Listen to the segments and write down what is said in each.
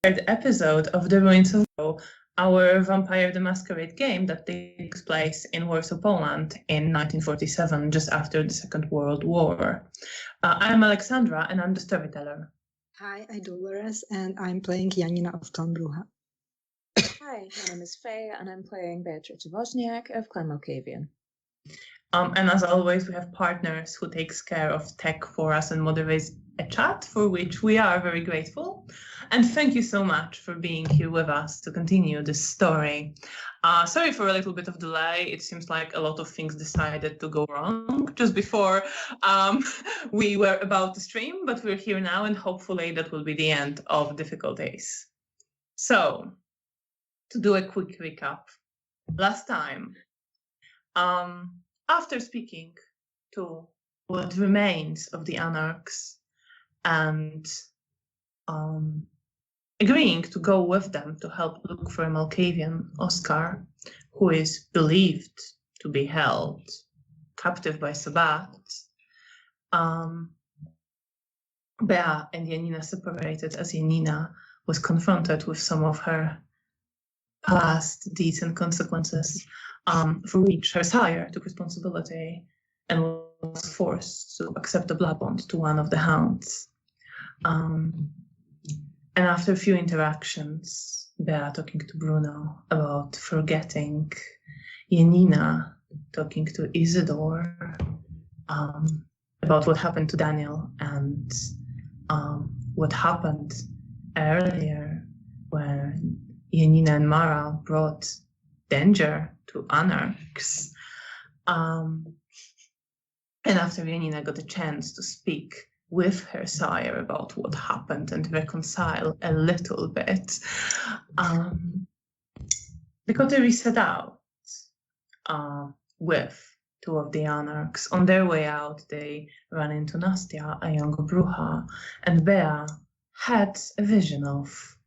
episode of The Ruins of Warsaw, our Vampire the Masquerade game that takes place in Warsaw, Poland in 1947, just after the Second World War. I'm Alexandra and I'm the storyteller. Hi, I'm Dolores and I'm playing Janina of Clan Bruja. Hi, my name is Faye and I'm playing Beatrice Wozniak of Clan Malkavian. And as always, we have partners who takes care of tech for us and moderates a chat, for which we are very grateful. And thank you so much for being here with us to continue this story. Sorry for a little bit of delay. It seems like a lot of things decided to go wrong just before we were about to stream, but we're here now and hopefully that will be the end of difficulties. So, to do a quick recap, last time, after speaking to what remains of the Anarchs and agreeing to go with them to help look for a Malkavian, Oscar, who is believed to be held captive by Sabbat, Bea and Janina separated as Janina was confronted with some of her past deeds and consequences, for which her sire took responsibility and was forced to accept the blood bond to one of the hounds. And after a few interactions, Bea talking to Bruno about forgetting, Janina talking to Isidore about what happened to Daniel and what happened earlier when Janina and Mara brought danger to Anarchs. And after Janina got a chance to speak with her sire about what happened and reconcile a little bit, the coterie set out with two of the Anarchs. On their way out, they ran into Nastia, a young Bruja, and Bea had a vision of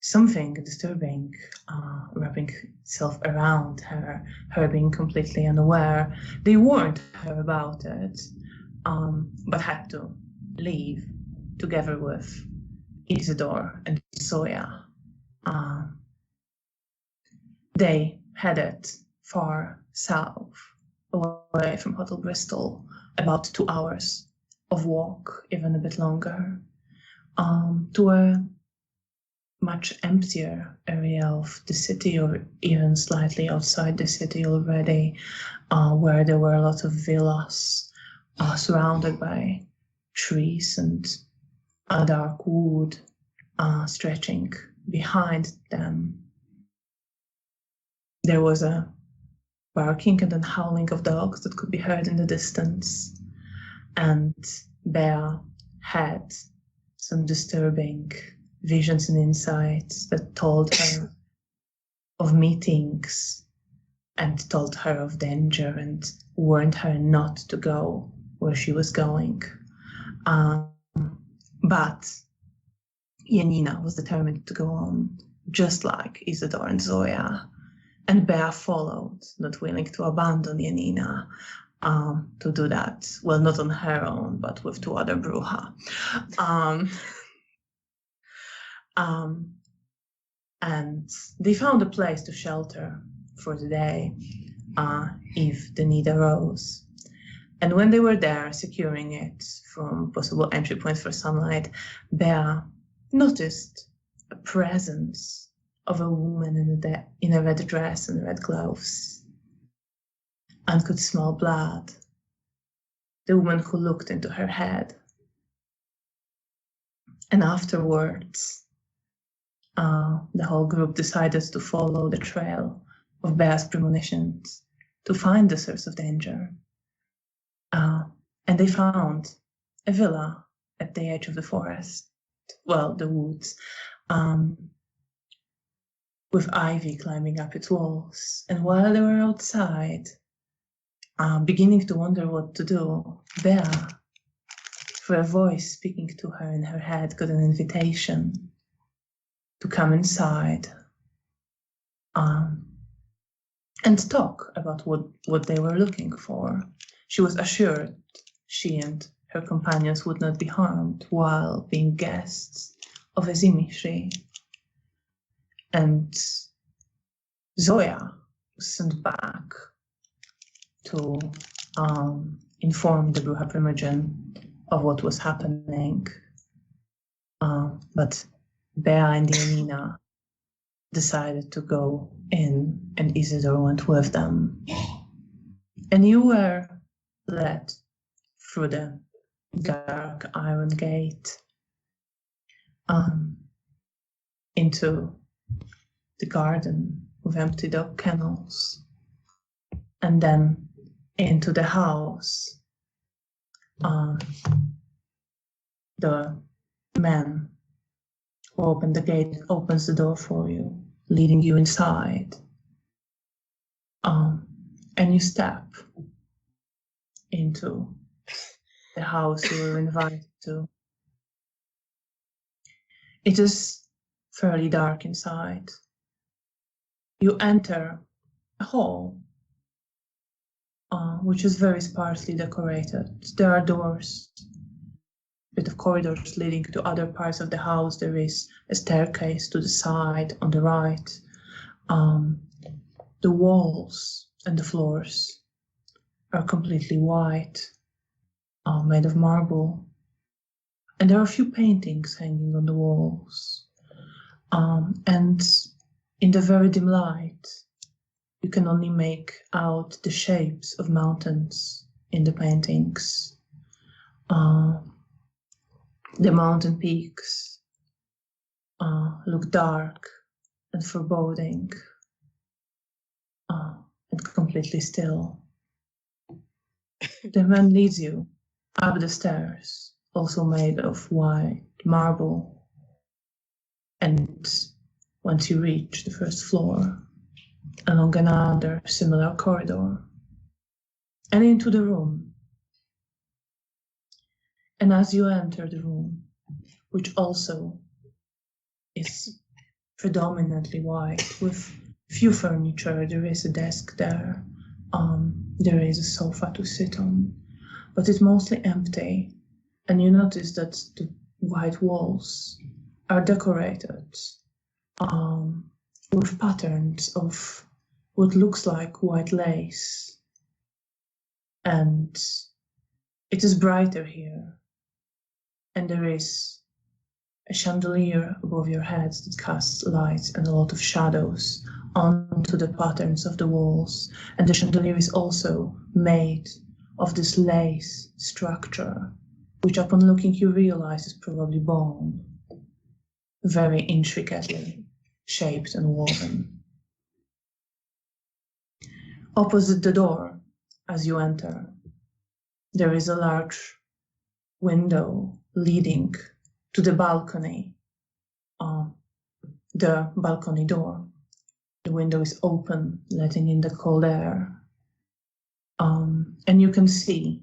something disturbing wrapping itself around her, her being completely unaware. They warned her about it, but had to leave together with Isidore and Zoya. They headed far south, away from Hotel Bristol, about 2 hours of walk, even a bit longer, to a much emptier area of the city, or even slightly outside the city already, where there were a lot of villas surrounded by trees and dark wood stretching behind them. There was a barking and then howling of dogs that could be heard in the distance, and Bea had some disturbing visions and insights that told her of meetings and told her of danger and warned her not to go where she was going. But Janina was determined to go on, just like Isidore and Zoya, and Bea followed, not willing to abandon Janina to do that. Well, not on her own, but with 2 other Bruja. And they found a place to shelter for the day if the need arose. And when they were there, securing it from possible entry points for sunlight, Bea noticed a presence of a woman in a red dress and red gloves, and could smell blood. The woman who looked into her head. And afterwards, the whole group decided to follow the trail of Bea's premonitions to find the source of danger. And they found a villa at the edge of the forest, well, the woods, with ivy climbing up its walls. And while they were outside, beginning to wonder what to do, Bea, through a voice speaking to her in her head, got an invitation to come inside and talk about what they were looking for. She was assured she and her companions would not be harmed while being guests of a Zimishri, And Zoya was sent back to inform the Bruja Primogen of what was happening. But Bea and Janina decided to go in, and Isidore went with them. And you were led through the dark iron gate into the garden with empty dog kennels, and then into the house. The man who opened the gate opens the door for you, leading you inside. And you step into the house you were invited to. It is fairly dark inside. You enter a hall, which is very sparsely decorated. There are doors, a bit of corridors leading to other parts of the house. There is a staircase to the side on the right. The walls and the floors are completely white, made of marble. And there are a few paintings hanging on the walls. And in the very dim light, you can only make out the shapes of mountains in the paintings. The mountain peaks look dark and foreboding and completely still. The man leads you up the stairs, also made of white marble. And once you reach the first floor, along another similar corridor, and into the room. And as you enter the room, which also is predominantly white, with few furniture, there is a desk there, there is a sofa to sit on, but it's mostly empty. And you notice that the white walls are decorated with patterns of what looks like white lace. And it is brighter here. And there is a chandelier above your head that casts light and a lot of shadows onto the patterns of the walls. And the chandelier is also made of this lace structure, which upon looking you realize is probably bone, very intricately shaped and woven. Opposite the door, as you enter, there is a large window leading to the balcony, the balcony door. The window is open, letting in the cold air. And you can see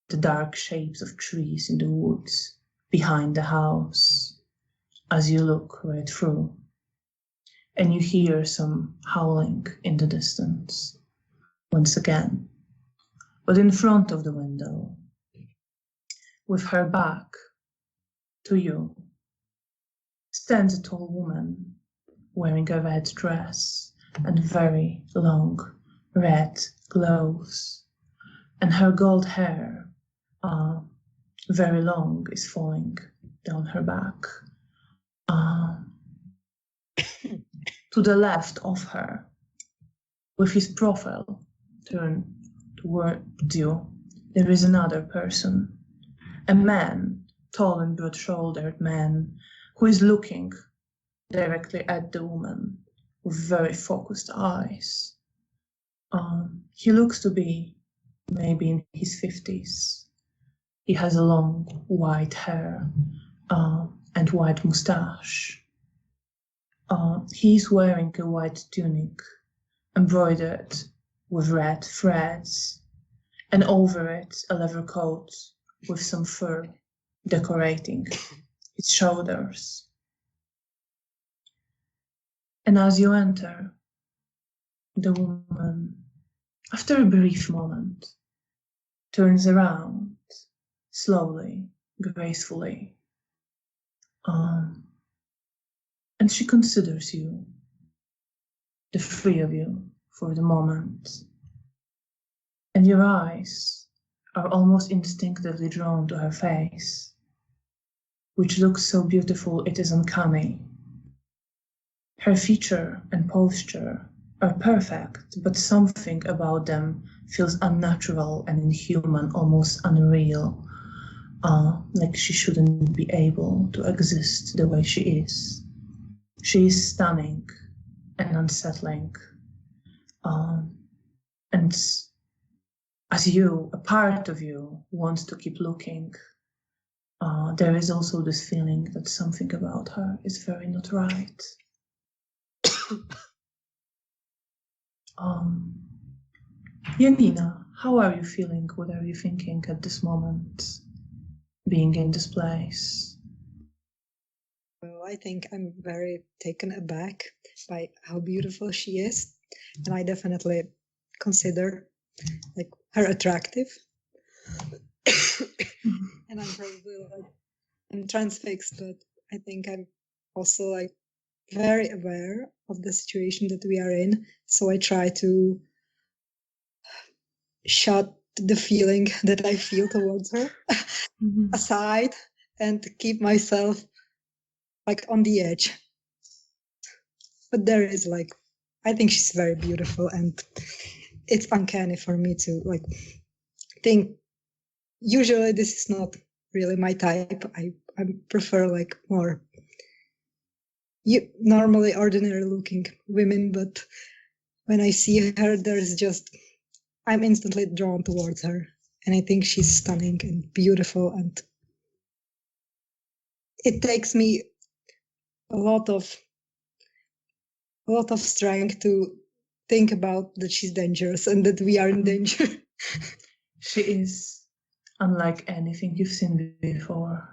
the dark shapes of trees in the woods behind the house as you look right through. And you hear some howling in the distance once again. But in front of the window, with her back to you, stands a tall woman wearing a red dress and very long red gloves. And her gold hair, very long, is falling down her back. To the left of her, with his profile turned towards you, there is another person, a man, tall and broad-shouldered man, who is looking directly at the woman with very focused eyes. He looks to be maybe in his 50s. He has a long white hair and white mustache. He's wearing a white tunic embroidered with red threads, and over it a leather coat with some fur decorating its shoulders. And as you enter, the woman, after a brief moment, turns around slowly, gracefully, and she considers you the three of you, for the moment. And your eyes are almost instinctively drawn to her face, which looks so beautiful it is uncanny. Her feature and posture are perfect, but something about them feels unnatural and inhuman, almost unreal, like she shouldn't be able to exist the way she is. She is stunning and unsettling. And as you, a part of you, wants to keep looking, there is also this feeling that something about her is very not right. Janina, how are you feeling? What are you thinking at this moment, being in this place? Well, I think I'm very taken aback by how beautiful she is, and I definitely consider like her attractive. And I'm probably like I'm transfixed, but I think I'm also like very aware of the situation that we are in. So I try to shut the feeling that I feel towards her aside and keep myself like on the edge. But there is like, I think she's very beautiful, and it's uncanny for me to like think. Usually this is not really my type. I prefer like more normally ordinary looking women, but when I see her, there's just, I'm instantly drawn towards her, and I think she's stunning and beautiful, and it takes me a lot of strength to think about that she's dangerous and that we are in danger. She is unlike anything you've seen before.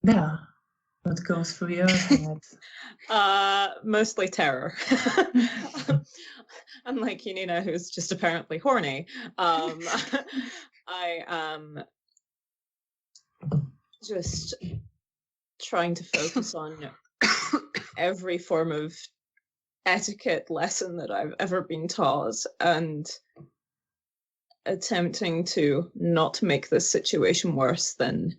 Bea, what goes through your head? Mostly terror. Unlike Janina, who's just apparently horny, I am just trying to focus on every form of etiquette lesson that I've ever been taught, and attempting to not make this situation worse than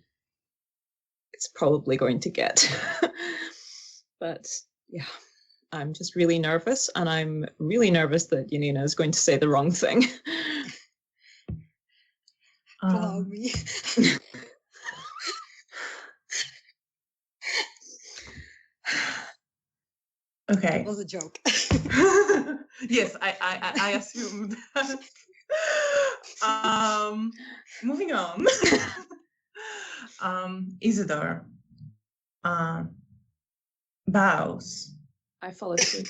it's probably going to get. But yeah, I'm just really nervous, and I'm really nervous that Janina is going to say the wrong thing. Allow me. Okay. It was a joke. Yes, I assumed that. Moving on. Isidore bows. I follow suit.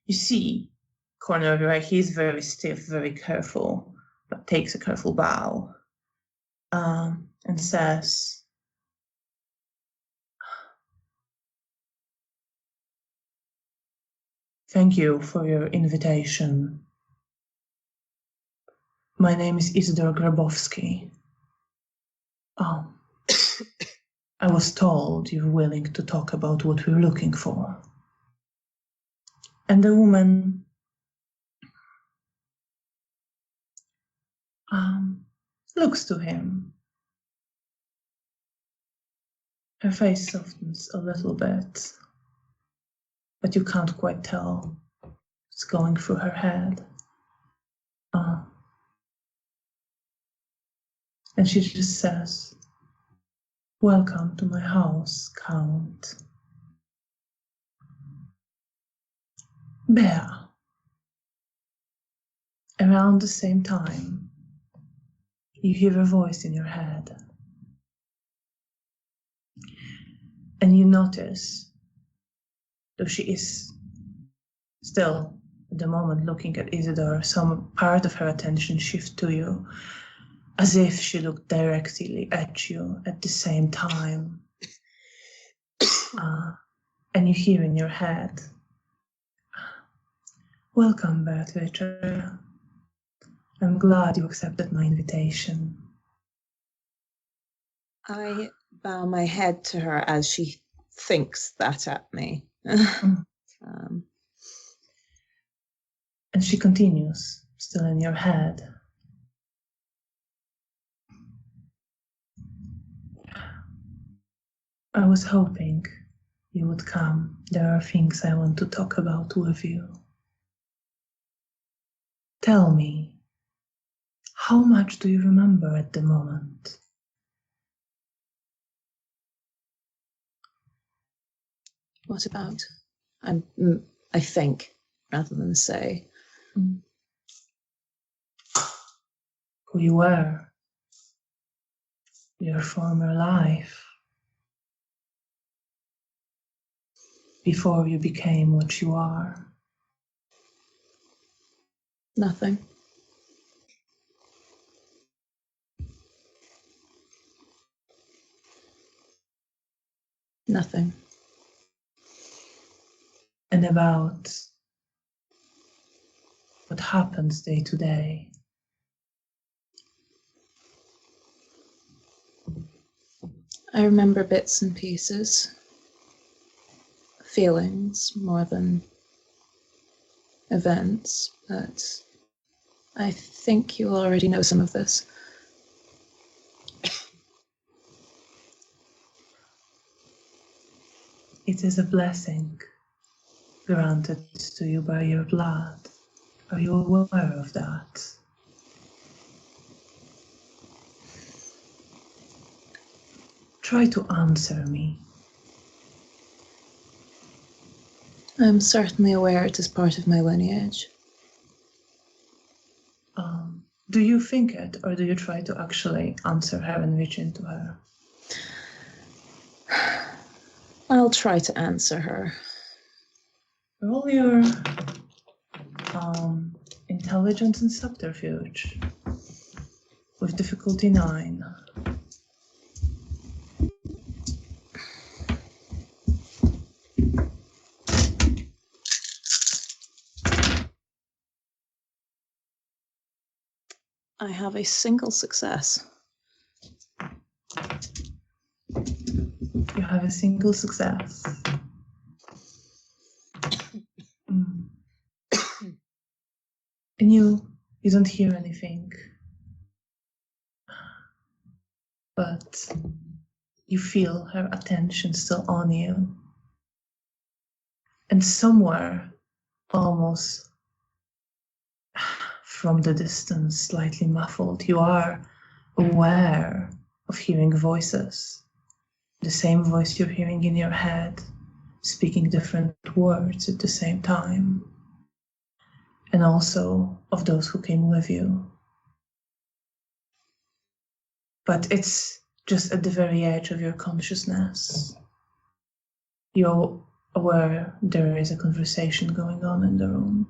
You see, corner of your eye, he's very stiff, very careful, but takes a careful bow and says, "Thank you for your invitation. My name is Isidore Grabowski. I was told you're willing to talk about what we're looking for." And the woman looks to him. Her face softens a little bit, but you can't quite tell what's going through her head. And she just says, "Welcome to my house, Count." Bea. Around the same time, you hear a voice in your head. And you notice, though she is still at the moment looking at Isidore, some part of her attention shifts to you, as if she looked directly at you at the same time. And you hear in your head, "Welcome, Beatrice. I'm glad you accepted my invitation." I bow my head to her as she thinks that at me. And she continues, still in your head. I was hoping you would come. There are things I want to talk about with you. Tell me, how much do you remember at the moment? What about? I think, rather than say. Who you were, your former life, before you became what you are. Nothing. Nothing. And about what happens day to day. I remember bits and pieces, feelings more than events, but I think you already know some of this. It is a blessing granted to you by your blood. Are you aware of that? Try to answer me. I'm certainly aware it is part of my lineage. Do you think it, or do you try to actually answer her and reach into her? I'll try to answer her. Roll your intelligence and subterfuge with difficulty 9. I have a single success. You have a single success. And you don't hear anything. But you feel her attention still on you. And somewhere, almost from the distance, slightly muffled, you are aware of hearing voices. The same voice you're hearing in your head, speaking different words at the same time. And also of those who came with you. But it's just at the very edge of your consciousness. You're aware there is a conversation going on in the room.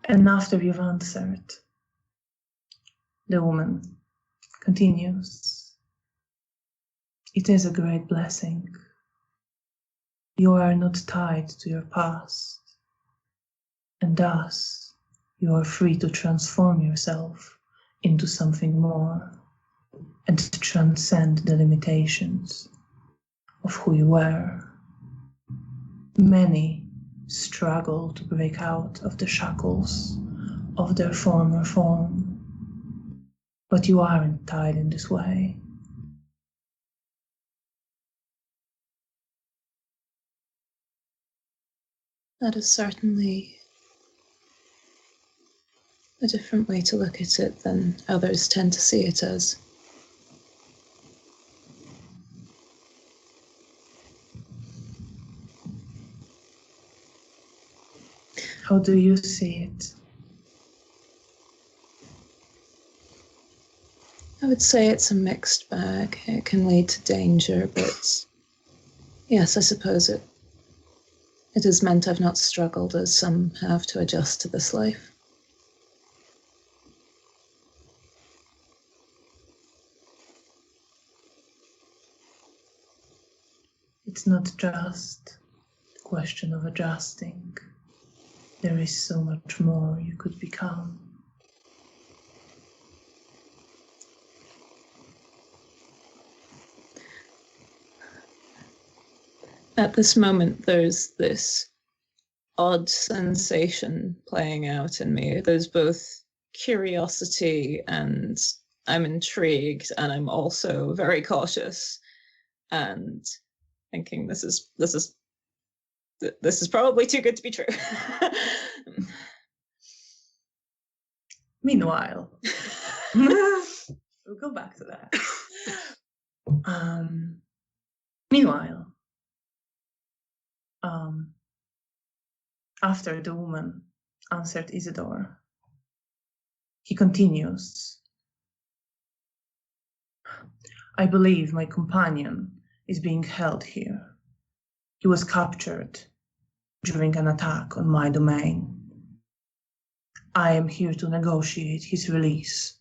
And after you've answered, the woman continues. It is a great blessing. You are not tied to your past, and thus you are free to transform yourself into something more and to transcend the limitations of who you were. Many struggle to break out of the shackles of their former form, but you aren't tied in this way. That is certainly a different way to look at it than others tend to see it as. How do you see it? I would say it's a mixed bag. It can lead to danger, but yes, I suppose it has meant I've not struggled as some have to adjust to this life. It's not just a question of adjusting. There is so much more you could become. At this moment, there's this odd sensation playing out in me. There's both curiosity and I'm intrigued, and I'm also very cautious and thinking this is probably too good to be true. Meanwhile, we'll go back to that. Meanwhile, after the woman answered Isidore, he continues. I believe my companion is being held here. He was captured during an attack on my domain. I am here to negotiate his release.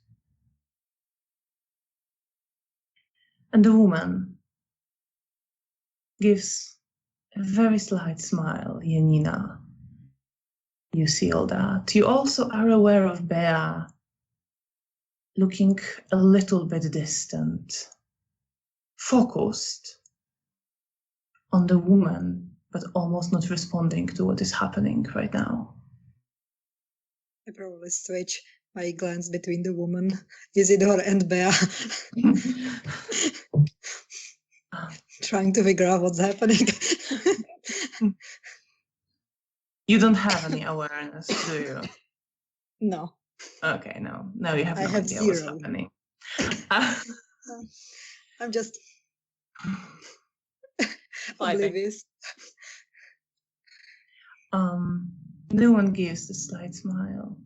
And the woman gives a very slight smile, Janina. You see all that. You also are aware of Bea looking a little bit distant, focused on the woman, but almost not responding to what is happening right now. I probably switch my glance between the woman, Isidore, and Bea, trying to figure out what's happening. You don't have any awareness, do you? No. Okay, no. No, you have no have idea what's zero. happening. I'm just Vibing. oblivious. No one gives a slight smile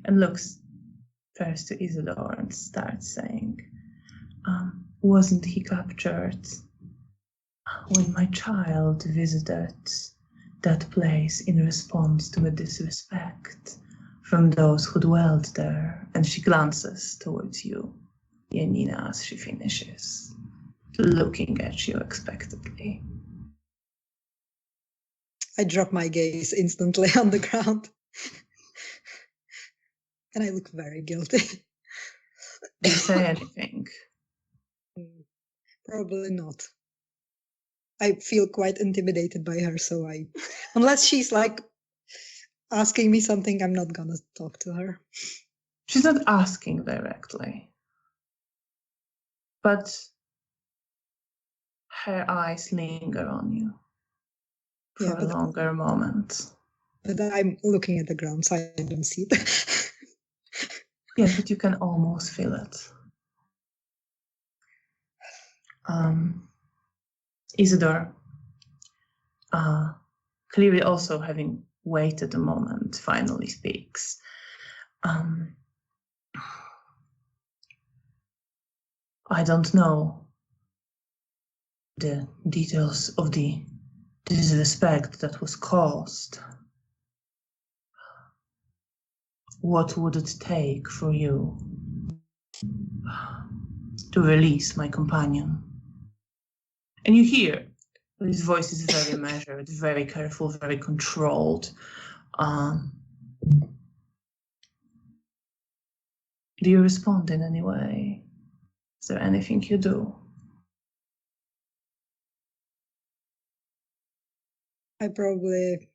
and looks first to Isidore and starts saying, wasn't he captured when my child visited that place in response to a disrespect from those who dwelled there? And she glances towards you, Janina, as she finishes, looking at you expectantly. I drop my gaze instantly on the ground. And I look very guilty. Do you say anything? Probably not. I feel quite intimidated by her, so unless she's like asking me something, I'm not gonna talk to her. She's not asking directly, but her eyes linger on you for a longer moment. But I'm looking at the ground, so I don't see it. Yes, but you can almost feel it. Isidore, clearly also having waited a moment, finally speaks. I don't know the details of the disrespect that was caused. What would it take for you to release my companion? And you hear his voice is very measured, very careful, very controlled. Do you respond in any way? Is there anything you do? I probably...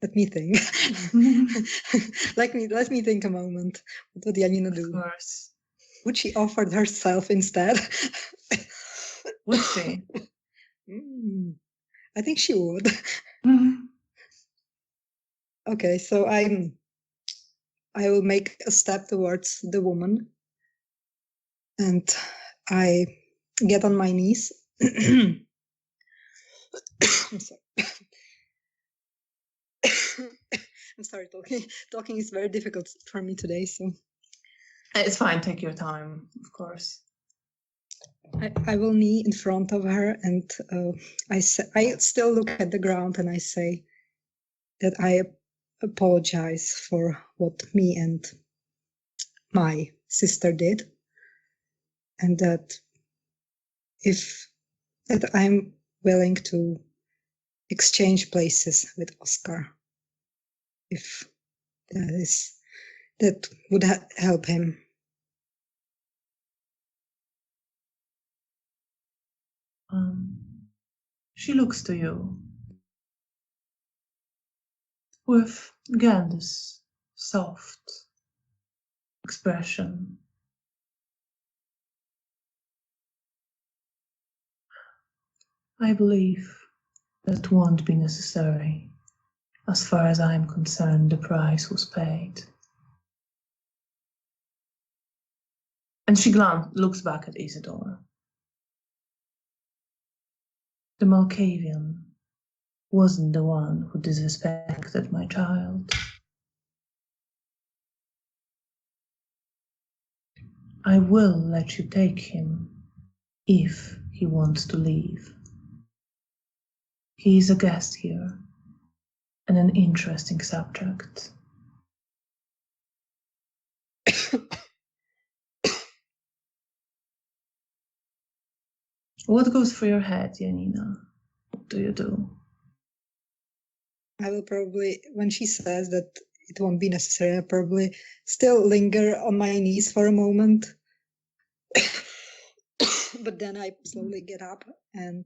Let me think. Let me think a moment. What would Janina do? Of course. Would she offer herself instead? Would she? I think she would. Okay, so I will make a step towards the woman, and I get on my knees. I'm sorry. I'm sorry, talking is very difficult for me today, so It's fine, take your time, of course. I will knee in front of her, and I still look at the ground, and I say that I apologize for what me and my sister did, and that I'm willing to exchange places with Oscar, if that would help him. She looks to you with, again, this soft expression. I believe that won't be necessary. As far as I'm concerned, the price was paid. And she looks back at Isidore. The Malkavian wasn't the one who disrespected my child. I will let you take him if he wants to leave. He is a guest here and an interesting subject. What goes through your head, Janina? What do you do? I will probably, when she says that it won't be necessary, I'll probably still linger on my knees for a moment. But then I slowly get up and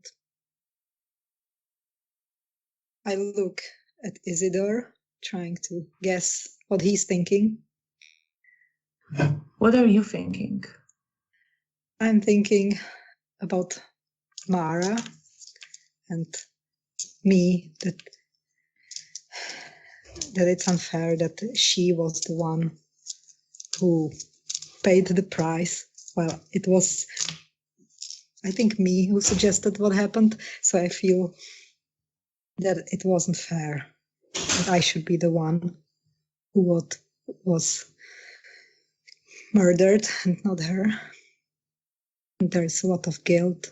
I look at Isidore, trying to guess what he's thinking. What are you thinking? I'm thinking about Mara and me, that it's unfair that she was the one who paid the price. Well, it was, I think, me who suggested what happened, so I feel that it wasn't fair, that I should be the one who was murdered and not her. And there's a lot of guilt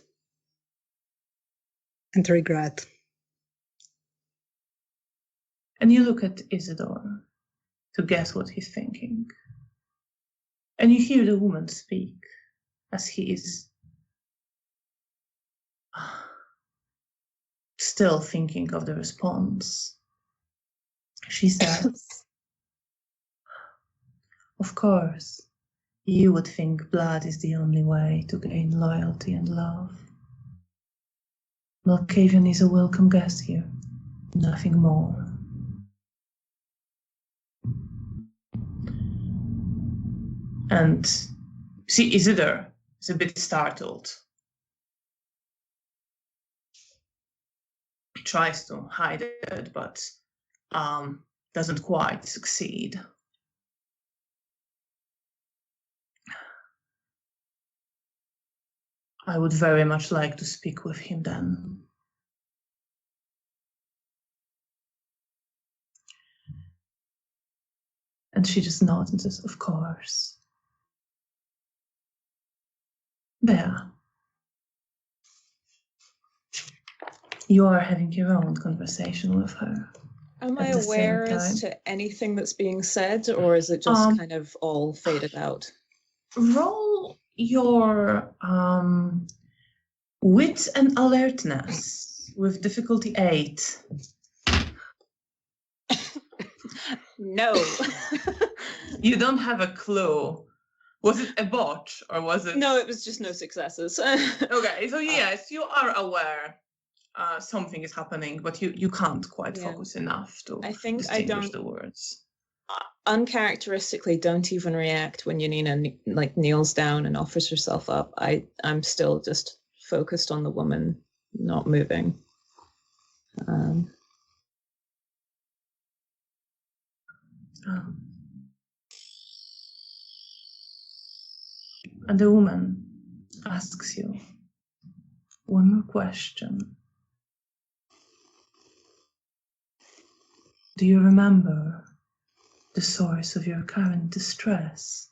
and regret. And you look at Isidore to guess what he's thinking. And you hear the woman speak as he is still thinking of the response. She says, of course, you would think blood is the only way to gain loyalty and love. Malkavian is a welcome guest here, nothing more. And see, Isidore is a bit startled. He tries to hide it, but doesn't quite succeed. I would very much like to speak with him then. And she just nods and says, of course. Bea, you are having your own conversation with her. Am I aware as to anything that's being said, or is it just kind of all faded out? Roll your wit and alertness with difficulty 8. No. You don't have a clue. Was it a botch or was it? No, it was just no successes. Okay, so yes, you are aware something is happening, but you can't quite focus enough to distinguish the words. Uncharacteristically, don't even react when Janina kneels down and offers herself up. I'm still just focused on the woman not moving. And the woman asks you one more question. Do you remember the source of your current distress?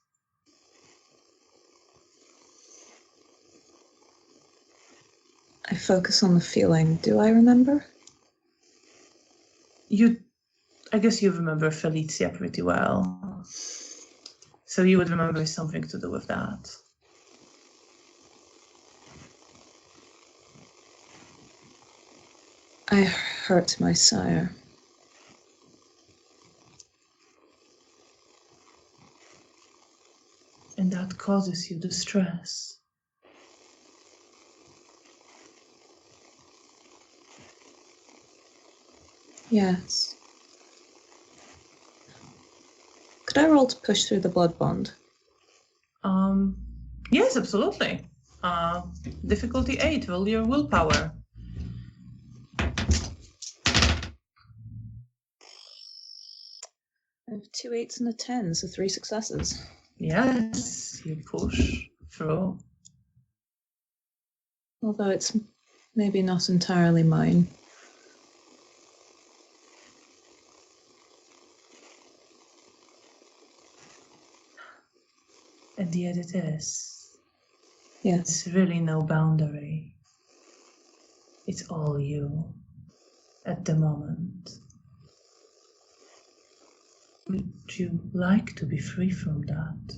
I focus on the feeling. Do I remember? I guess you remember Felicia pretty well. So you would remember something to do with that. I hurt my sire. And that causes you distress. Yes. Could I roll to push through the blood bond? Yes, absolutely. Difficulty 8, roll your willpower. I have 2 8s and a 10, so 3 successes. Yes, you push through. Although it's maybe not entirely mine. And yet it is. Yes. It's really no boundary. It's all you at the moment. Would you like to be free from that?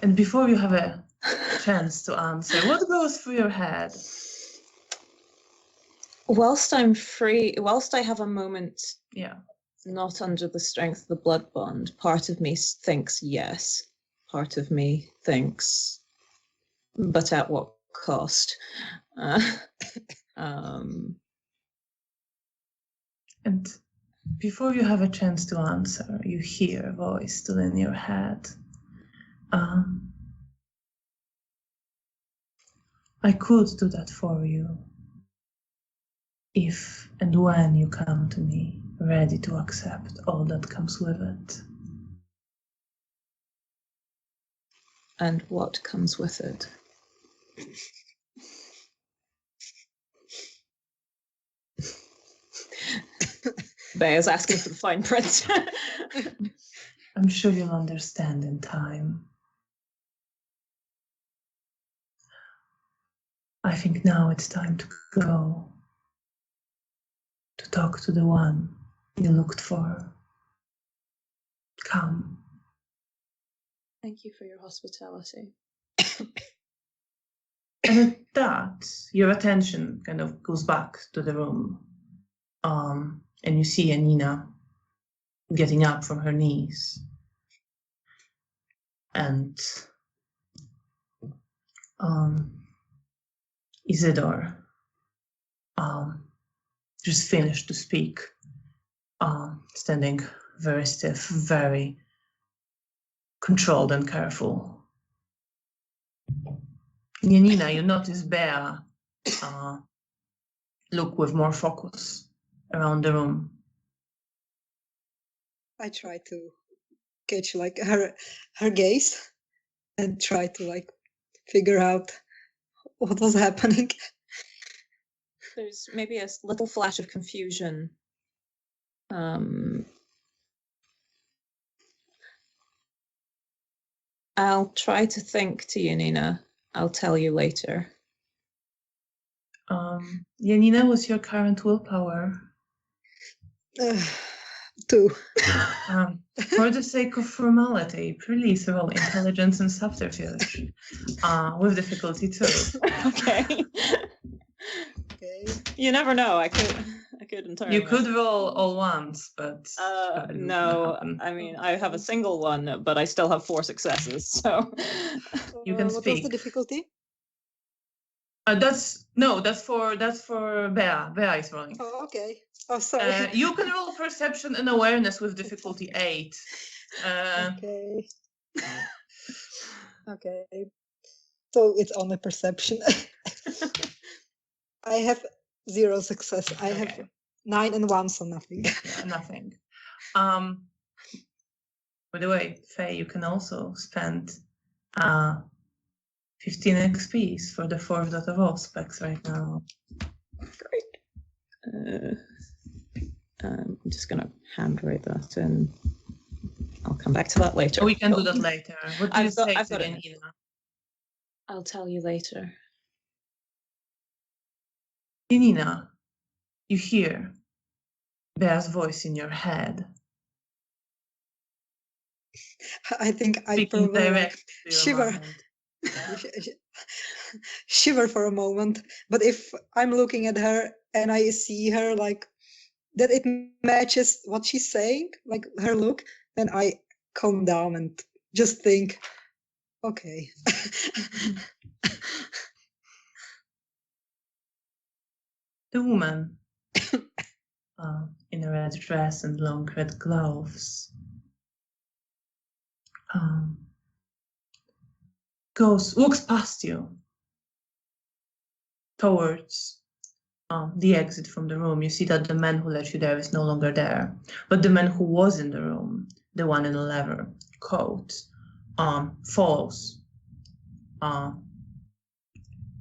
And before you have a chance to answer, what goes through your head? Whilst I'm free, whilst I have a moment not under the strength of the blood bond, part of me thinks yes. Part of me thinks, but at what cost? And before you have a chance to answer, you hear a voice still in your head. I could do that for you if and when you come to me, ready to accept all that comes with it. And what comes with it? Bea's asking for the fine print. I'm sure you'll understand in time. I think now it's time to go, to talk to the one you looked for. Come. Thank you for your hospitality. And at that, your attention kind of goes back to the room. And you see Janina getting up from her knees. And Isidore just finished to speak, standing very stiff, very controlled and careful. Janina, you notice Bea look with more focus around the room. I try to catch like her gaze and try to like figure out what was happening. There's maybe a little flash of confusion. I'll try to think to Janina. I'll tell you later. Janina, what's your current willpower? 2. For the sake of formality, please roll intelligence and subterfuge with difficulty 2. Okay. Okay. You never know. I could entirely. You could roll all once, but no. I mean, I have a single one, but I still have 4 successes. So you can what speak. was the difficulty? That's for Bea. Bea is rolling. Oh, okay. Oh, sorry. You can roll perception and awareness with difficulty 8. Okay. Okay. So it's only perception. I have 0 success. I have 9 and 1, so nothing. Yeah, nothing. By the way, Faye, you can also spend 15 XPs for the 4th dot of all specs right now. Great. I'm just going to handwrite that in. I'll come back to that later. Oh, we can do that later. What do you say to got Janina? I'll tell you later. Janina, you hear Bea's voice in your head. I think I Speaking probably direct to your shiver. mind. Shiver for a moment. But if I'm looking at her and I see her like that it matches what she's saying, like her look, then I calm down and just think, Okay. The woman in a red dress and long red gloves walks past you towards the exit from the room. You see that the man who let you there is no longer there, but the man who was in the room, the one in a leather coat, follows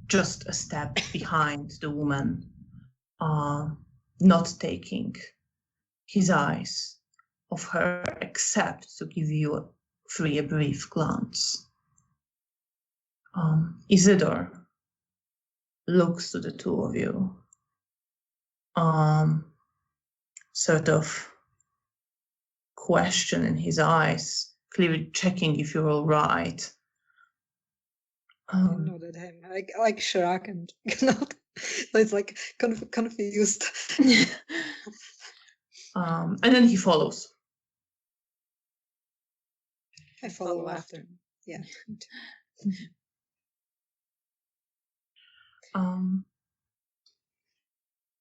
just a step behind the woman, not taking his eyes off her except to give you a brief glance. Isidore looks to the two of you, sort of question in his eyes, clearly checking if you're all right. I nodded him, like shrug and nod. So it's like confused. And then he follows. I follow after him. Yeah.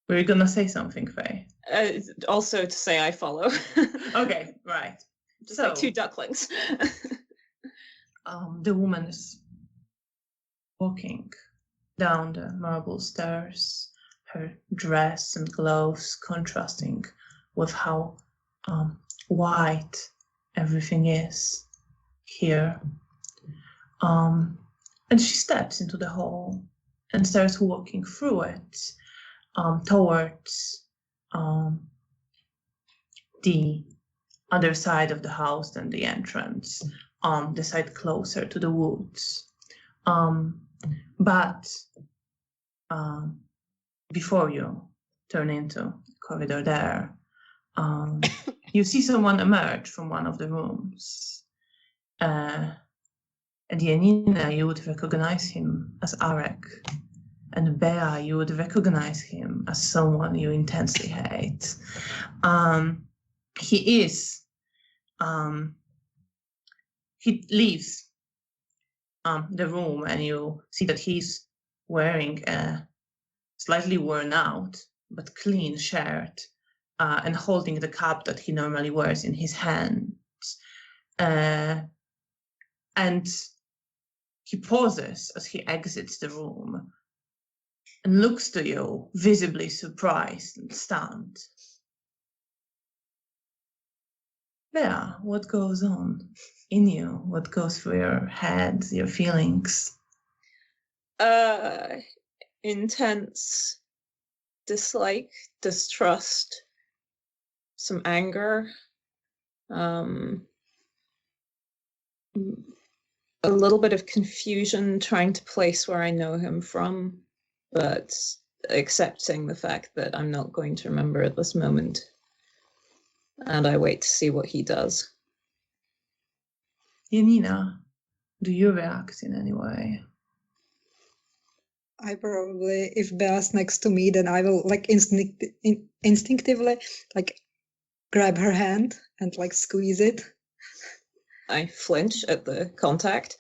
Were you gonna say something, Faye? Also to say I follow. Okay, right. Just like two ducklings. The woman is walking down the marble stairs, her dress and gloves contrasting with how white everything is here. And she steps into the hall and starts walking through it towards the other side of the house than the entrance, the side closer to the woods. But before you turn into the corridor there, you see someone emerge from one of the rooms. And Janina, you would recognize him as Arek. And Bea, you would recognize him as someone you intensely hate. He leaves the room, and you see that he's wearing a slightly worn out but clean shirt and holding the cup that he normally wears in his hands. And he pauses as he exits the room and looks to you, visibly surprised and stunned. Bea, what goes on in you? What goes through your head, your feelings? Intense dislike, distrust, some anger, a little bit of confusion trying to place where I know him from, but accepting the fact that I'm not going to remember at this moment. And I wait to see what he does. Janina, do you react in any way? I probably, if Bea's next to me, then I will like instinctively like grab her hand and like squeeze it. I flinch at the contact.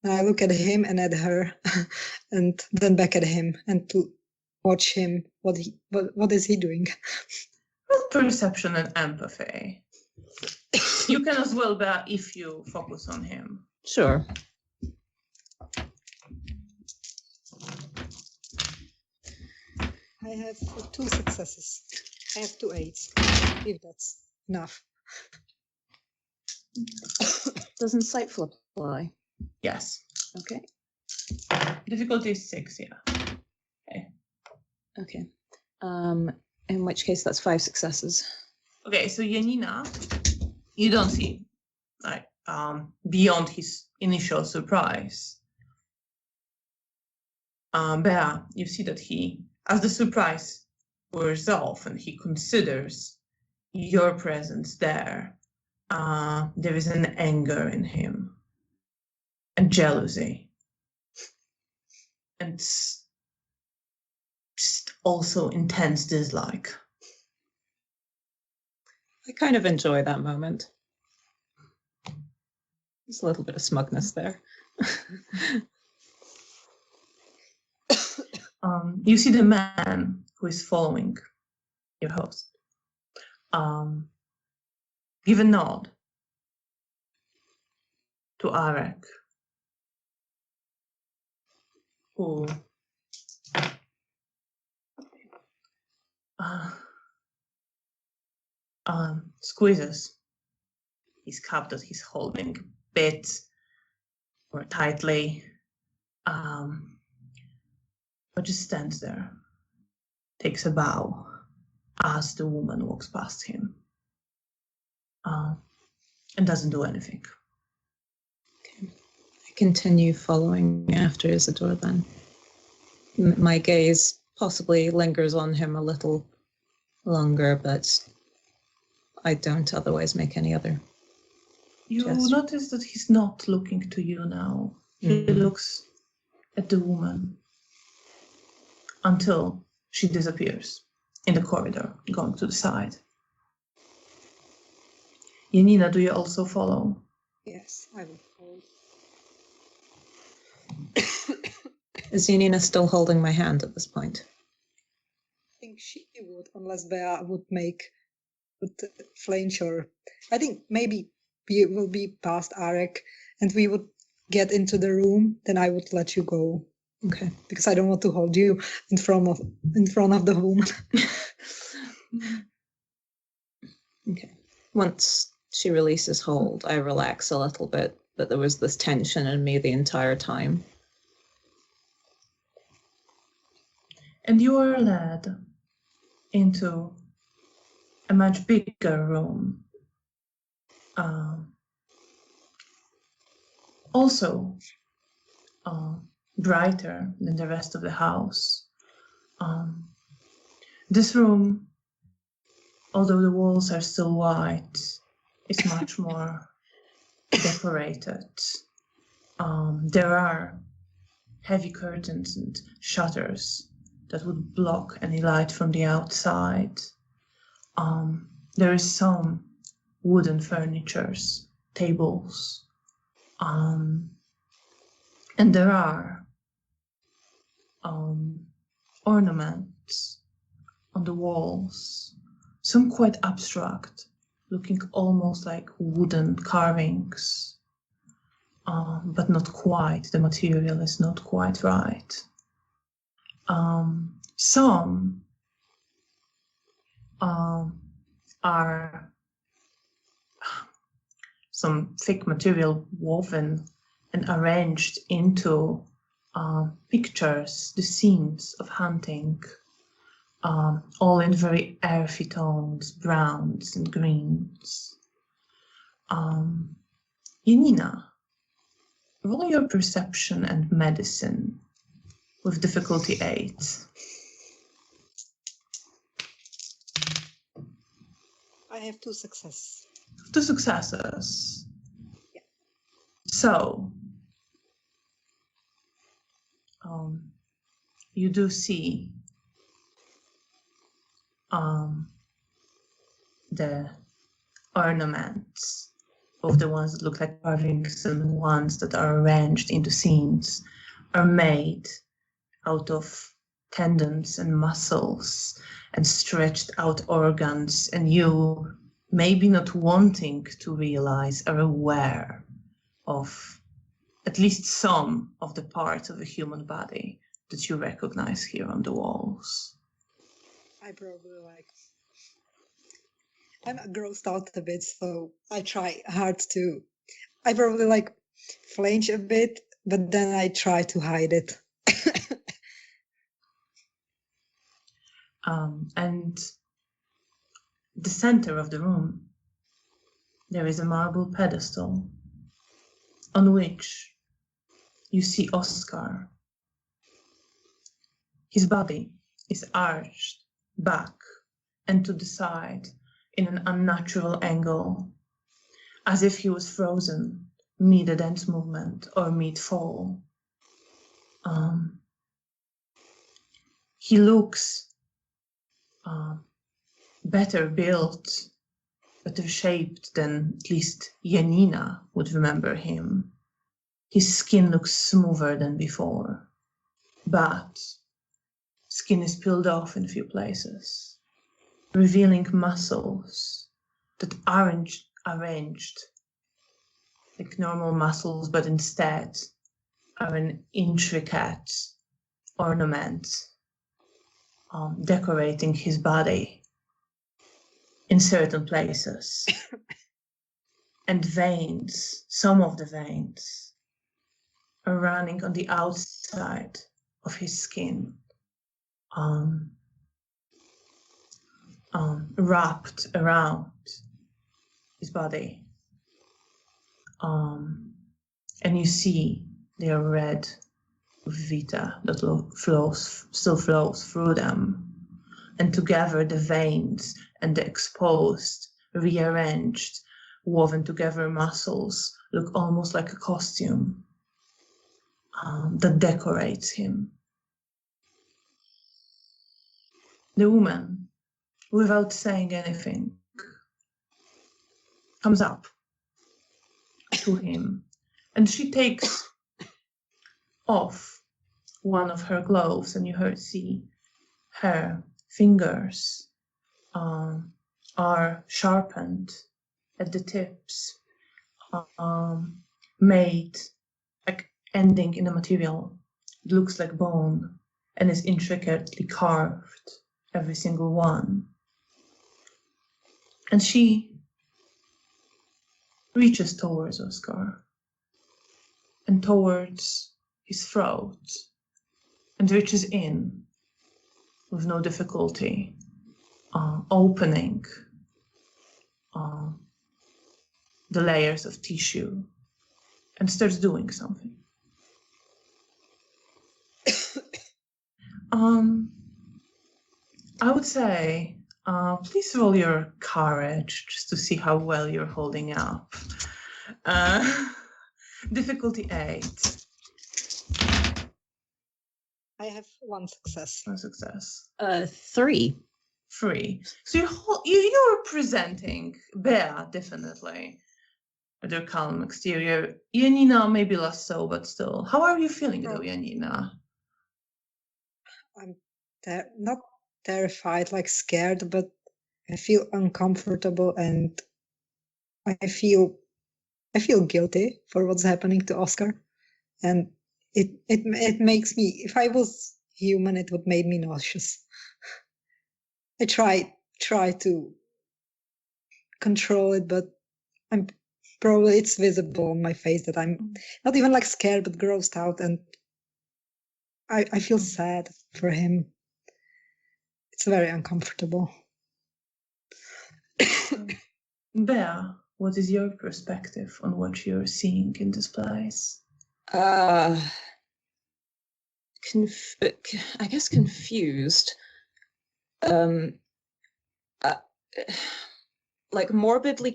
And I look at him and at her, and then back at him and to watch him. What is he doing? Perception and empathy. You can as well, Bea, if you focus on him. Sure. I have 2 successes. I have 2 8s, if that's enough. Does insightful apply? Yes. Okay. Difficulty is 6, yeah. Okay. In which case that's 5 successes. Okay, so Janina, you don't see like beyond his initial surprise. Bea, you see that he, as the surprise wears off and he considers your presence there, there is an anger in him and jealousy and just also intense dislike. I kind of enjoy that moment. There's a little bit of smugness there. You see the man who is following your host. Give a nod to Arek, who squeezes his cup that he's holding a bit more tightly, but just stands there, takes a bow as the woman walks past him, and doesn't do anything. Okay. I continue following after Isidore then. My gaze possibly lingers on him a little longer, but I don't otherwise make any other You gesture. notice that he's not looking to you now. He looks at the woman until she disappears in the corridor, going to the side. Janina, do you also follow? Yes, I will follow. Is Janina still holding my hand at this point? I think she would, unless Bea would flinch, or I think maybe we will be past Arek and we would get into the room, then I would let you go. Okay. Because I don't want to hold you in front of the woman. Okay. Once she releases hold, I relax a little bit, but there was this tension in me the entire time. And you are led into a much bigger room. Also brighter than the rest of the house. This room, although the walls are still white, is much more decorated. There are heavy curtains and shutters that would block any light from the outside. There is some wooden furnitures, tables, and there are ornaments on the walls, some quite abstract, looking almost like wooden carvings, but not quite. The material is not quite right. Some are some thick material woven and arranged into pictures, the scenes of hunting, all in very earthy tones, browns and greens. Janina, roll your perception and medicine with difficulty 8. I have 2 successes. 2 successes. Yeah. So, you do see the ornaments, both the ones that look like carvings and the ones that are arranged into scenes, are made out of tendons and muscles and stretched out organs, and you, maybe not wanting to realize, are aware of at least some of the parts of the human body that you recognize here on the walls. I probably I'm grossed out a bit, so I try hard to. I probably flinch a bit, but then I try to hide it. And the center of the room, there is a marble pedestal on which you see Oscar. His body is arched back and to the side in an unnatural angle, as if he was frozen mid a dance movement or mid-fall. He looks better built, better shaped than at least Janina would remember him. His skin looks smoother than before, but skin is peeled off in a few places, revealing muscles that aren't arranged like normal muscles, but instead are an intricate ornament decorating his body in certain places. And veins, some of the veins, are running on the outside of his skin, wrapped around his body. And you see they are red with vita that still flows through them. And together the veins and the exposed, rearranged, woven together muscles look almost like a costume that decorates him. The woman, without saying anything, comes up to him, and she takes off one of her gloves, and you see her fingers are sharpened at the tips, made like ending in a material that looks like bone and is intricately carved, every single one. And she reaches towards Oscar and towards his throat and reaches in with no difficulty, opening the layers of tissue and starts doing something. I would say, please roll your courage just to see how well you're holding up. Difficulty 8. I have one success. One success. 3. 3. So you're presenting Bea, definitely, with your calm exterior. Janina maybe less so, but still. How are you feeling though, Janina? I'm not terrified, like scared, but I feel uncomfortable and I feel guilty for what's happening to Oscar. And it makes me, if I was human, it would make me nauseous. I try to control it, but it's visible on my face that I'm not even like scared, but grossed out, and I feel sad for him. It's very uncomfortable. Bea, what is your perspective on what you're seeing in this place? I guess confused. Like morbidly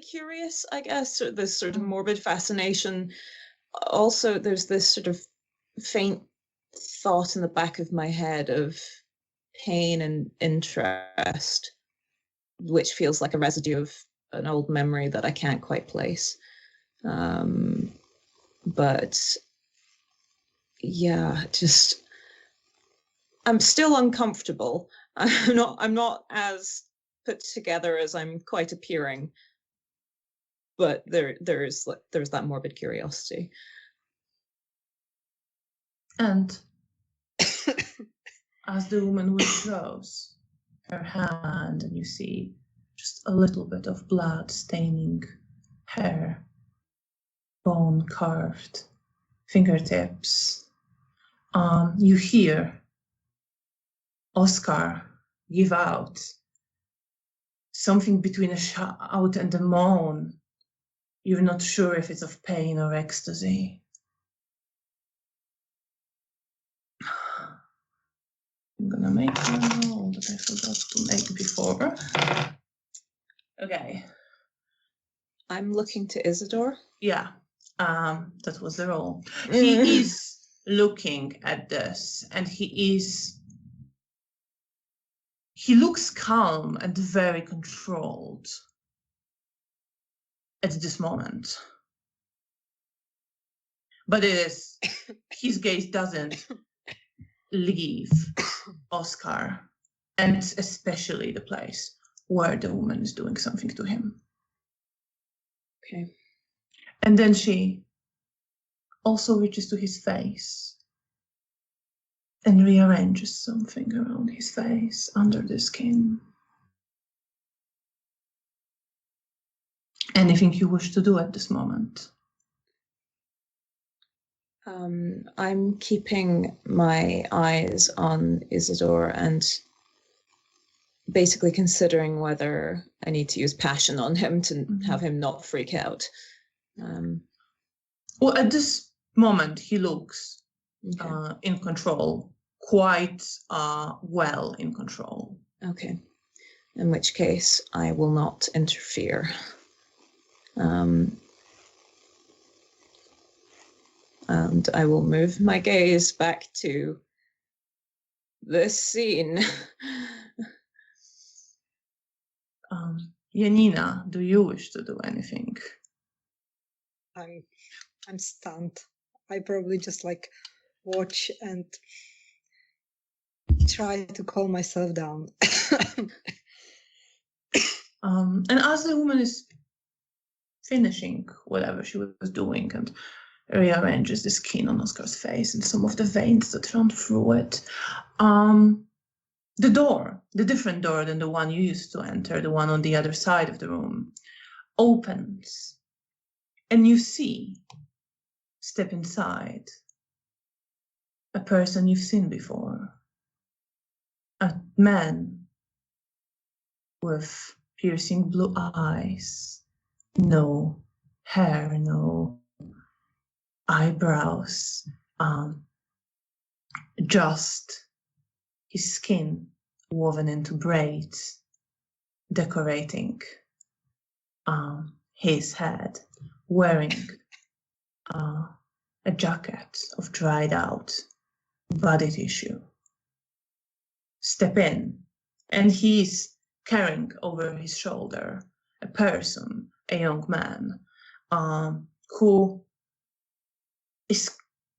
curious, I guess, or this sort of morbid fascination. Also, there's this sort of faint thought in the back of my head of pain and interest, which feels like a residue of an old memory that I can't quite place. But yeah, just I'm still uncomfortable. I'm not as put together as I'm quite appearing, but there's that morbid curiosity. And as the woman withdraws her hand, and you see just a little bit of blood staining her bone carved fingertips, you hear Oscar give out something between a shout and a moan. You're not sure if it's of pain or ecstasy. I'm gonna make a roll that I forgot to make before. Okay. I'm looking to Isidore. Yeah, that was the roll. He is looking at this, and he looks calm and very controlled. at this moment. But his gaze doesn't leave Oscar, and especially the place where the woman is doing something to him. Okay. And then she also reaches to his face and rearranges something around his face under the skin. Anything you wish to do at this moment? I'm keeping my eyes on Isidore and basically considering whether I need to use passion on him to have him not freak out. Well, at this moment, he looks in control, quite well in control. Okay. In which case, I will not interfere. And I will move my gaze back to this scene. Janina, do you wish to do anything? I'm stunned. I probably just like watch and try to calm myself down. And as the woman is finishing whatever she was doing and rearranges the skin on Oscar's face and some of the veins that run through it, the door, the different door than the one you used to enter, the one on the other side of the room, opens, and you see, step inside, a person you've seen before, a man with piercing blue eyes, no hair, no eyebrows, just his skin woven into braids, decorating his head, wearing a jacket of dried out body tissue. Step in, and he's carrying over his shoulder a person, a young man, who is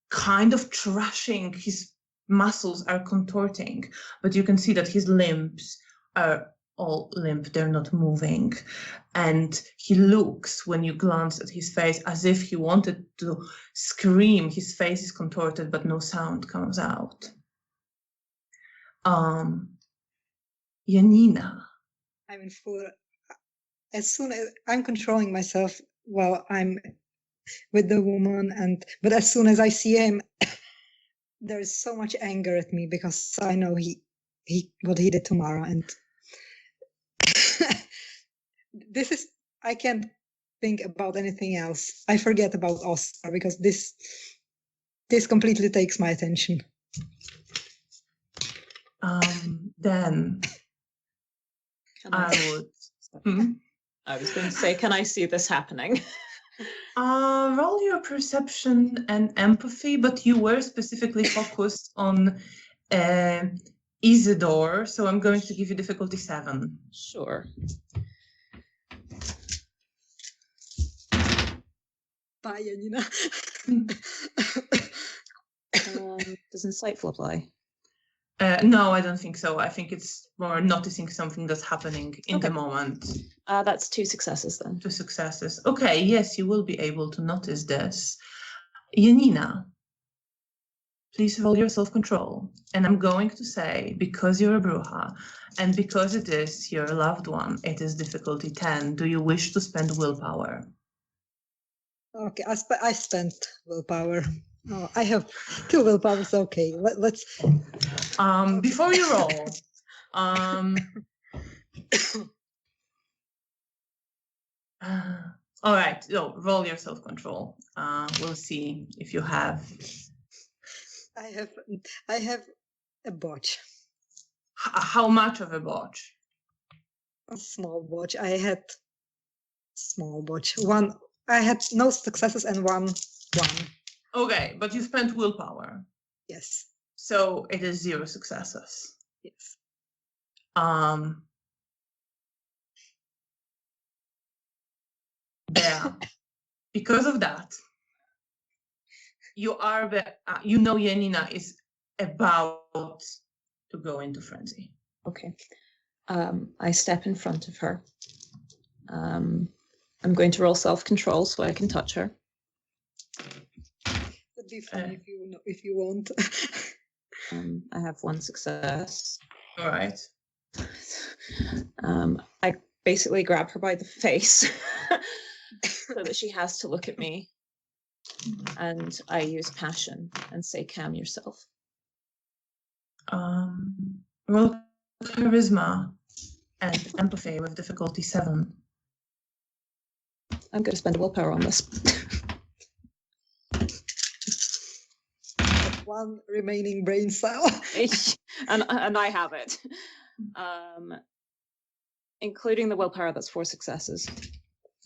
kind of thrashing. His muscles are contorting, but you can see that his limbs are all limp, they're not moving. And he looks, when you glance at his face, as if he wanted to scream. His face is contorted, but no sound comes out. Janina. I'm in full. As soon as I'm controlling myself while I'm with the woman, but as soon as I see him, there is so much anger at me because I know he what he did to Mara, and I can't think about anything else. I forget about Oscar because this completely takes my attention. Then I would. I was going to say, can I see this happening? Roll your perception and empathy, but you were specifically focused on Isidore, so I'm going to give you difficulty 7. Sure. Bye, Janina. Does insightful apply? No, I don't think so. I think it's more noticing something that's happening in the moment. That's 2 successes then. 2 successes. Okay, yes, you will be able to notice this. Janina, please roll your self-control. And I'm going to say, because you're a bruja, and because it is your loved one, it is difficulty 10. Do you wish to spend willpower? Okay, I spent willpower. Oh, I have 2 willpowers. Okay, let's. Before you roll, all right. So roll your self-control. We'll see if you have. I have a botch. How much of a botch? A small botch. I had small botch. One. I had no successes and one. Okay, but you spent willpower. Yes. So it is 0 successes. Yes. Bea, because of that, you know Janina is about to go into frenzy. Okay. I step in front of her. I'm going to roll self-control so I can touch her. That'd be fun if you want. I have 1 success. All right. I basically grab her by the face so that she has to look at me. And I use passion and say, calm yourself. Roll charisma and empathy with difficulty 7. I'm going to spend a willpower on this. 1 remaining brain cell. and I have it. Including the willpower, that's 4 successes.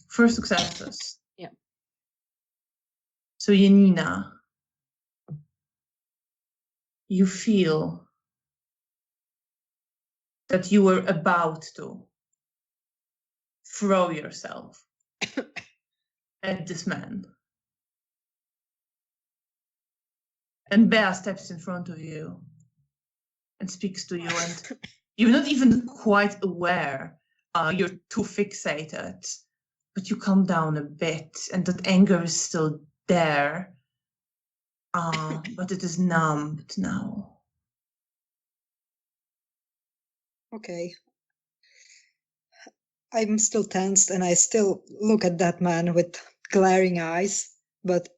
4 successes. Yeah. So Janina, you feel that you were about to throw yourself at this man. And Bea steps in front of you and speaks to you, and you're not even quite aware. You're too fixated, but you calm down a bit, and that anger is still there, but it is numbed now. Okay. I'm still tensed and I still look at that man with glaring eyes, but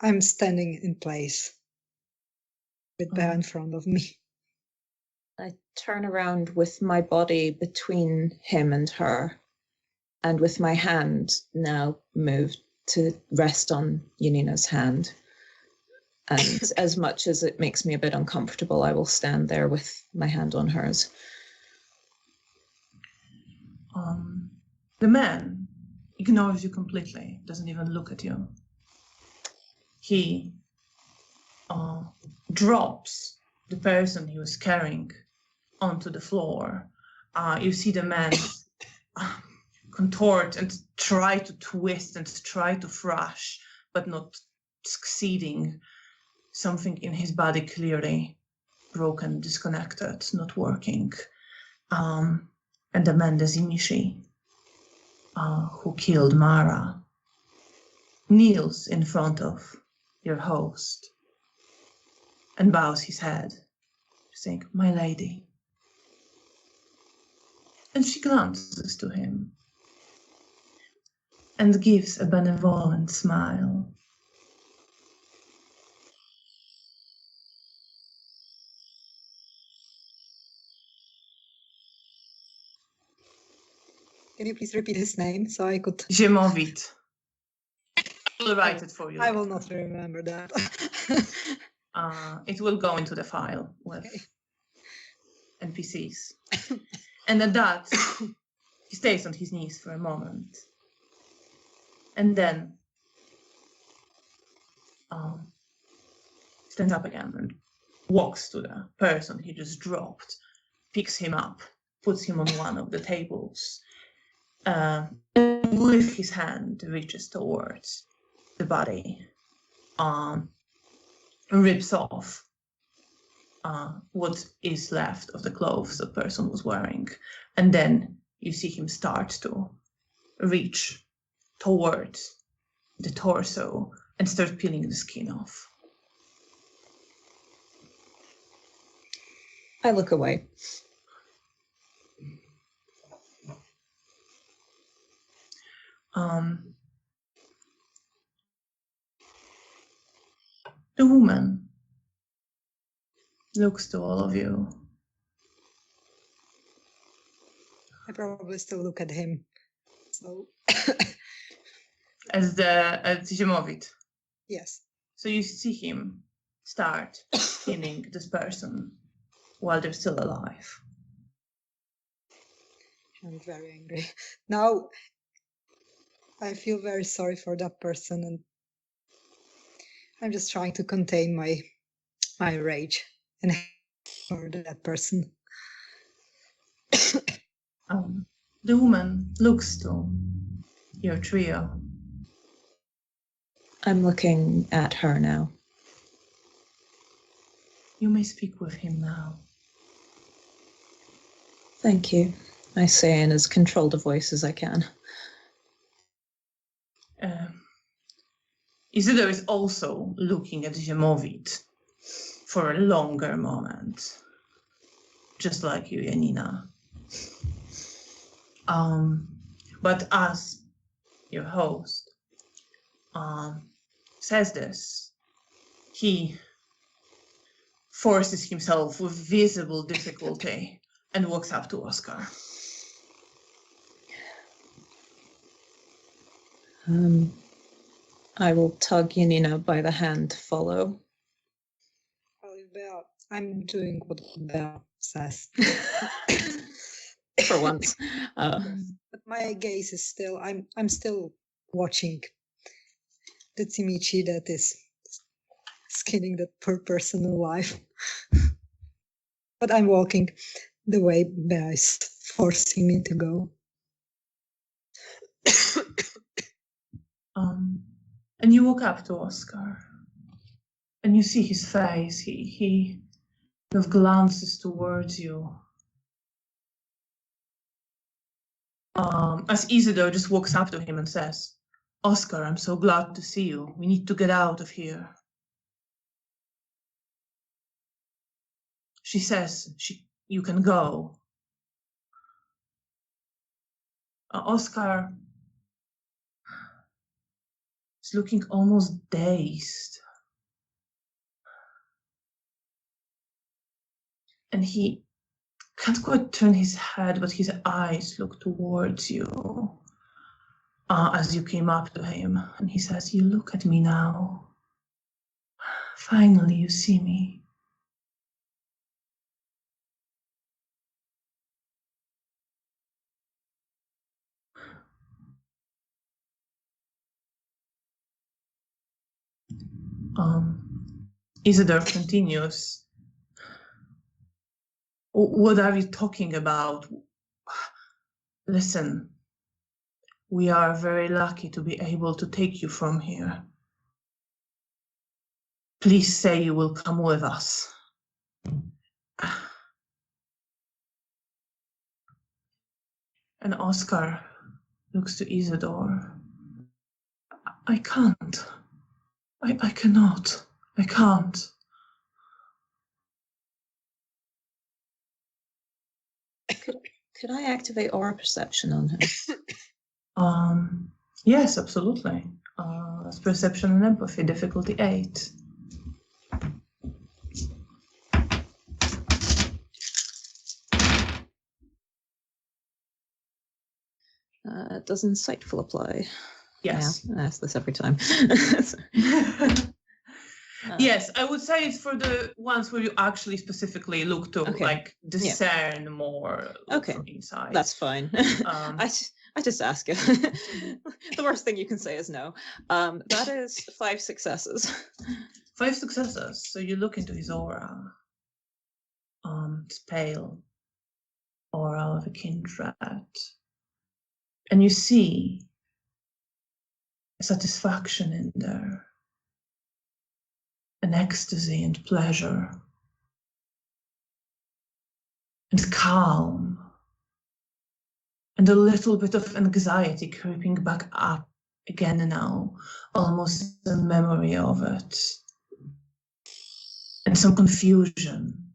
I'm standing in place with Bea in front of me. I turn around with my body between him and her, and with my hand now moved to rest on Janina's hand. And as much as it makes me a bit uncomfortable, I will stand there with my hand on hers. The man ignores you completely, doesn't even look at you. He drops the person he was carrying onto the floor. You see the man contort and try to twist and try to thrash, but not succeeding. Something in his body clearly broken, disconnected, not working. And the man, the Zimishi, who killed Mara, kneels in front of your host and bows his head, saying, "My lady." And she glances to him and gives a benevolent smile. Can you please repeat his name so I could... Ziemowit. I will write it for you. I will not remember that. It will go into the file with NPCs. And at that, he stays on his knees for a moment. And then stands up again and walks to the person he just dropped, picks him up, puts him on one of the tables, and with his hand reaches towards the body, rips off what is left of the clothes the person was wearing, and then you see him start to reach towards the torso and start peeling the skin off. I look away. The woman looks to all of you. I probably still look at him. So As Ziemowit. yes. So you see him start killing this person while they're still alive. I'm very angry. Now I feel very sorry for that person, and I'm just trying to contain my rage and for that person. The woman looks to your trio. I'm looking at her now. You may speak with him now. Thank you, I say in as controlled a voice as I can. Isidore is also looking at Zhemovit for a longer moment, just like you, Janina. But as your host says this, he forces himself with visible difficulty and walks up to Oscar. I will tug Janina by the hand to follow. Bea, I'm doing what Bea says. For once. But my gaze is still, I'm still watching the Tsimichi that is skinning that poor person alive. But I'm walking the way Bea is forcing me to go. And you walk up to Oscar, and you see his face. He kind of glances towards you. As Isidore just walks up to him and says, "Oscar, I'm so glad to see you. We need to get out of here." She says, "You can go." Oscar is looking almost dazed. And he can't quite turn his head, but his eyes look towards you as you came up to him. And he says, "You look at me now. Finally, you see me." Isidore continues. "What are you talking about? Listen, we are very lucky to be able to take you from here. Please say you will come with us." And Oscar looks to Isidore. "I can't. I cannot. I can't." Could I activate aura perception on him? Yes, absolutely. That's perception and empathy, difficulty 8. Does insightful apply? Yes. Yeah, I ask this every time. Yes, I would say it's for the ones where you actually specifically look to like discern more from inside. That's fine. I just ask it. The worst thing you can say is no. That is 5 successes. 5 successes. So you look into his aura. It's pale aura of a kindred. And you see a satisfaction in there. An ecstasy and pleasure. And calm. And a little bit of anxiety creeping back up again now, almost a memory of it. And some confusion.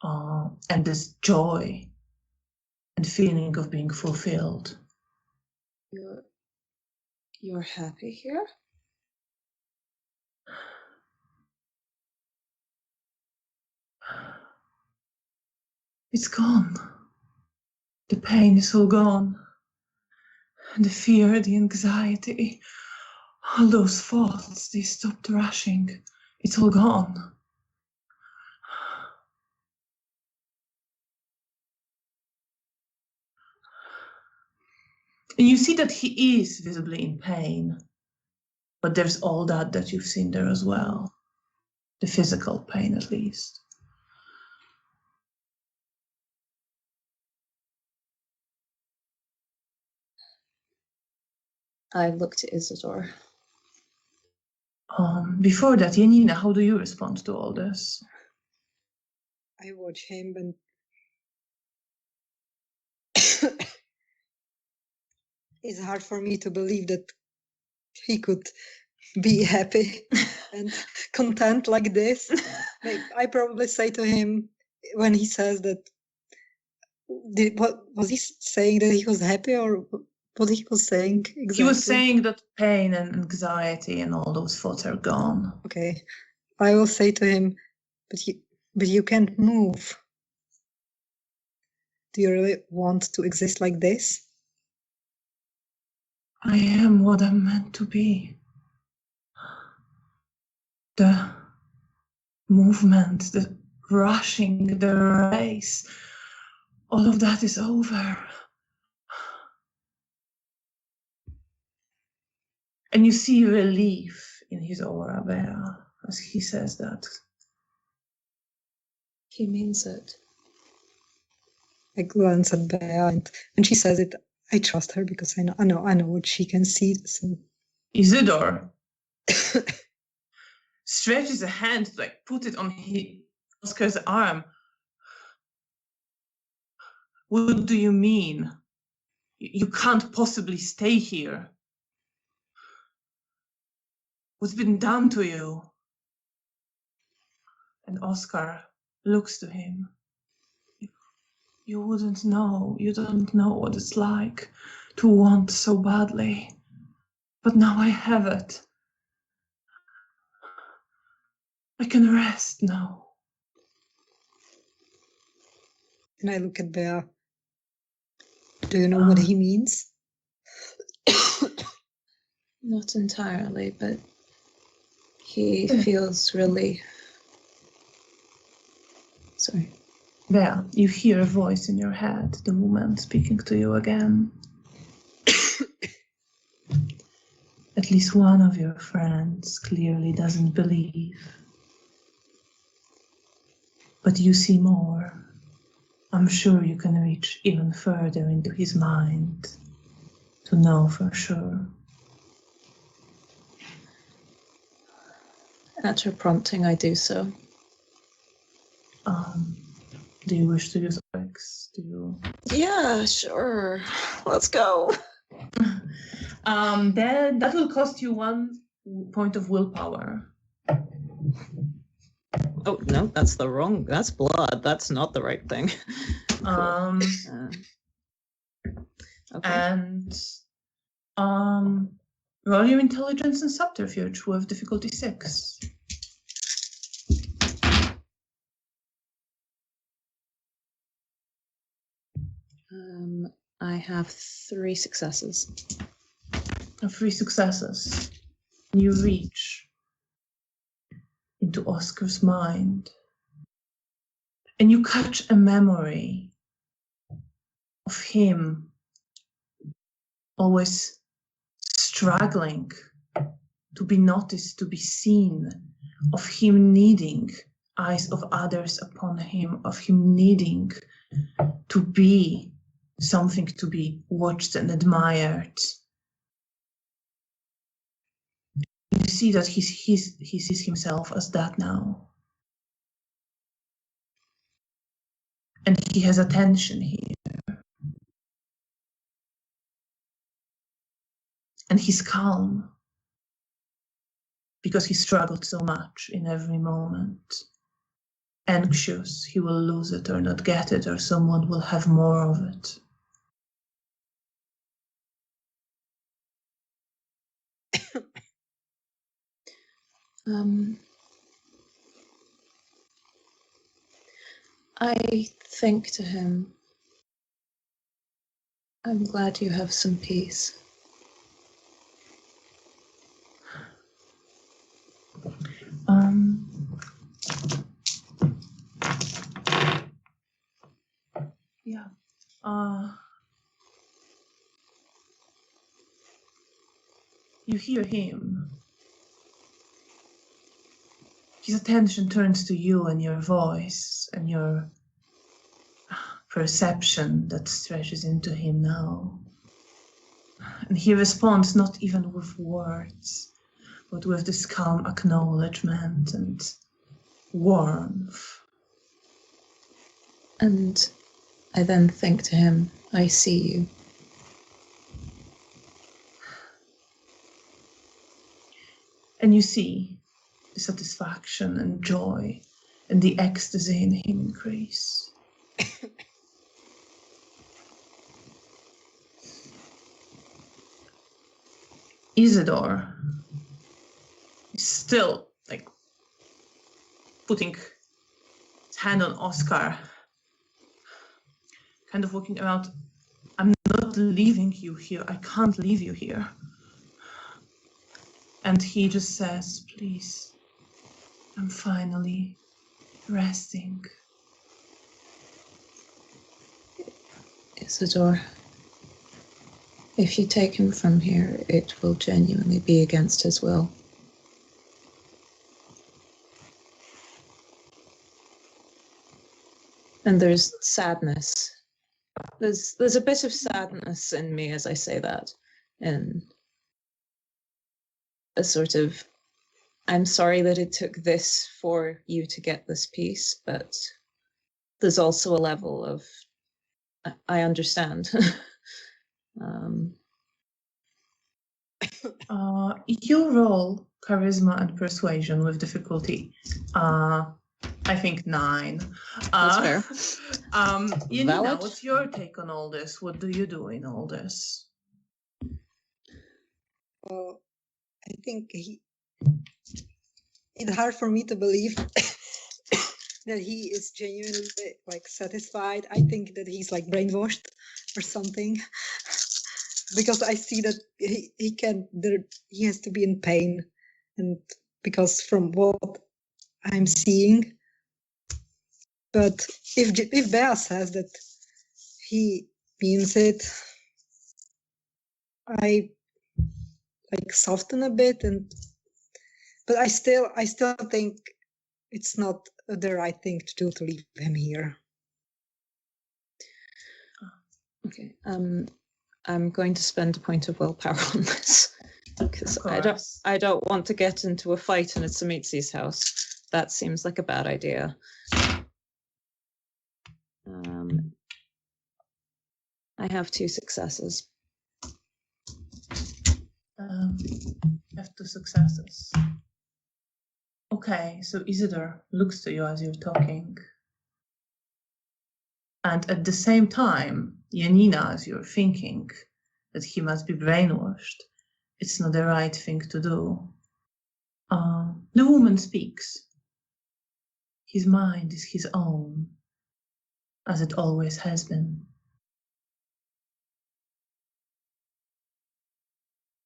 And this joy and feeling of being fulfilled. You're happy here? It's gone. The pain is all gone. And the fear, the anxiety, all those thoughts, they stopped rushing. It's all gone. And you see that he is visibly in pain. But there's all that you've seen there as well. The physical pain, at least. I look to Isidore. Before that, Janina, how do you respond to all this? I watch him and it's hard for me to believe that he could be happy and content like this. I probably say to him when he says that, what was he saying, that he was happy, or what he was saying exactly? He was saying that pain and anxiety and all those thoughts are gone. Okay, I will say to him, but you can't move. Do you really want to exist like this? I am what I'm meant to be. The movement, the rushing, the race, all of that is over. And you see relief in his aura, Bea, as he says that. He means it. I glance at Bea, and when she says it, I trust her because I know what she can see. So. Isidore stretches a hand to put it on Oscar's arm. What do you mean? You can't possibly stay here. What's been done to you? And Oscar looks to him. You wouldn't know. You don't know what it's like to want so badly. But now I have it. I can rest now. And I look at Bea. Do you know what he means? Not entirely, but he feels relief. Sorry. Bea, you hear a voice in your head, the woman speaking to you again. At least one of your friends clearly doesn't believe. But you see more. I'm sure you can reach even further into his mind to know for sure. At her prompting, I do so. Do you wish to use X? Do you? Yeah, sure. Let's go. Then that will cost you 1 point of willpower. Oh no, that's blood. That's not the right thing. Okay. And roll your intelligence and subterfuge with difficulty 6. I have 3 successes. 3 successes. You reach into Oscar's mind, and you catch a memory of him always struggling to be noticed, to be seen, of him needing eyes of others upon him, of him needing to be something to be watched and admired. You see that he sees himself as that now. And he has attention here. And he's calm because he struggled so much in every moment. Anxious, he will lose it or not get it, or someone will have more of it. I think to him, I'm glad you have some peace. Yeah. You hear him. His attention turns to you and your voice and your perception that stretches into him now. And he responds not even with words, but with this calm acknowledgement and warmth. And I then think to him, I see you. And you see the satisfaction and joy and the ecstasy in him increase. Isidore is still like putting his hand on Oscar, kind of walking around. I'm not leaving you here. I can't leave you here. And he just says, please, I'm finally resting. Isidore, if you take him from here, it will genuinely be against his will. And there's sadness. There's a bit of sadness in me as I say that, and a sort of, I'm sorry that it took this for you to get this peace, but there's also a level of, I understand. You roll charisma and persuasion with difficulty. I think 9. That's fair. Janina, what's your take on all this? What do you do in all this? Well, I think it's hard for me to believe that he is genuinely like satisfied. I think that he's like brainwashed or something, because I see that he has to be in pain, and because from what I'm seeing. But if Bea says that he means it, I like soften a bit, but I still think it's not the right thing to do to leave him here. Okay. I'm going to spend a point of willpower on this because I don't want to get into a fight in Tsimitsi's house. That seems like a bad idea. I have 2 successes. Have 2 successes. Okay, so Isidore looks to you as you're talking. And at the same time, Janina, as you're thinking that he must be brainwashed, it's not the right thing to do. The woman speaks. His mind is his own, as it always has been.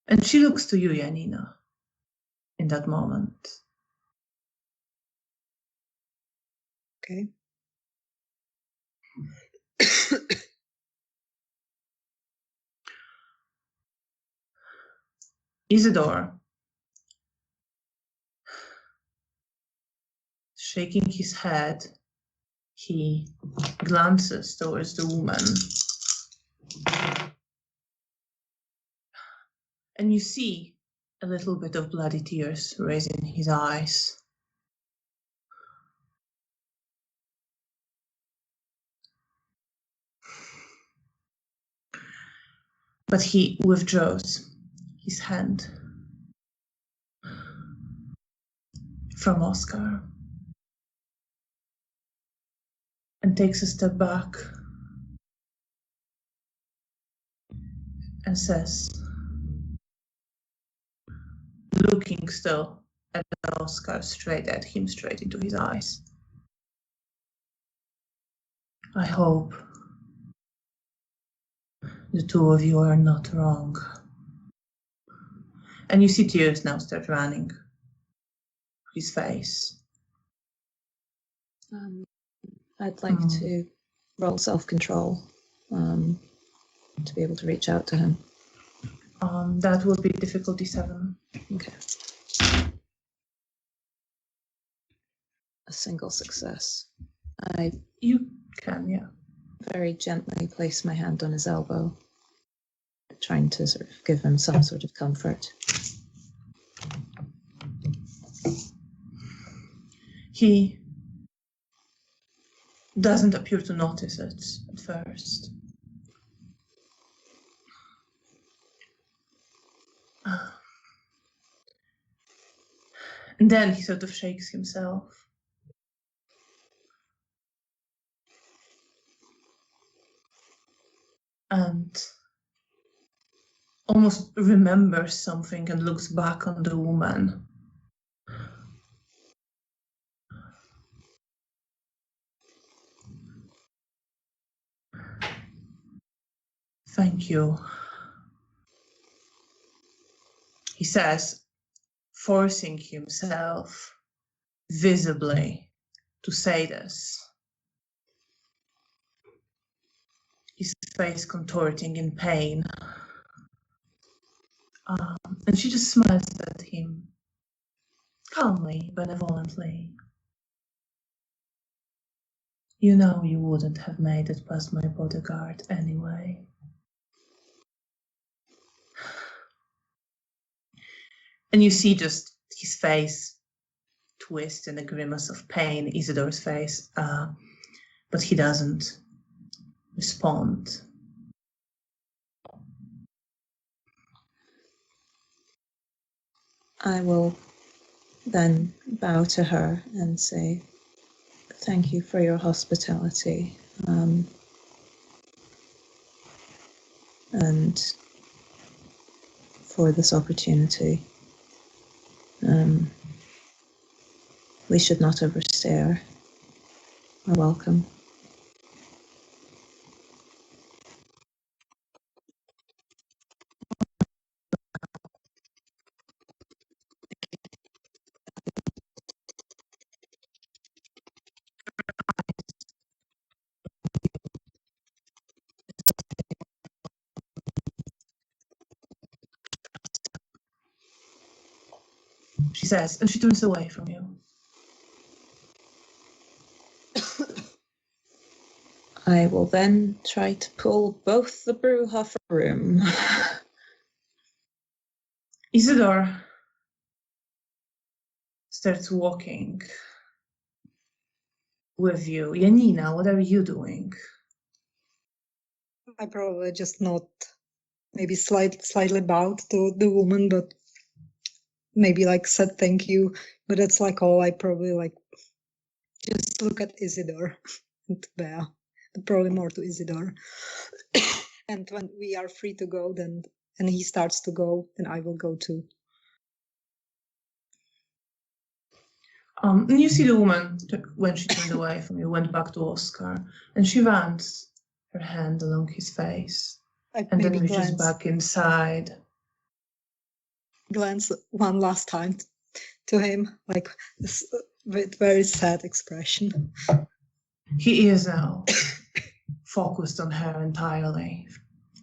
And she looks to you, Janina, in that moment. Okay. Isidore, shaking his head, he glances towards the woman. And you see a little bit of bloody tears raising his eyes. But he withdraws his hand from Oscar and takes a step back and says, looking still at Oscar, straight at him, straight into his eyes, I hope the 2 of you are not wrong. And you see tears now start running his face. I'd like to roll self-control to be able to reach out to him. That will be difficulty 7. Okay. A single success. You can, yeah. Very gently place my hand on his elbow. trying to sort of give him some sort of comfort. He doesn't appear to notice it at first. And then he sort of shakes himself. And almost remembers something and looks back on the woman. Thank you, he says, forcing himself visibly to say this. His face contorting in pain. And she just smiles at him, calmly, benevolently. You know you wouldn't have made it past my bodyguard anyway. And you see just his face twist in a grimace of pain, Isidore's face, but he doesn't respond. I will then bow to her and say, thank you for your hospitality, and for this opportunity. We should not overstay our welcome. She says, and she turns away from you. I will then try to pull both the Brewhofer room. Isidore starts walking with you. Janina, what are you doing? I probably just not maybe slightly bowed to the woman, but maybe like said thank you. But that's like all. I probably like just look at Isidore and Bea, but probably more to Isidore. And when we are free to go, then and he starts to go, then I will go too. And you see the woman, when she turned away from you, went back to Oscar, and she runs her hand along his face, and then reaches back inside. Glance one last time to him, like with very sad expression. He is now focused on her entirely,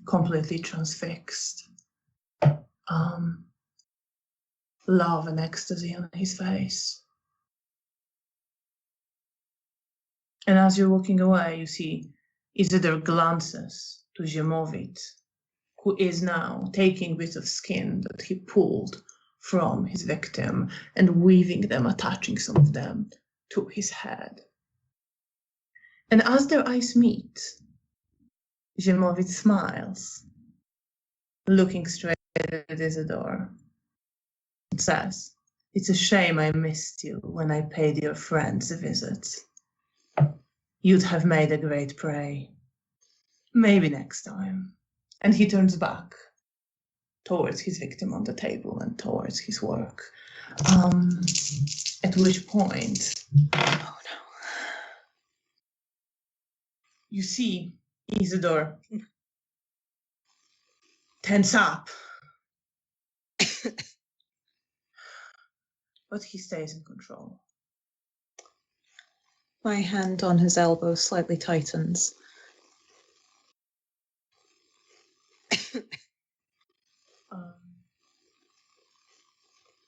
completely transfixed. Love and ecstasy on his face. And as you're walking away, you see Isidore glances to Ziemowit, who is now taking bits of skin that he pulled from his victim and weaving them, attaching some of them to his head. And as their eyes meet, Ziemowit smiles, looking straight at Isidore. It says, "It's a shame I missed you when I paid your friends a visit. You'd have made a great prey. Maybe next time." And he turns back towards his victim on the table and towards his work. At which point, oh no, you see Isidore tense up. But he stays in control. My hand on his elbow slightly tightens.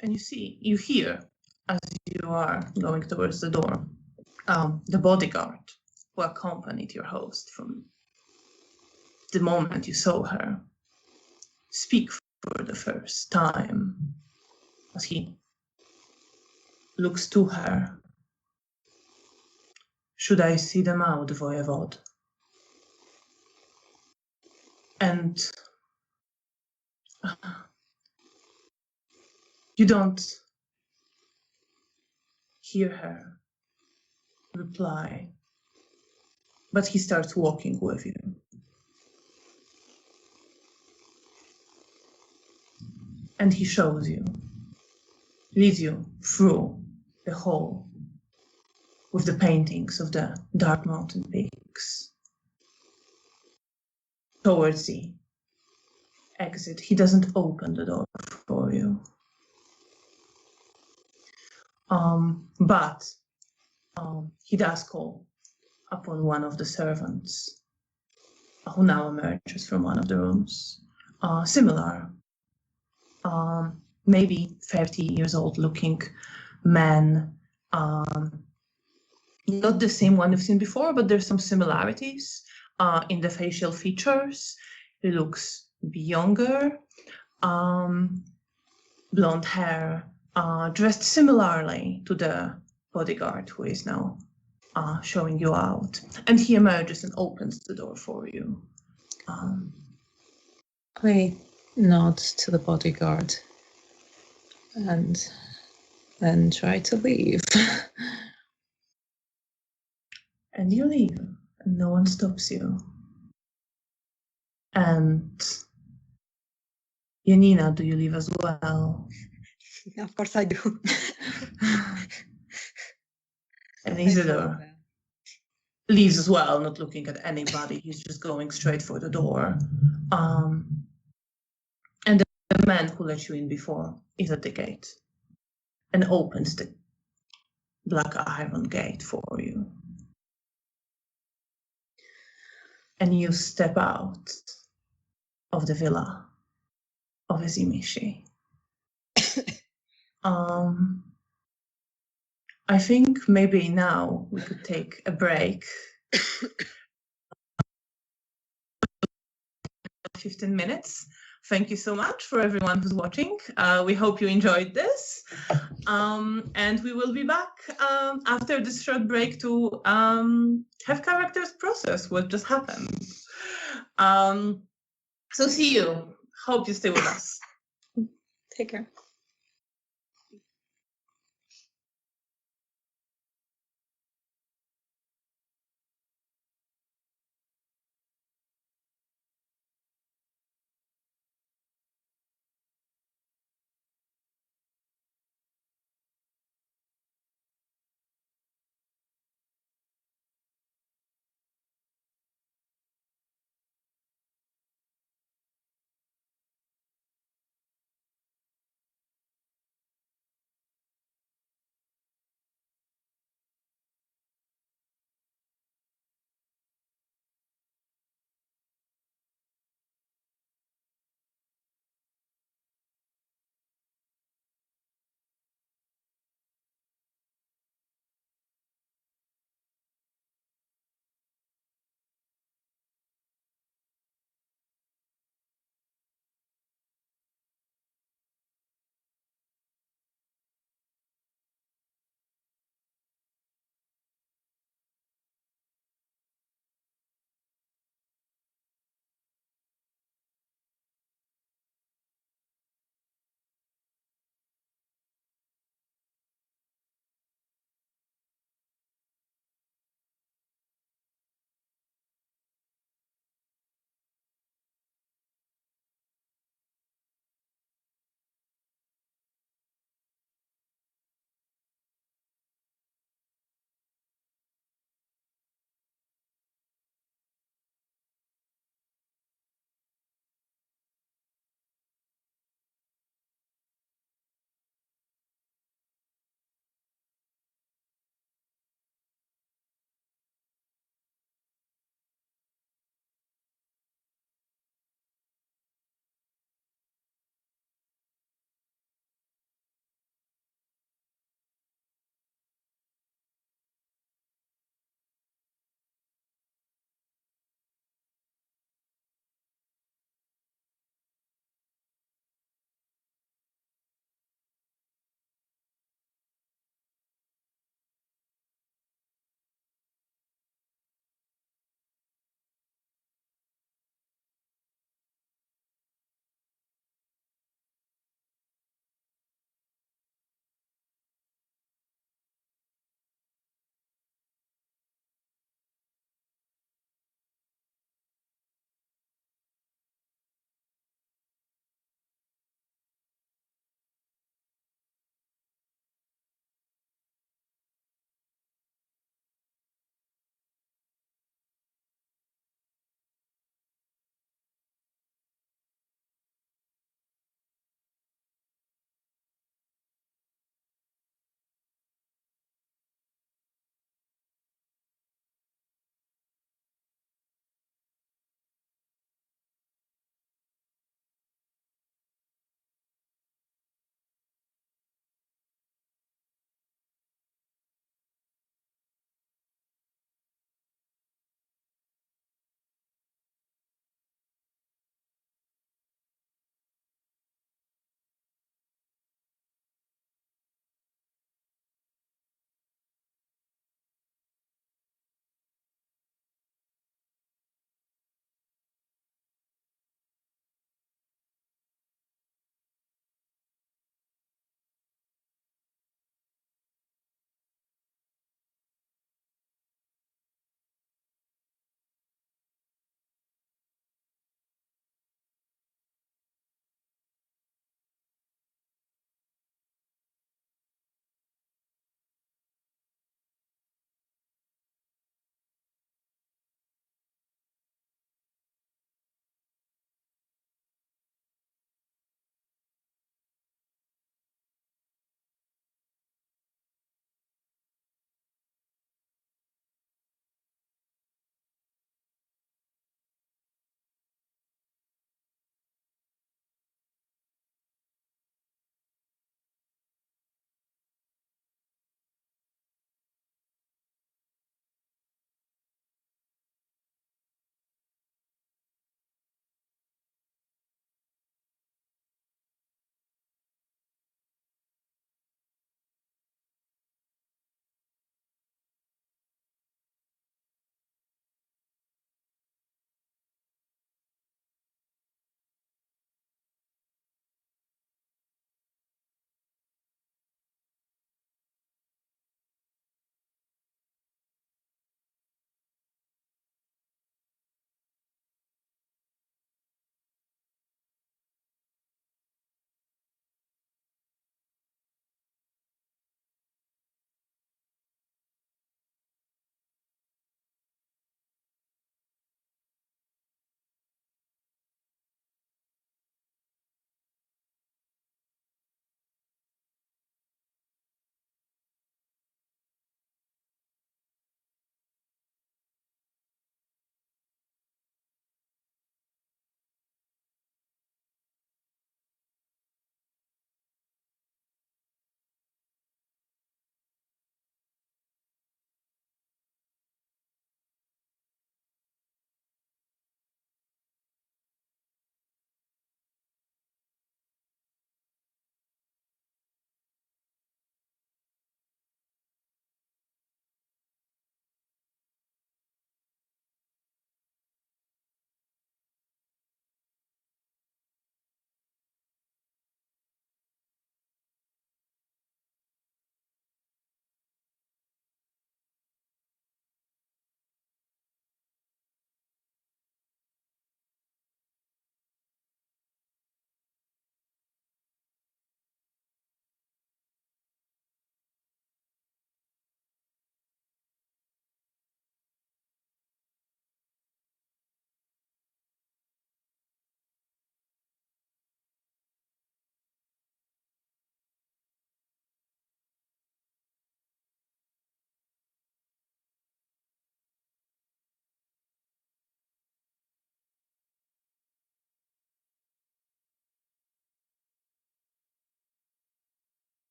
And you hear, as you are going towards the door, the bodyguard who accompanied your host from the moment you saw her speak for the first time as he looks to her. Should I see them out, Voivod? And you don't hear her reply, but he starts walking with you. And he shows you, leads you through the hall with the paintings of the dark mountain peaks towards the exit. He doesn't open the door for you. But he does call upon one of the servants who now emerges from one of the rooms. Similar, maybe 30 years old looking man. Not the same one you've seen before, but there's some similarities in the facial features. He looks younger, blonde hair, dressed similarly to the bodyguard who is now showing you out. And he emerges and opens the door for you. I nod to the bodyguard and then try to leave. And you leave, and no one stops you. And Janina, do you leave as well? Of course I do. And Isidore leaves as well, not looking at anybody. He's just going straight for the door. And the man who let you in before is at the gate and opens the black iron gate for you. And you step out of the villa of Ezimishi. I think maybe now we could take a break. 15 minutes. Thank you so much for everyone who's watching. We hope you enjoyed this. And we will be back after this short break to have characters process what just happened. So see you. Hope you stay with us. Take care.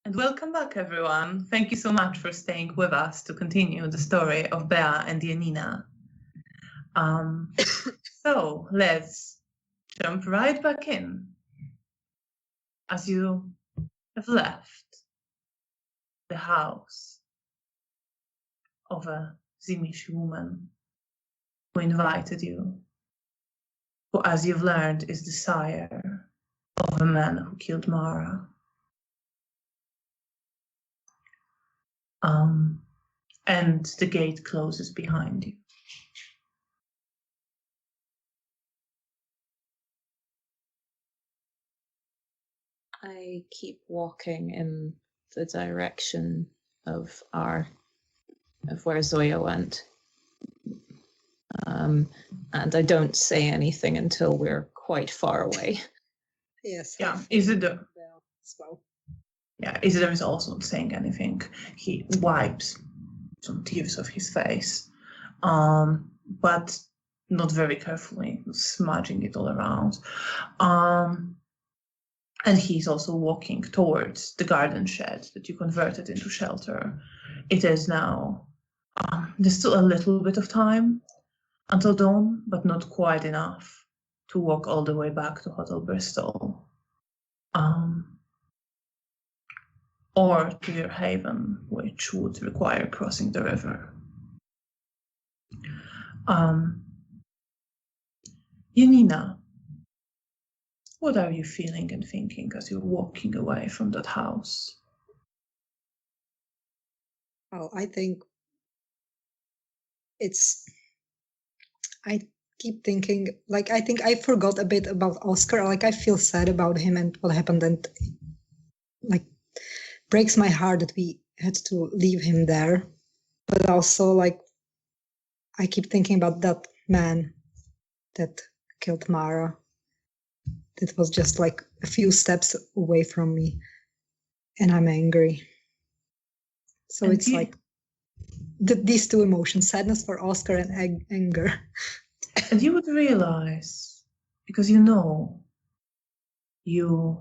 And welcome back, everyone. Thank you so much for staying with us to continue the story of Bea and Janina. So let's jump right back in. As you have left the house of a Zimish woman who invited you, who, as you've learned, is the sire of a man who killed Mara. And the gate closes behind you. I keep walking in the direction of where Zoya went. And I don't say anything until we're quite far away. Yes. Yeah, Isidore. As well. Yeah, Isidore is also not saying anything. He wipes some tears off his face, but not very carefully, smudging it all around. And he's also walking towards the garden shed that you converted into shelter. It is now, there's still a little bit of time until dawn, but not quite enough to walk all the way back to Hotel Bristol. Or to your haven, which would require crossing the river. Janina, what are you feeling and thinking as you're walking away from that house? Well, I think I keep thinking, like, I think I forgot a bit about Oscar. Like, I feel sad about him and what happened, and like, breaks my heart that we had to leave him there. But also, like, I keep thinking about that man that killed Mara. That was just like a few steps away from me, and I'm angry. So And it's like these two emotions, sadness for Oscar and anger. And you would realize, because you know, you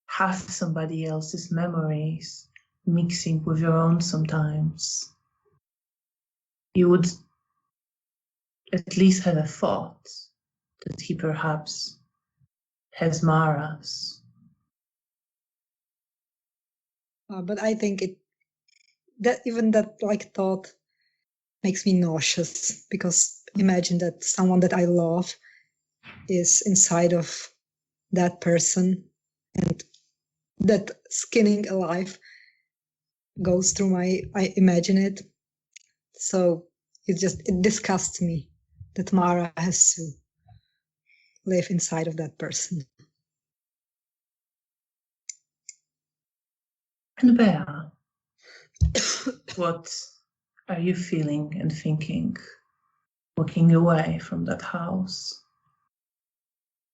have somebody else's memories mixing with your own sometimes. You would at least have a thought that he perhaps has Mara's. But I think that like thought makes me nauseous, because imagine that someone that I love is inside of that person, and that skinning alive goes through I imagine it. So it disgusts me that Mara has to live inside of that person. And Bea, what are you feeling and thinking, walking away from that house?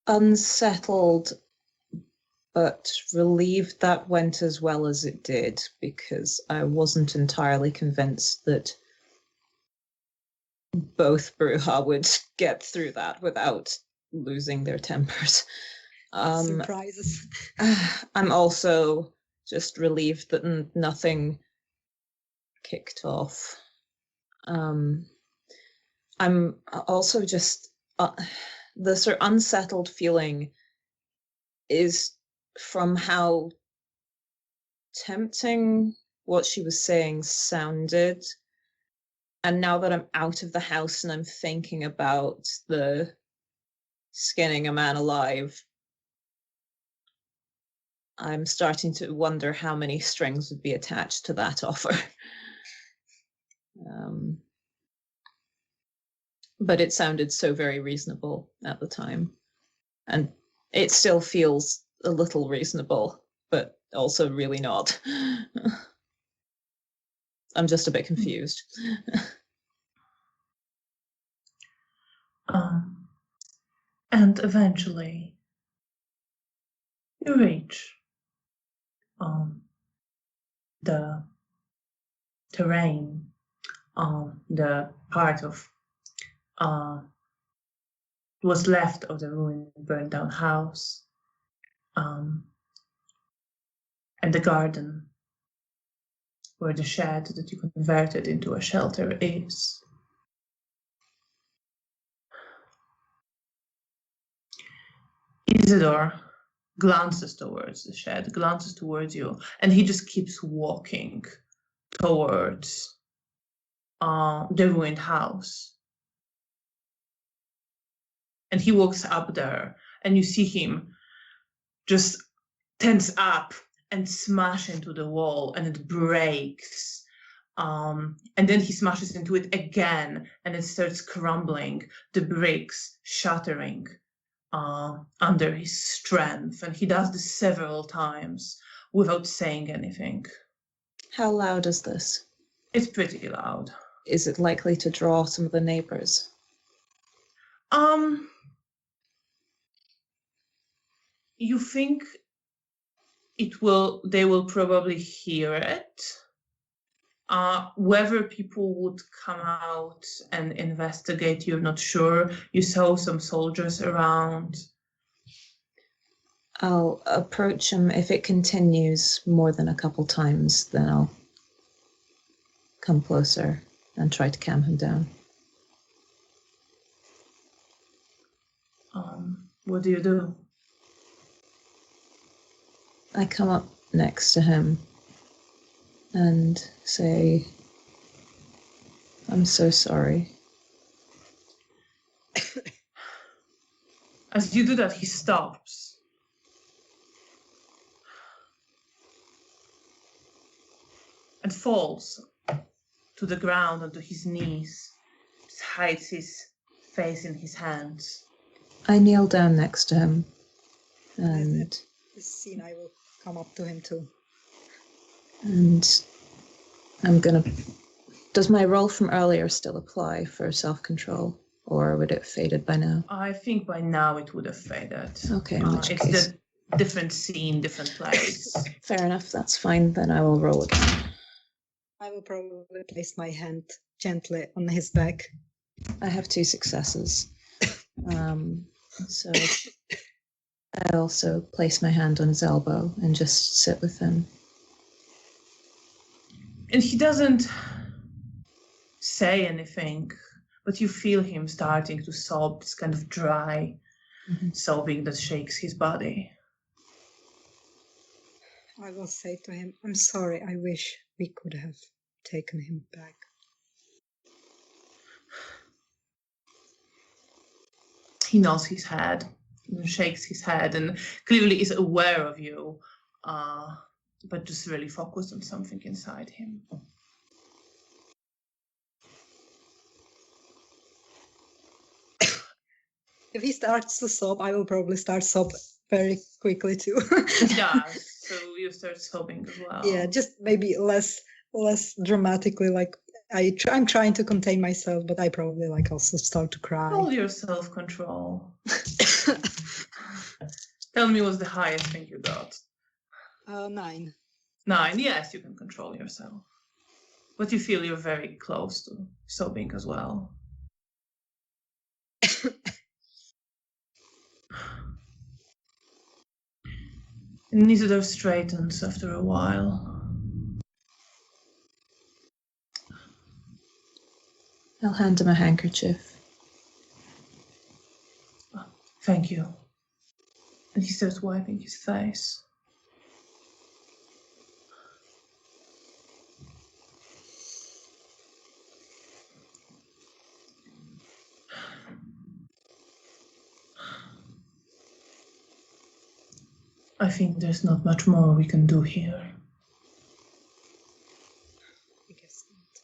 Unsettled, but relieved that went as well as it did, because I wasn't entirely convinced that both Bruja would get through that without losing their tempers. Surprises. I'm also just relieved that nothing kicked off. I'm also just the sort of unsettled feeling is from how tempting what she was saying sounded. And now that I'm out of the house and I'm thinking about the skinning a man alive, I'm starting to wonder how many strings would be attached to that offer. But it sounded so very reasonable at the time. And it still feels a little reasonable, but also really not. I'm just a bit confused. And eventually, you reach the terrain, the part of was left of the ruined, burned down house, and the garden where the shed that you converted into a shelter is. Isidore glances towards the shed, glances towards you, and he just keeps walking towards the ruined house. And he walks up there, and you see him just tense up and smash into the wall, and it breaks. And then he smashes into it again, and it starts crumbling, the bricks shattering under his strength. And he does this several times without saying anything. How loud is this? It's pretty loud. Is it likely to draw some of the neighbors? You think they will probably hear it. Whether people would come out and investigate, you're not sure. You saw some soldiers around. I'll approach him. If it continues more than a couple times, then I'll come closer and try to calm him down. What do you do? I come up next to him and say, I'm so sorry. As you do that, he stops. And falls to the ground onto his knees. Just hides his face in his hands. I kneel down next to him and... This scene, I will come up to him too. And I'm gonna... Does my roll from earlier still apply for self-control? Or would it have faded by now? I think by now it would have faded. Okay, in which it's case... the different scene, different place. Fair enough, that's fine. Then I will roll again. I will probably place my hand gently on his back. I have 2 successes. So I also place my hand on his elbow and just sit with him. And he doesn't say anything, but you feel him starting to sob, this kind of dry sobbing that shakes his body. I will say to him, I'm sorry, I wish we could have taken him back. He nods his head, shakes his head, and clearly is aware of you, but just really focused on something inside him. If he starts to sob, I will probably start sob very quickly too. Yeah, so you start sobbing as well. Yeah, just maybe less dramatically. Like I'm trying to contain myself, but I probably also start to cry. Hold your self-control. Tell me what's the highest thing you got. 9. 9, yes, you can control yourself. But you feel you're very close to sobbing as well. Isidore straightens after a while. I'll hand him a handkerchief. Thank you. And he starts wiping his face. I think there's not much more we can do here. I guess not.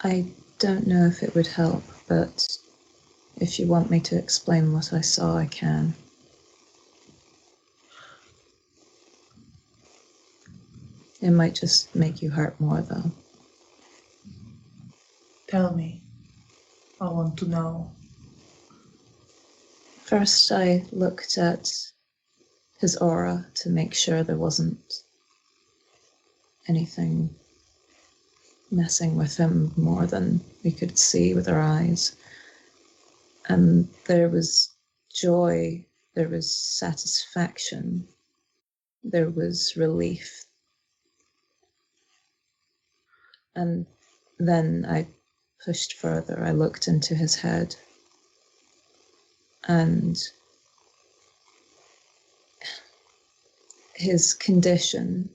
I don't know if it would help, but if you want me to explain what I saw, I can. It might just make you hurt more, though. Tell me. I want to know. First, I looked at his aura to make sure there wasn't anything messing with him more than we could see with our eyes. And there was joy There was satisfaction. There was relief. And then I pushed further. I looked into his head. And his condition,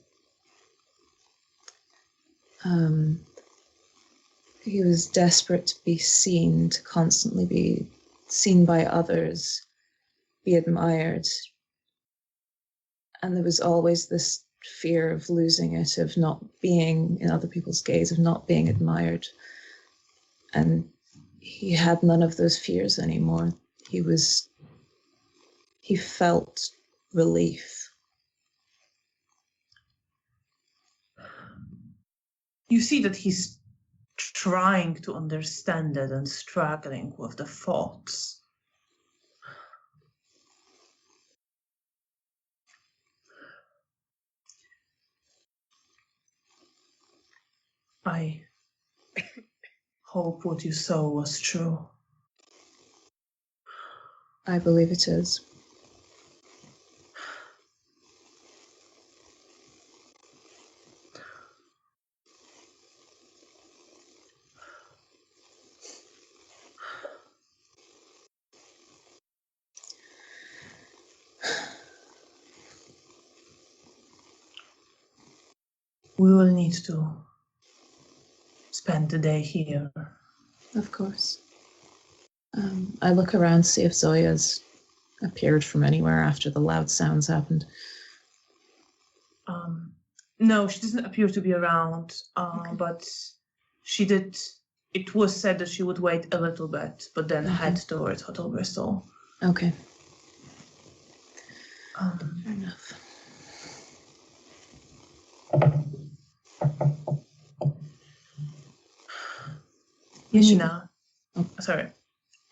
he was desperate to be seen, to constantly be seen by others, be admired. And there was always this fear of losing it, of not being in other people's gaze, of not being admired. And he had none of those fears anymore. He felt relief. You see that he's trying to understand it and struggling with the thoughts. I hope what you saw was true. I believe it is. We will need to spend the day here. Of course. I look around, see if Zoya's appeared from anywhere after the loud sounds happened. No, she doesn't appear to be around, Okay. but she did. It was said that she would wait a little bit, but then head towards Hotel Bristol. Okay. Fair enough. Janina. Oh. Sorry.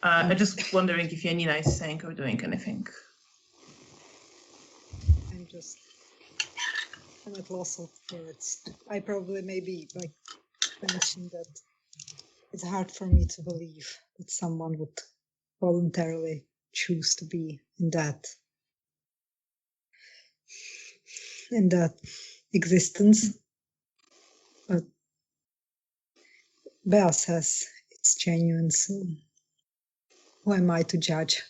I'm just wondering if Janina is saying or doing anything. I'm at loss of words. I probably maybe mentioned that it's hard for me to believe that someone would voluntarily choose to be in that existence. But Bea says it's genuine, so who am I to judge?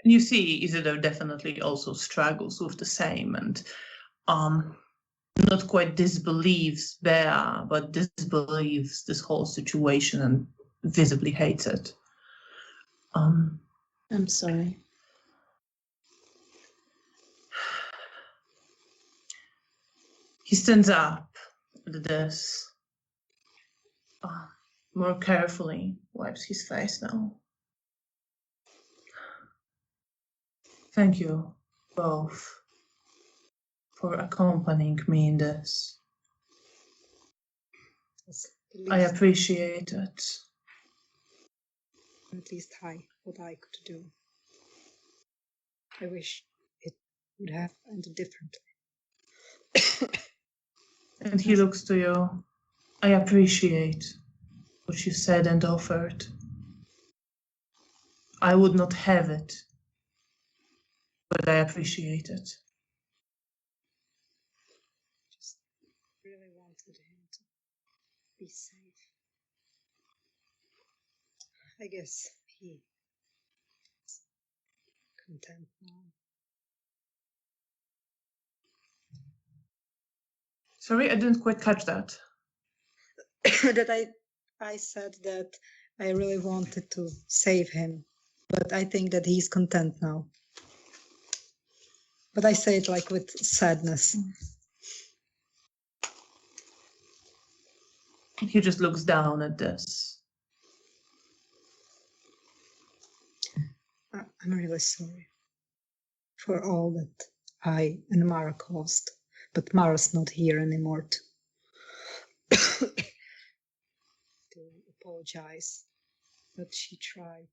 You see, Isidore definitely also struggles with the same, and not quite disbelieves Bea, but disbelieves this whole situation and visibly hates it. I'm sorry. He stands up at this, more carefully wipes his face now. Thank you both for accompanying me in this. I appreciate it. At least what I could do. I wish it would have ended differently. And he looks to you. I appreciate what you said and offered. I would not have it, but I appreciate it. Just really wanted him to be safe. I guess he is content now. Sorry, I didn't quite catch that. That I said that I really wanted to save him, but I think that he's content now. But I say it with sadness. He just looks down at this. I'm really sorry for all that I and Mara caused, but Mara's not here anymore to apologize. But she tried.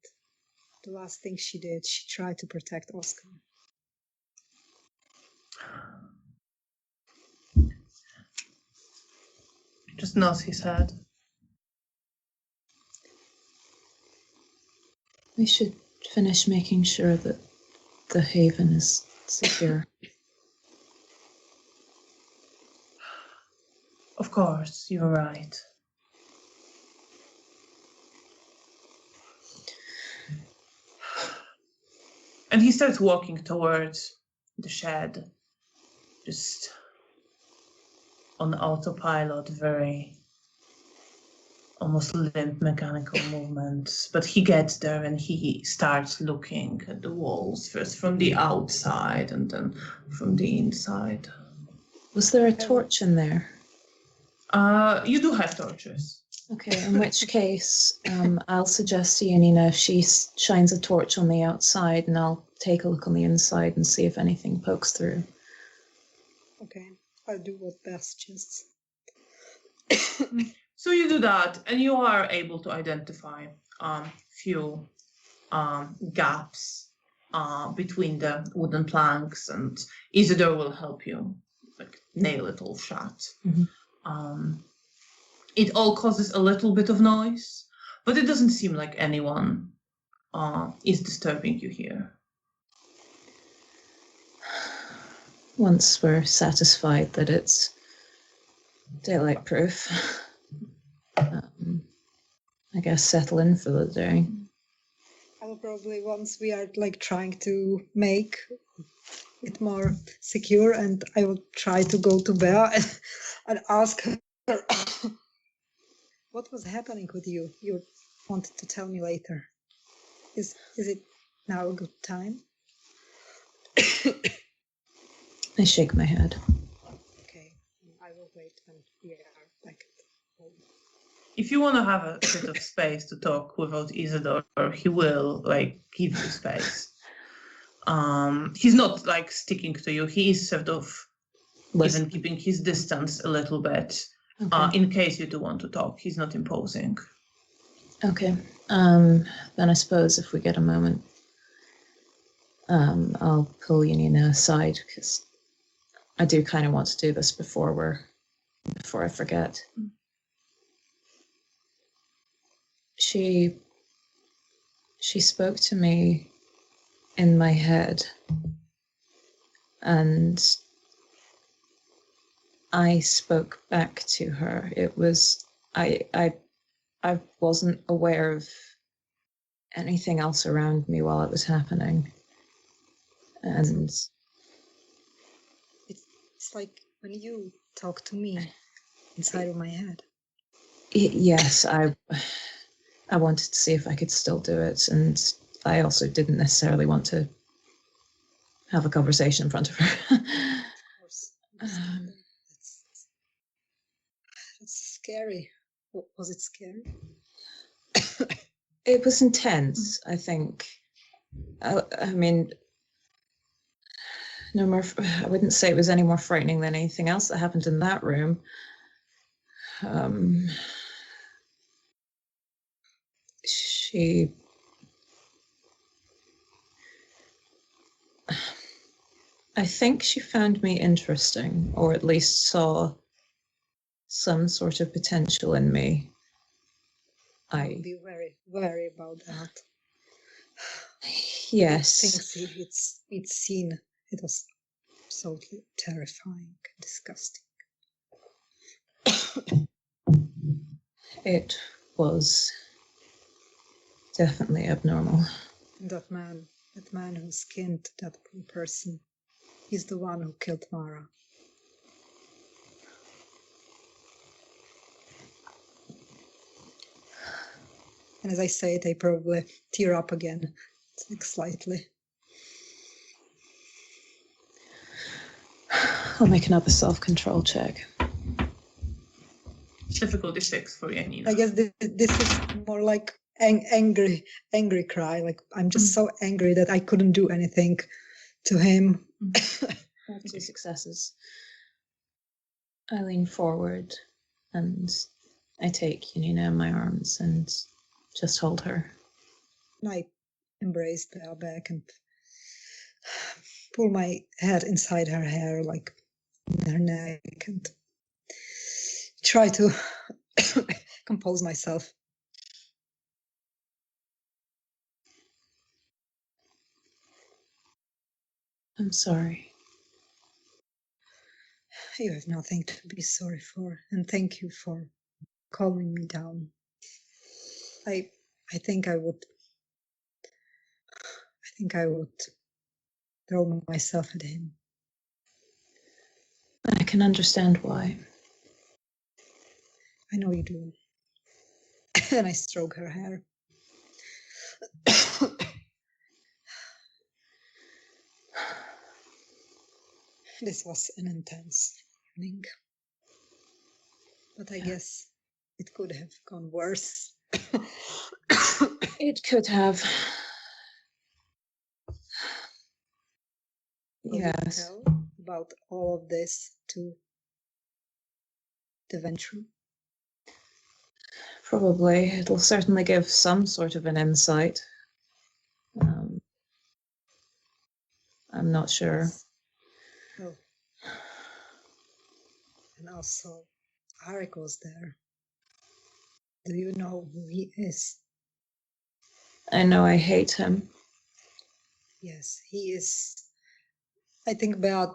The last thing she did, she tried to protect Oscar. Just nods his head. We should finish making sure that the haven is secure. Of course, you're right. And he starts walking towards the shed, just on autopilot, very almost limp mechanical movements. But he gets there and he starts looking at the walls, first from the outside and then from the inside. Was there a torch in there? You do have torches. Okay, in which case, I'll suggest to Janina if she shines a torch on the outside, and I'll take a look on the inside and see if anything pokes through. Okay, I'll do what Beth suggests. So you do that, and you are able to identify few gaps between the wooden planks, and Isidore will help you like nail it all shut. Mm-hmm. It all causes a little bit of noise, but it doesn't seem like anyone is disturbing you here. Once we're satisfied that it's daylight proof, I guess settle in for the day. I will probably, once we are like trying to make it more secure, and I will try to go to Bea and ask her what was happening with you. You wanted to tell me later. Is it now a good time? I shake my head. Okay, I will wait when we are back at home. If you want to have a bit of space to talk without Isidore, he will like give you space. He's not like sticking to you. He is sort of even keeping his distance a little bit. Okay. In case you do want to talk, he's not imposing. Okay. Then I suppose if we get a moment, I'll pull Janina aside because I do kind of want to do this before I forget. She spoke to me in my head, and I spoke back to her. It was I wasn't aware of anything else around me while it was happening. And it's like when you talk to me inside of my head. Yes, I wanted to see if I could still do it, and I also didn't necessarily want to have a conversation in front of her. Of course. That's scary. Was it scary? It was intense, I think. I mean, no more. I wouldn't say it was any more frightening than anything else that happened in that room. I think she found me interesting, or at least saw some sort of potential in me. I would be very wary about that. Yes. The things it's seen, it was absolutely terrifying, disgusting. It was definitely abnormal. That man who skinned that poor person, he's the one who killed Mara. And as I say it, I probably tear up again, like slightly. I'll make another self-control check. Difficulty 6 for Janina. I guess this is more like angry cry. Like I'm just so angry that I couldn't do anything to him. 2 successes. I lean forward and I take Janina in my arms and just hold her. And I embrace Bea back and pull my head inside her hair, like in her neck, and try to compose myself. I'm sorry. You have nothing to be sorry for, and thank you for calming me down. I think I would throw myself at him. I can understand why. I know you do. And I stroke her hair. This was an intense evening. But I guess it could have gone worse. It could have. Will you Yes. tell about all of this to the Ventru? Probably. It'll certainly give some sort of an insight. I'm not sure. Oh. And also, Arik was there. Do you know who he is? I know I hate him. Yes, he is. I think Bea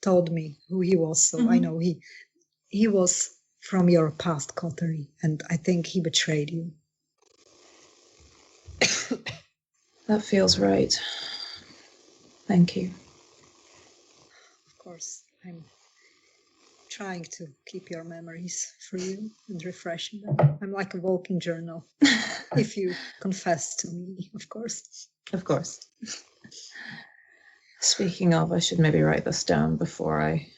told me who he was, so I know he was from your past coterie, and I think he betrayed you. That feels right. Thank you. Of course, I'm trying to keep your memories for you and refreshing them. I'm like a walking journal. If you confess to me, of course. Of course. Speaking of, I should maybe write this down before I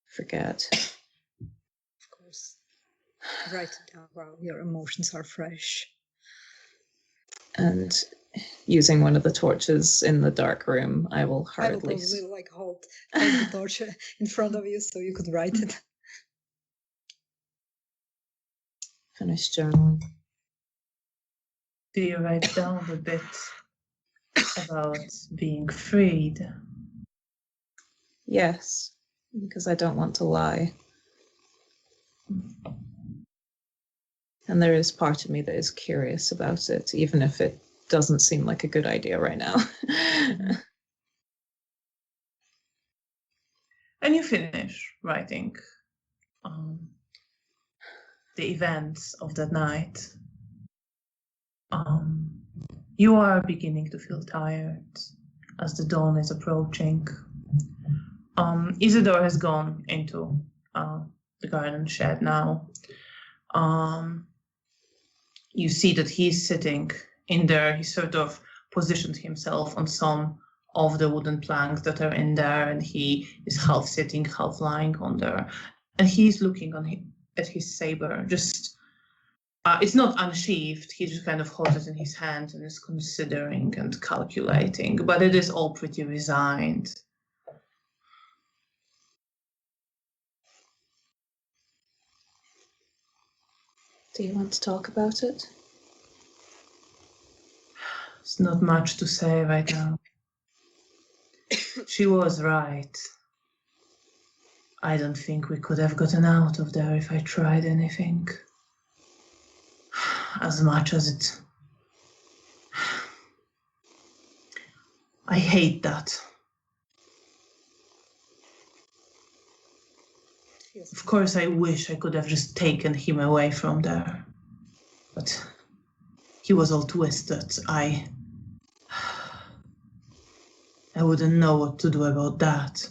forget. Of course. Write it down while your emotions are fresh. And using one of the torches in the dark room, I will hurriedly... I will probably like hold the torch in front of you so you could write it. Finish journaling. Do you write down a bit about being freed? Yes, because I don't want to lie. And there is part of me that is curious about it, even if it doesn't seem like a good idea right now. And you finish writing the events of that night. You are beginning to feel tired as the dawn is approaching. Isidore has gone into the garden shed now. You see that he's sitting in there. He sort of positioned himself on some of the wooden planks that are in there, and he is half sitting, half lying on there. And he's looking at his saber. Just it's not unsheathed. He just kind of holds it in his hand and is considering and calculating. But it is all pretty resigned. Do you want to talk about it? There's not much to say right now. She was right. I don't think we could have gotten out of there if I tried anything. As much as it... I hate that. Of course, I wish I could have just taken him away from there. But he was all twisted. I wouldn't know what to do about that.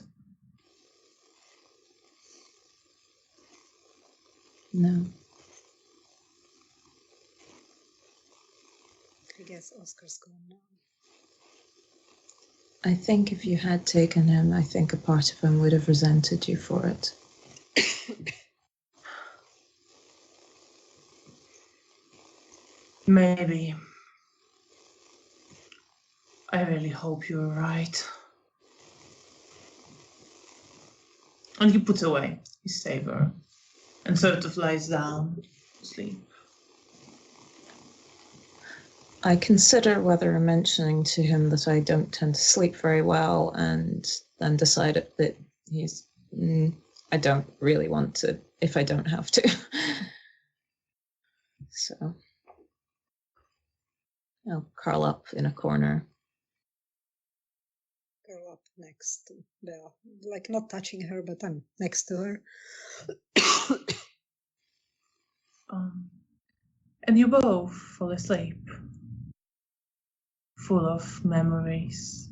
No. I guess Oscar's gone now. I think if you had taken him, I think a part of him would have resented you for it. Maybe. I really hope you're right. And he puts away his saber and sort of lies down to sleep. I consider whether mentioning to him that I don't tend to sleep very well, and then decided that I don't really want to if I don't have to. So I'll curl up in a corner. Curl up next to Bea. Like not touching her, but I'm next to her. And you both fall asleep, full of memories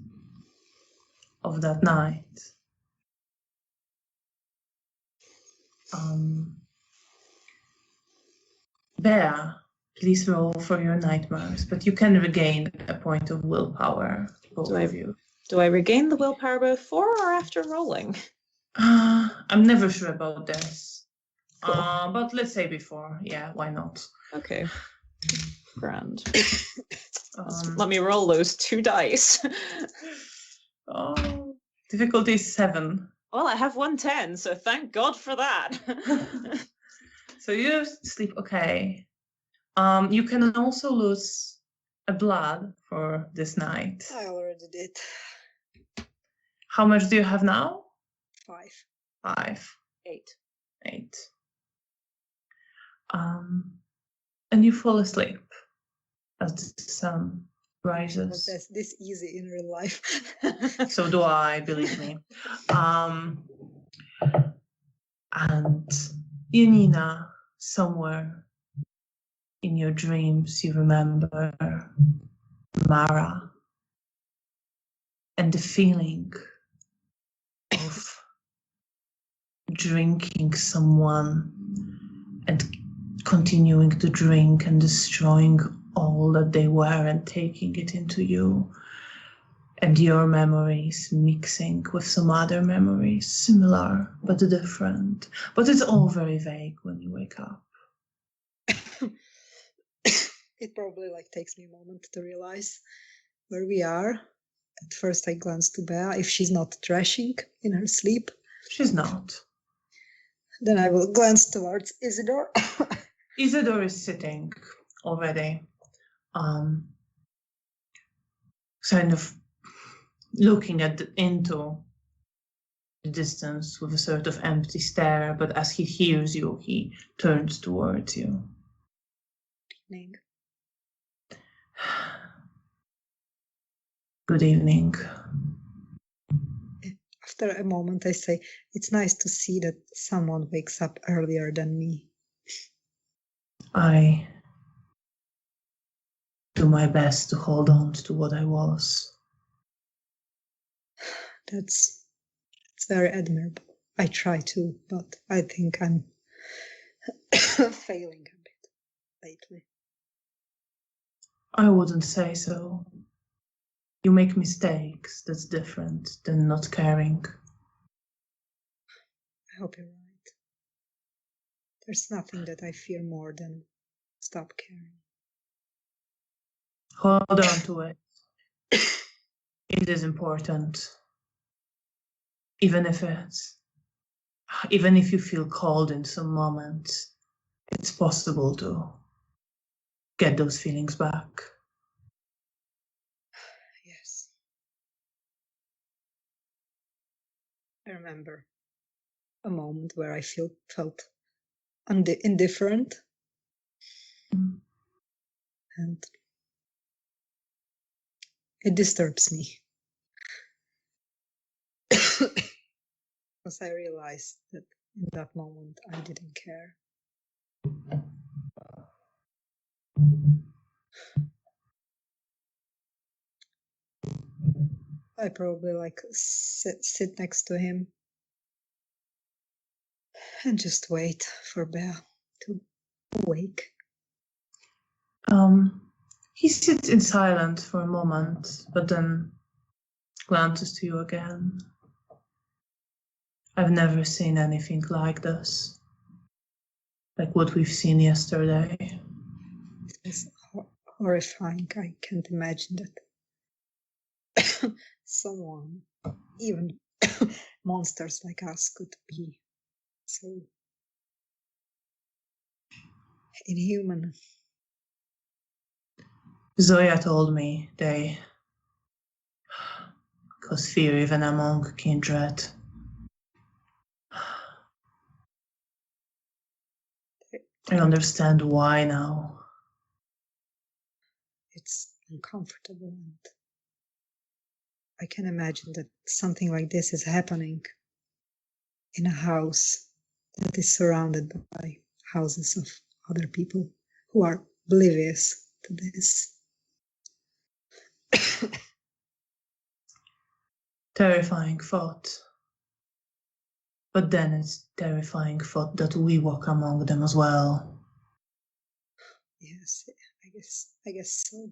of that night. Bea, please roll for your nightmares, but you can regain a point of willpower, both of you. Do I regain the willpower before or after rolling? I'm never sure about this. Cool. But let's say before. Yeah, why not? Okay. Grand. Let me roll those 2 dice. Difficulty is 7. Well, I have 110, so thank God for that. So you sleep okay. You can also lose a blood for this night. I already did. How much do you have now? 5. 5. 8. 8. And you fall asleep as the sun rises. Was this easy in real life? So do I, believe me. And Janina, somewhere in your dreams, you remember Mara and the feeling of drinking someone and continuing to drink and destroying all that they were and taking it into you, and your memories mixing with some other memories, similar but different. But it's all very vague when you wake up. It probably takes me a moment to realize where we are. At first I glance to Bea. If she's not thrashing in her sleep, She's not. then I will glance towards Isidore. Isidore is sitting already, kind of looking into the distance with a sort of empty stare, but as he hears you, he turns towards you. Evening. Good evening. After a moment I say, it's nice to see that someone wakes up earlier than me. I do my best to hold on to what I was. That's very admirable. I try to, but I think I'm failing a bit lately. I wouldn't say so. You make mistakes. That's different than not caring. I hope you're right. There's nothing that I fear more than stop caring. Hold on to it. It is important. Even if you feel cold in some moments, it's possible to get those feelings back. Yes. I remember a moment where I felt indifferent. Mm. And it disturbs me. Because I realized that in that moment I didn't care. I probably sit next to him and just wait for Bea to wake. He sits in silence for a moment, but then glances to you again. I've never seen anything like this. Like what we've seen yesterday. It's horrifying. I can't imagine that someone, even monsters like us, could be so inhuman. Zoya told me they cause fear even among kindred. I understand why now. It's uncomfortable and I can imagine that something like this is happening in a house that is surrounded by houses of other people who are oblivious to this. Terrifying thought. But then it's terrifying thought that we walk among them as well. Yes, I guess so.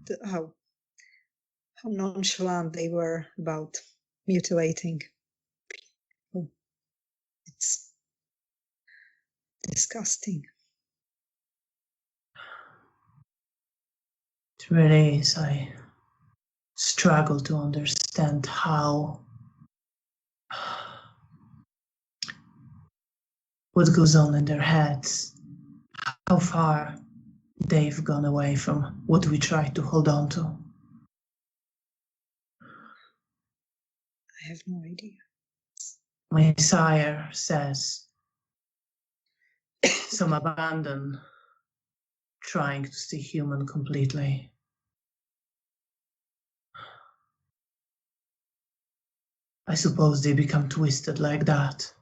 But how nonchalant they were about mutilating people. It's disgusting. It really is. I struggle to understand how what goes on in their heads, how far they've gone away from what we try to hold on to. I have no idea. My sire says some abandon trying to see human completely. I suppose they become twisted like that.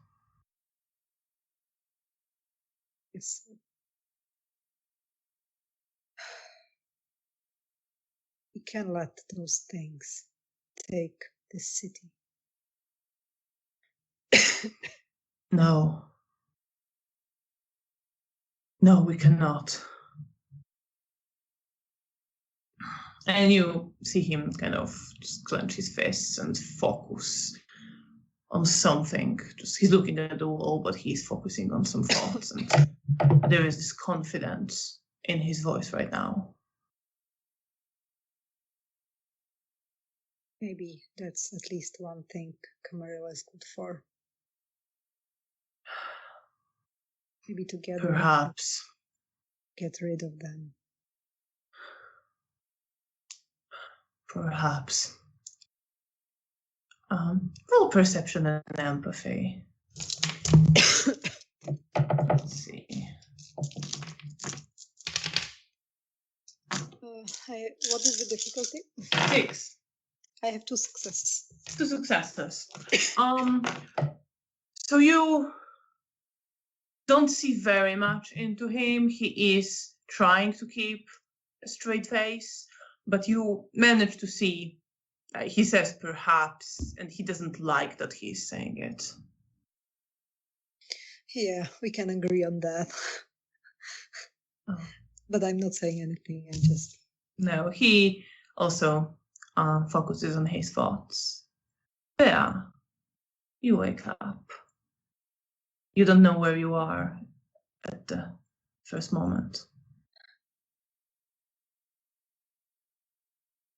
Yes. We can't let those things take this city. No. No, we cannot. And you see him kind of just clench his fists and focus on something. Just he's looking at the wall, but he's focusing on some thoughts. And there is this confidence in his voice right now. Maybe that's at least one thing Camarilla is good for. Maybe together Perhaps. get rid of them. Perhaps. Roll perception and empathy. Let's see. What is the difficulty? 6. I have 2 successes. 2 successes. So you don't see very much into him. He is trying to keep a straight face, but you manage to see. He says perhaps, and he doesn't like that he's saying it. Yeah, we can agree on that. Oh. But I'm not saying anything. I'm just. No, he also focuses on his thoughts. Bea, you wake up. You don't know where you are at the first moment.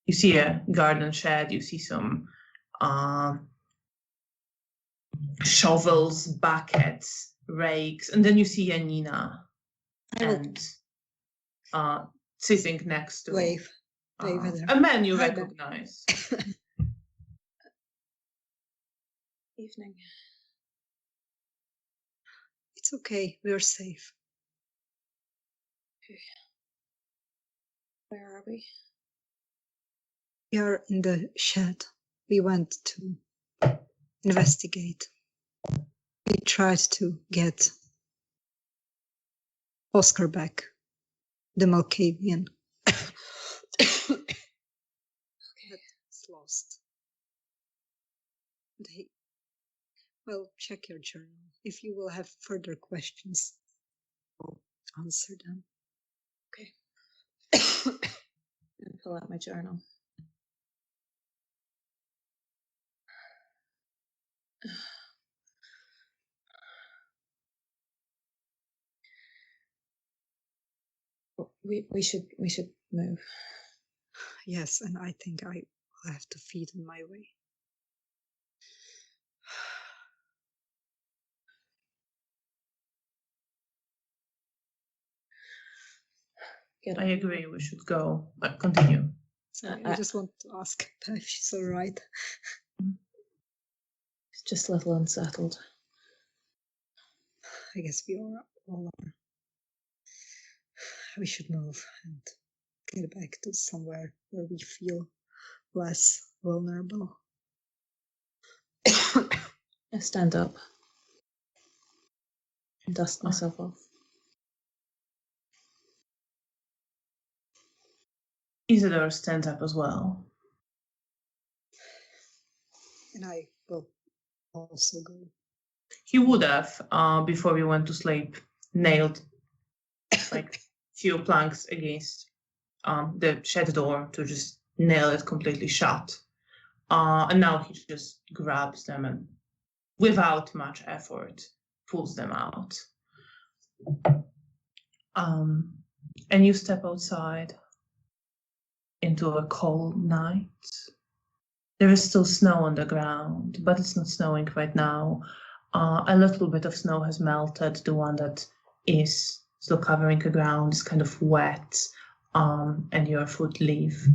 You see a garden shed, you see some shovels, buckets, rakes, and then you see Janina and sitting next to Wave at her. a man you Hi, recognize. Evening. It's okay. We're safe. Okay. Where are we? We are in the shed. We went to investigate. We tried to get Oscar back, the Malkavian. But it's lost. Well, check your journal. If you will have further questions, I'll answer them. Okay. And pull out my journal. We should move. Yes, and I think I will have to feed on my way. Get I agree, we should go. Continue. Sorry, I just want to ask if she's all right. It's just a little unsettled. I guess we all are. We should move and get back to somewhere where we feel less vulnerable. I stand up and dust myself off. Isidore stands up as well. And I will also go. He would have, before we went to sleep, nailed like few planks against the shed door to just nail it completely shut. And now he just grabs them and, without much effort, pulls them out. And you step outside into a cold night. There is still snow on the ground, but it's not snowing right now. A little bit of snow has melted. The one that is still covering the ground is kind of wet, and your foot leave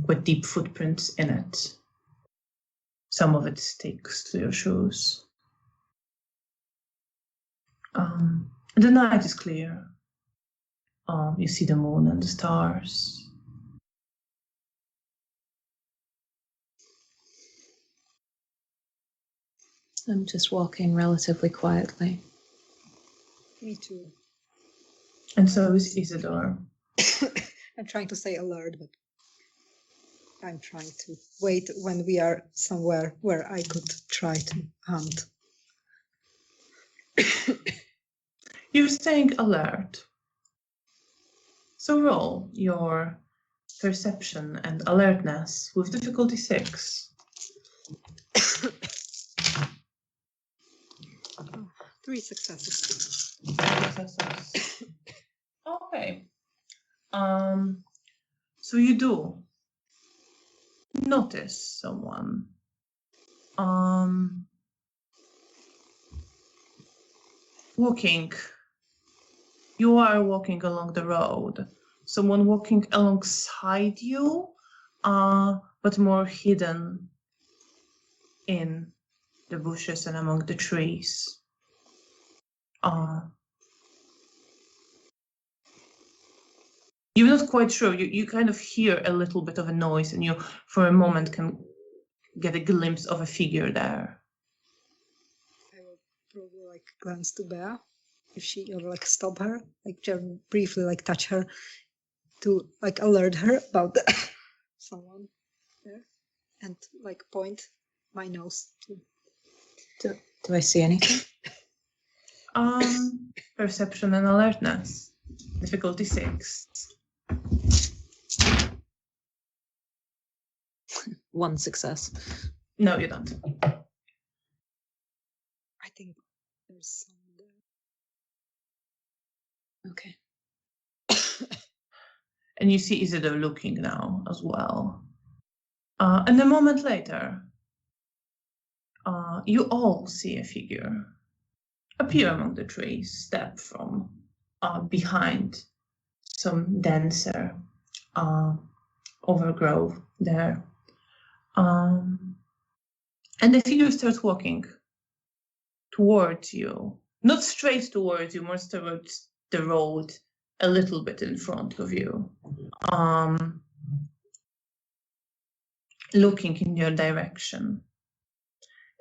with deep footprints in it. Some of it sticks to your shoes. The night is clear. You see the moon and the stars. I'm just walking relatively quietly. Me too. And so is Isidore. I'm trying to stay alert, but I'm trying to wait when we are somewhere where I could try to hunt. You're staying alert. So roll your perception and alertness with difficulty 6. 3 successes. Okay. So you do notice someone. Walking. You are walking along the road. Someone walking alongside you, but more hidden in the bushes and among the trees. You're not quite sure. You kind of hear a little bit of a noise, and you, for a moment, can get a glimpse of a figure there. I will probably glance to Bea, if she or stop her, just briefly touch her to alert her about someone there, and point my nose to. Do I see anything? Perception and alertness. Difficulty 6. 1 success. No, you don't. I think there's someone there. Okay. And you see Isidore looking now as well. And a moment later, you all see a figure appear among the trees, step from behind some denser overgrowth there. And the figure starts walking towards you, not straight towards you, more towards the road, a little bit in front of you, looking in your direction.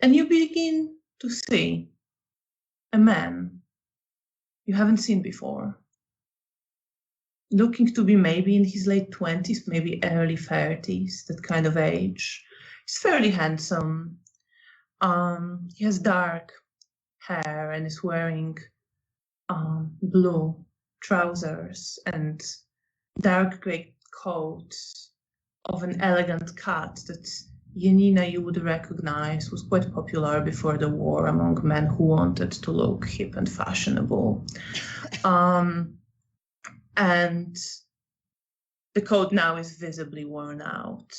And you begin to see a man you haven't seen before, looking to be maybe in his late 20s, maybe early 30s, that kind of age. He's fairly handsome. He has dark hair and is wearing blue trousers and dark grey coat of an elegant cut that Janina, you would recognize, was quite popular before the war among men who wanted to look hip and fashionable. And the coat now is visibly worn out.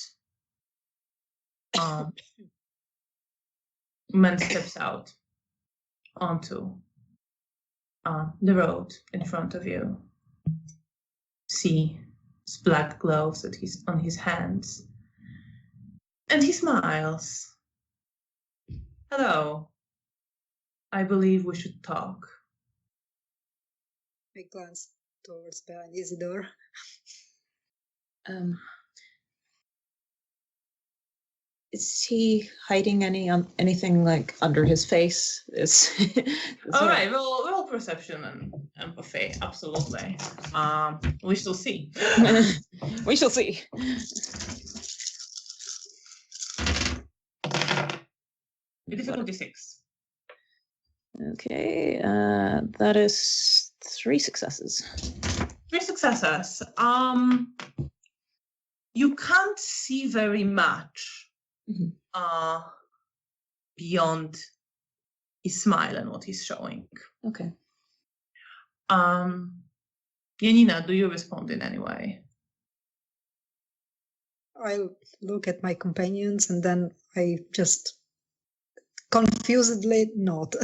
Man steps out onto the road in front of you. See his black gloves that he's on his hands. And he smiles. Hello. I believe we should talk. I glance towards Bea and Isidore. Is he hiding anything like under his face? All right, roll perception and empathy. Absolutely. We shall see. We shall see. Difficulty 6. Okay, that is 3 successes. 3 successes. You can't see very much beyond his smile and what he's showing. Okay. Janina, do you respond in any way? I'll look at my companions and then I just confusedly nod.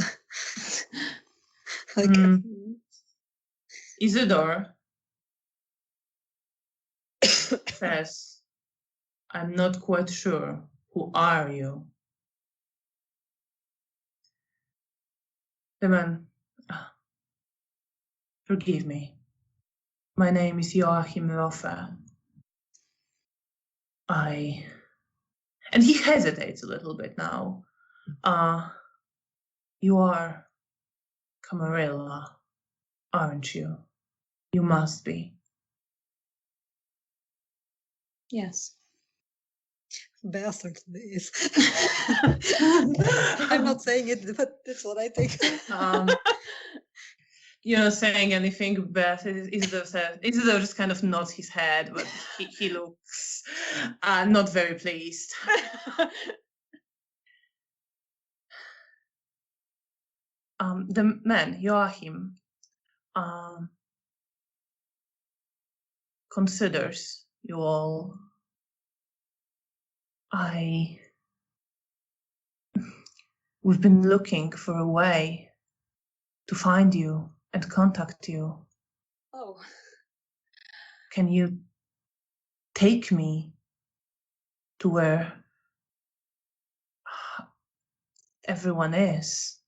Isidore says, I'm not quite sure. Who are you? The man, forgive me. My name is Joachim Roffe. And he hesitates a little bit now. You are Camarilla, aren't you? You must be. Yes. Bea certainly is. I'm not saying it, but that's what I think. You're not saying anything, but Isidore just kind of nods his head, but he looks not very pleased. The man, Joachim, considers you all. We've been looking for a way to find you and contact you. Oh. Can you take me to where everyone is?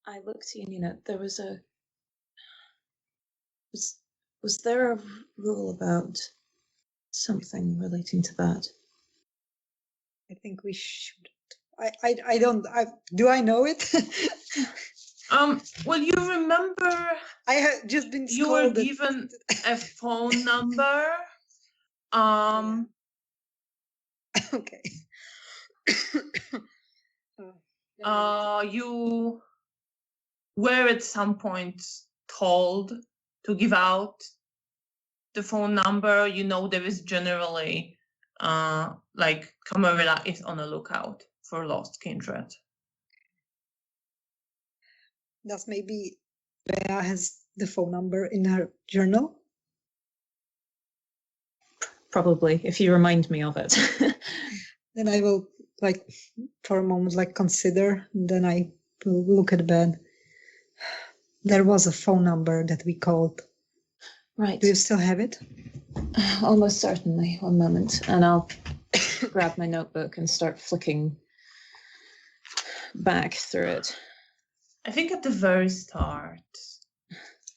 I looked at Janina. There was was there a rule about something relating to that? I think we should. I don't. Do I know it? Well, you remember I have just been you were scolded. given a phone number. Okay. You were at some point told to give out the phone number. You know, there is generally like Camarilla is on the lookout for lost kindred. Does maybe Bea has the phone number in her journal? Probably, if you remind me of it. Then I will, like, for a moment, like, consider. Then I will look at Bea. There was a phone number that we called. Right. Do you still have it? Almost certainly. One moment. And I'll grab my notebook and start flicking back through it. I think at the very start,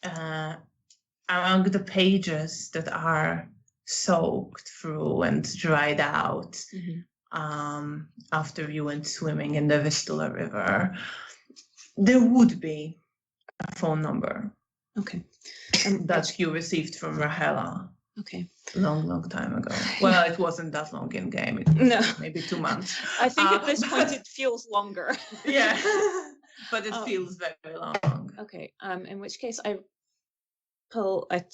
among the pages that are soaked through and dried out after you went swimming in the Vistula River, there would be a phone number. Okay. That you received from Rahela. Okay. Long time ago. Well, it wasn't that long in game. It was maybe 2 months. I think at this point it feels longer. Yeah, but it feels very long. Okay. In which case I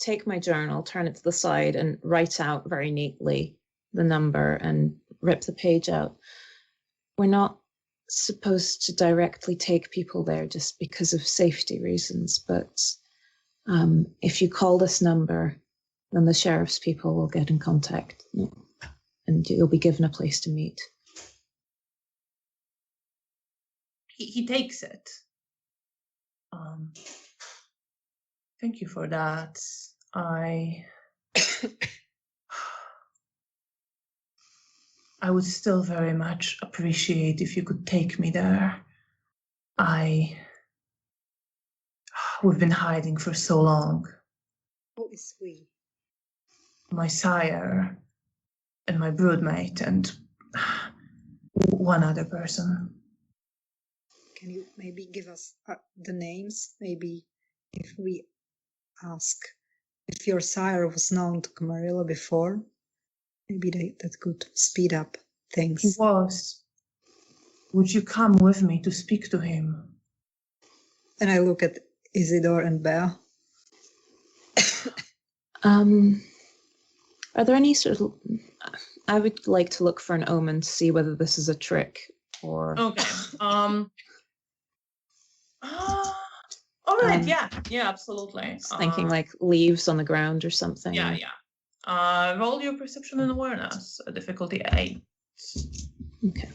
take my journal, turn it to the side, and write out very neatly the number and rip the page out. We're not supposed to directly take people there just because of safety reasons, but if you call this number, then the sheriff's people will get in contact and you'll be given a place to meet. He takes it. Thank you for that. I would still very much appreciate if you could take me there. We've been hiding for so long. Who is we? My sire and my broodmate and one other person. Can you maybe give us the names? Maybe if we ask if your sire was known to Camarilla before, maybe that could speed up things. He was. Would you come with me to speak to him? And I look at Isidore and Bea. Are there any sort of... I would like to look for an omen to see whether this is a trick or... Okay. All right. Yeah, absolutely. Thinking like leaves on the ground or something. Yeah. Roll your perception and awareness. Difficulty 8. Okay.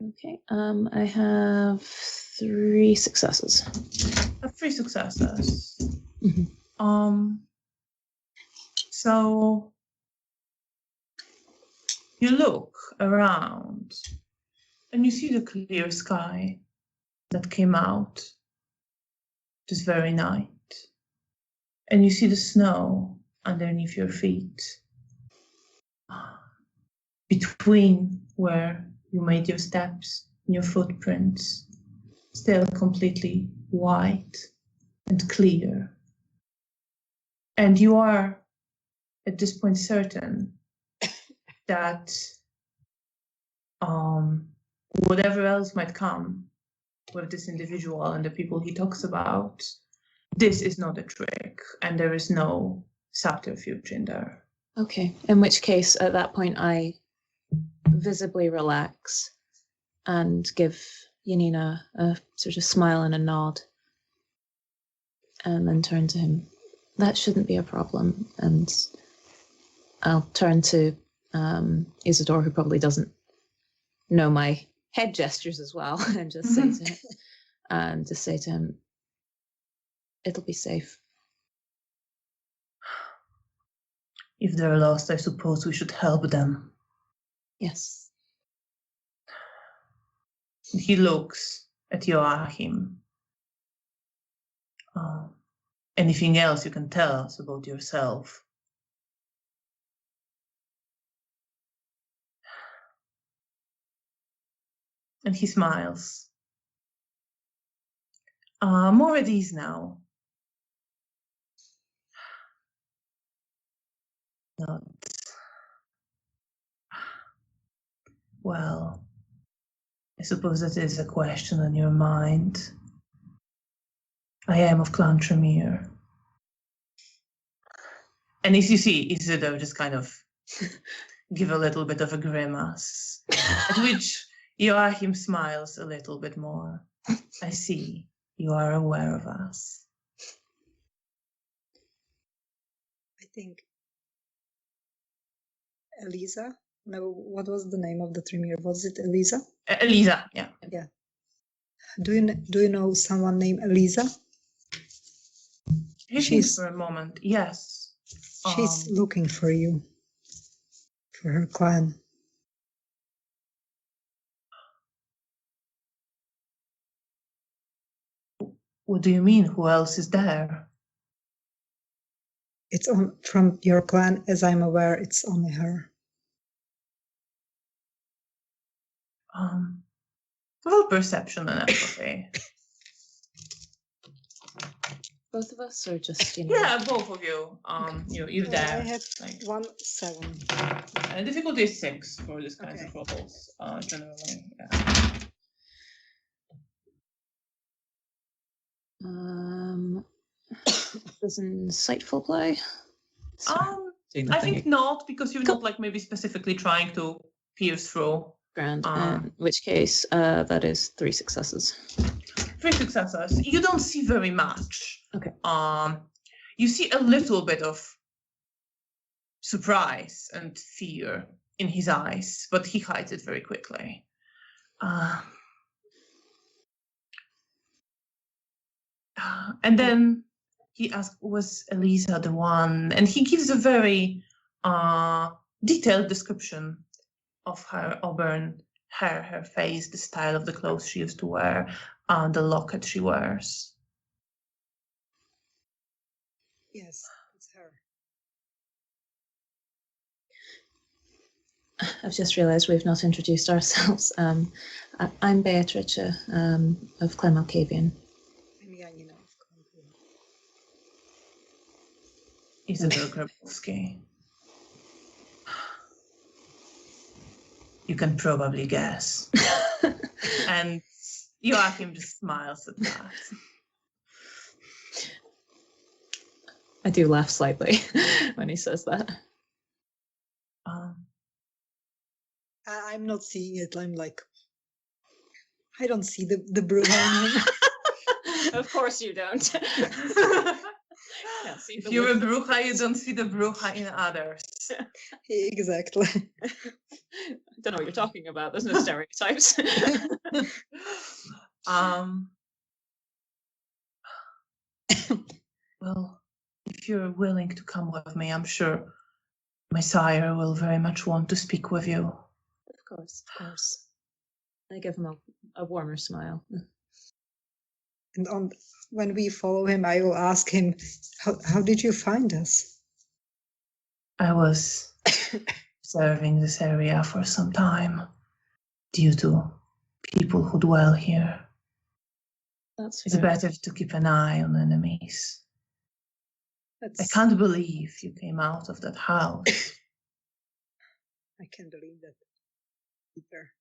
Okay. I have 3 successes. 3 successes. Mm-hmm. So you look around and you see the clear sky that came out this very night. And you see the snow underneath your feet. Between where you made your steps and your footprints, still completely white and clear. And you are at this point certain that whatever else might come with this individual and the people he talks about, this is not a trick and there is no subterfuge in there. Okay, in which case at that point I visibly relax and give Janina a sort of smile and a nod and then turn to him. That shouldn't be a problem. And I'll turn to Isidore, who probably doesn't know my head gestures as well, and just say to him, it'll be safe. If they're lost, I suppose we should help them. Yes. He looks at Joachim. Anything else you can tell us about yourself? And he smiles. More at ease now. Not well. I suppose that is a question on your mind. I am of Clan Tremere. And as you see, Isidore just kind of give a little bit of a grimace, at which Joachim smiles a little bit more. I see, you are aware of us. I think Elisa? No, what was the name of the Tremere? Was it Elisa? Elisa, yeah. Yeah. Do you know someone named Elisa? He thinks for a moment. Yes. She's looking for you, for her clan. What do you mean? Who else is there? It's from your clan, as I'm aware. It's only her. Well, perception and empathy. Both of us, or just Yeah, both of you. You're there. I have 1-7. And difficulty is 6 for this kinds of rolls, generally. Yeah. Does insightful play? I think not, because you're not like maybe specifically trying to pierce through. Grand. In which case, that is 3 successes. 3 successes. You don't see very much. Okay. You see a little bit of surprise and fear in his eyes, but he hides it very quickly. And then he asks, was Elisa the one? And he gives a very detailed description of her auburn her face, the style of the clothes she used to wear, the locket she wears. Yes, it's her. I've just realised we've not introduced ourselves. I'm Beatrice of Clemalcavian. I'm Janina of Columbia. Isabel Grabowski. You can probably guess. And Joachim just smiles at that. I do laugh slightly when he says that. I'm not seeing it. I'm like, I don't see the Bruja. Of course you don't. If you're a Bruja, you don't see the Bruja in others. Exactly. I don't know what you're talking about. There's no stereotypes. Well, if you're willing to come with me, I'm sure my sire will very much want to speak with you. Of course, of course. I give him a warmer smile. And when we follow him, I will ask him, how did you find us? I was observing this area for some time due to people who dwell here. That's It's fair. better to keep an eye on enemies. I can't believe you came out of that house. I can't believe that either.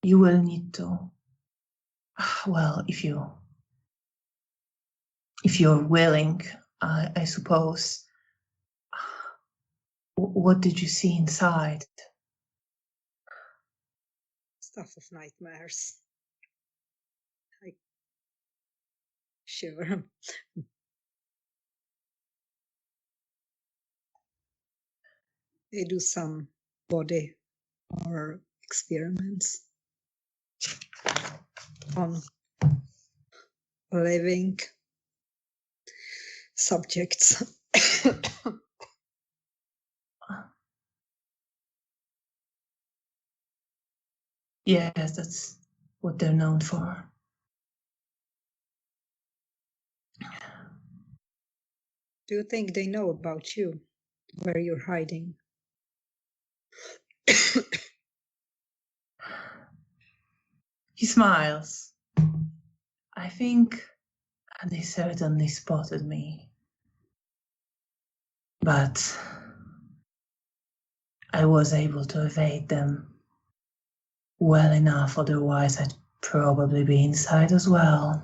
You will need to. Well, if you're willing, I suppose. What did you see inside? Stuff of nightmares. Sure. They do some body or experiments on living subjects. Yes, that's what they're known for. Do you think they know about you, where you're hiding? He smiles. I think they certainly spotted me. But I was able to evade them well enough, otherwise I'd probably be inside as well.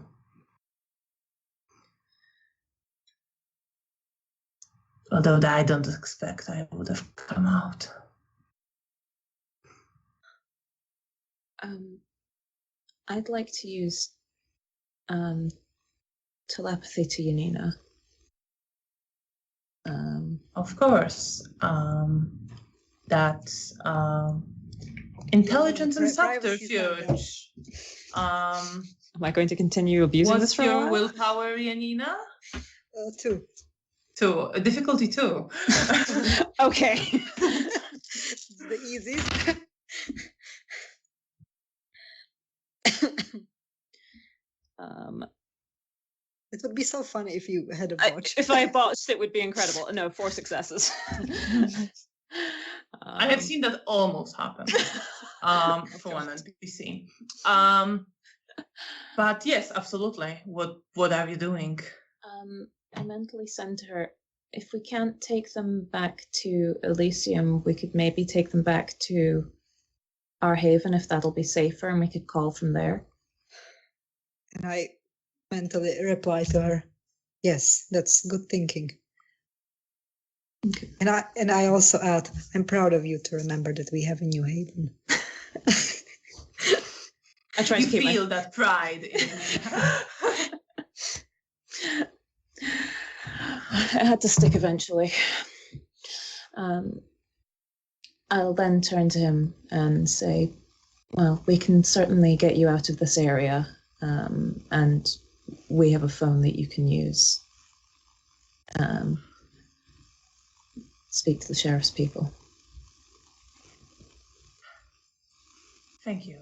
Although I don't expect I would have come out. I'd like to use telepathy to Janina. Of course. That's intelligence and subterfuge. Am I going to continue abusing this What's for a your while? willpower, Janina? 2. 2. Difficulty 2. Okay. It's the easiest. It would be so funny if you had a botch. If I botched, it would be incredible. No, 4 successes. I have seen that almost happen for one NPC. But yes, absolutely. What are you doing? I mentally send her, if we can't take them back to Elysium, we could maybe take them back to our haven if that'll be safer, and we could call from there. And I mentally reply to her, yes, that's good thinking. Okay. And I also add, I'm proud of you to remember that we have a new haven. I try to keep feel that pride in I had to stick eventually. I'll then turn to him and say, well, we can certainly get you out of this area, and we have a phone that you can use. speak to the sheriff's people. Thank you.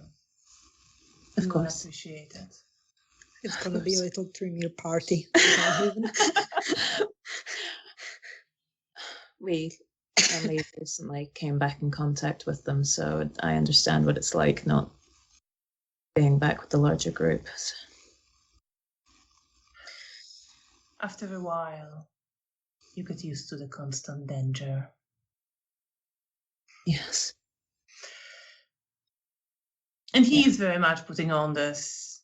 Of We will course. appreciate it. It's Of gonna be a course. little Tremere party. We only recently came back in contact with them, so I understand what it's like not being back with the larger group. After a while, you get used to the constant danger. Yes. And he is very much putting on this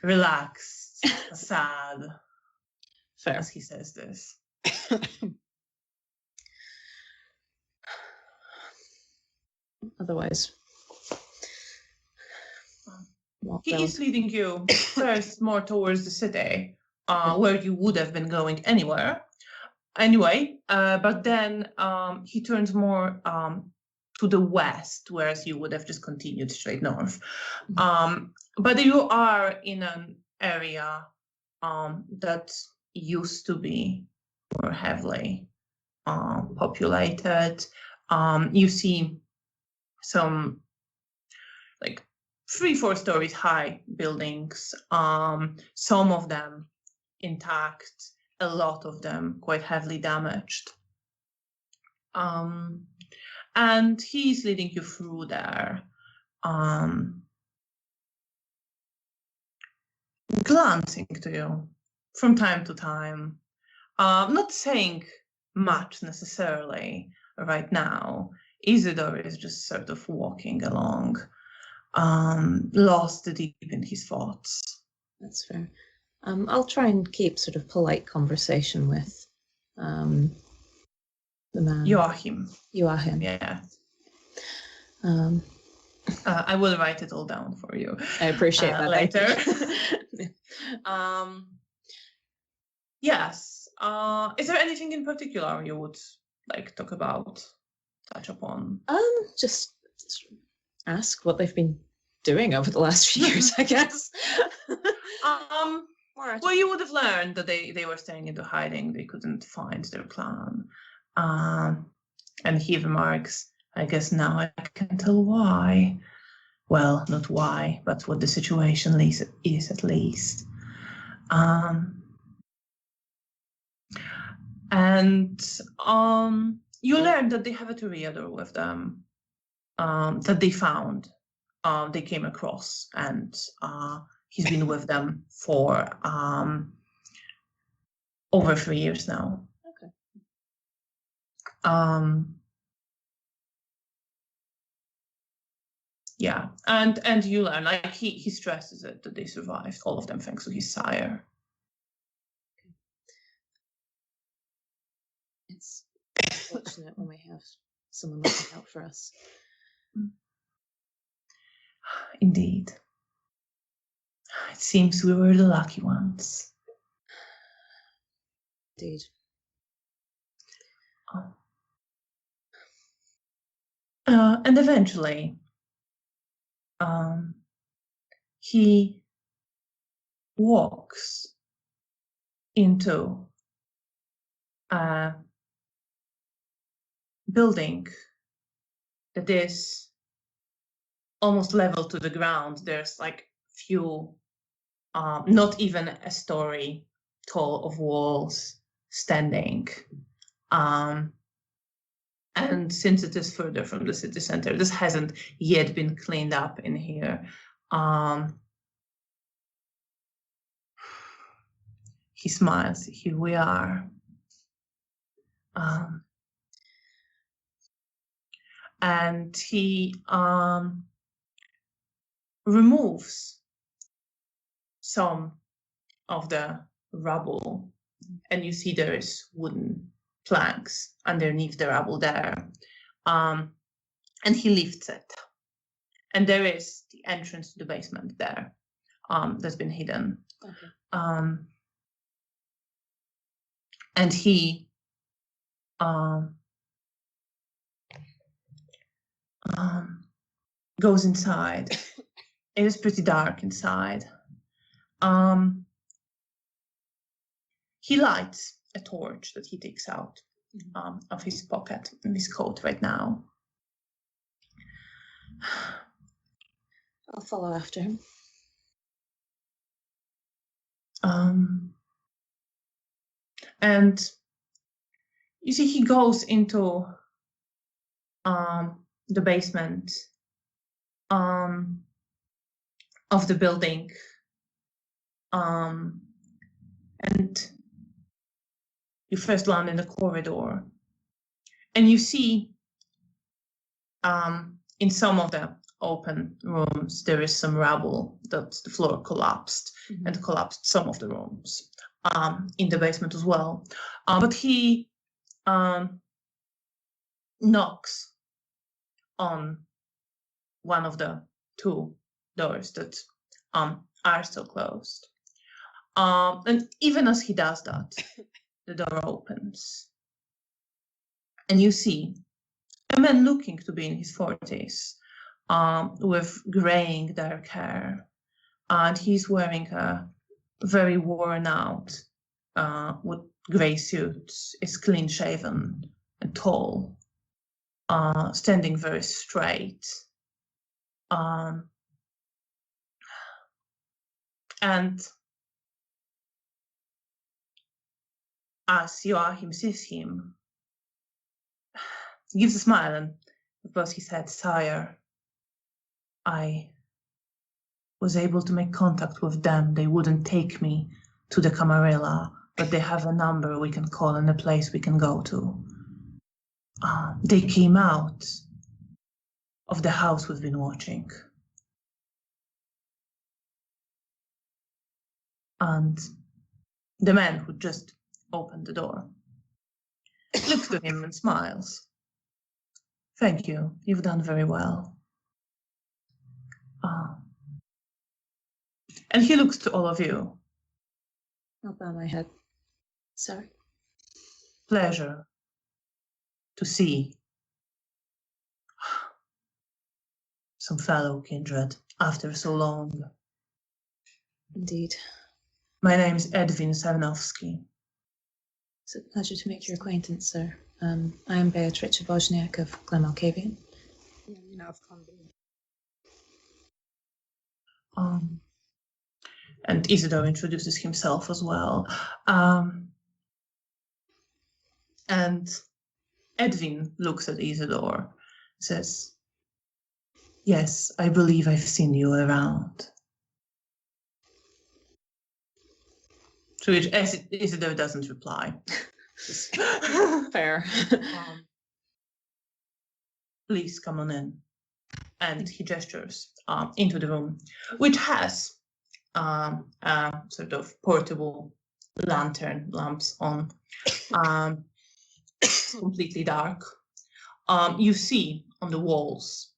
relaxed facade Fair. as he says this. Otherwise, He is leading you first more towards the city, where you would have been going anyway. But then he turns more to the west, whereas you would have just continued straight north. But you are in an area that used to be more heavily populated. You see some like 3-4 stories high buildings, some of them intact, a lot of them quite heavily damaged. And he's leading you through there, glancing to you from time to time, not saying much necessarily right now. Isidore is just sort of walking along, lost deep in his thoughts. That's fair. I'll try and keep sort of polite conversation with the man. Joachim. Joachim. Yeah. I will write it all down for you. I appreciate that later. Yes. Is there anything in particular you would like touch upon? Just ask what they've been doing over the last few years, I guess. Well, you would have learned that they were staying into hiding. They couldn't find their clan. And he remarks, I guess now I can tell why. Well, not why, but what the situation is at least. And you learn that they have a toreador with them, that they found, they came across, and he's been with them for over 3 years now. Okay. Yeah, and you learn, like he stresses it that they survived, all of them, thanks to his sire. It's unfortunate when we have someone looking out for us. Indeed. It seems we were the lucky ones. Indeed. And eventually, he walks into a building that is almost level to the ground. There's like few, not even a story tall of walls standing. And since it is further from the city center, this hasn't yet been cleaned up in here. He smiles. Here we are. And he removes some of the rubble, and you see there is wooden planks underneath the rubble there. And he lifts it. And there is the entrance to the basement there, that's been hidden. Okay. And he goes inside. It is pretty dark inside. He lights a torch that he takes out of his pocket in his coat right now. I'll follow after him. And you see he goes into the basement of the building, and you first land in the corridor, and you see in some of the open rooms there is some rubble that the floor collapsed and collapsed some of the rooms in the basement as well. But he knocks on one of the two doors that are still closed. And even as he does that, the door opens. And you see a man looking to be in his 40s, with graying dark hair. And he's wearing a very worn out with gray suit, is clean shaven and tall, standing very straight. And as Joachim sees him, he gives a smile and because he said, "Sire, I was able to make contact with them. They wouldn't take me to the Camarilla, but they have a number we can call and a place we can go to. They came out of the house we've been watching. And the man who just opened the door looks to him and smiles. Thank you. You've done very well. And he looks to all of you. I'll bow my head. Sorry. Pleasure to see some fellow kindred after so long. Indeed. My name is Edwin Sarnowski. It's a pleasure to make your acquaintance, sir. I am Beatrice Wozniak of Glemalcavian. Janina of Convent. And Isidore introduces himself as well. And Edwin looks at Isidore, says, "Yes, I believe I've seen you around." To which Isidore doesn't reply. Fair. Please come on in. And he gestures into the room, which has sort of portable lantern lamps on, completely dark. You see on the walls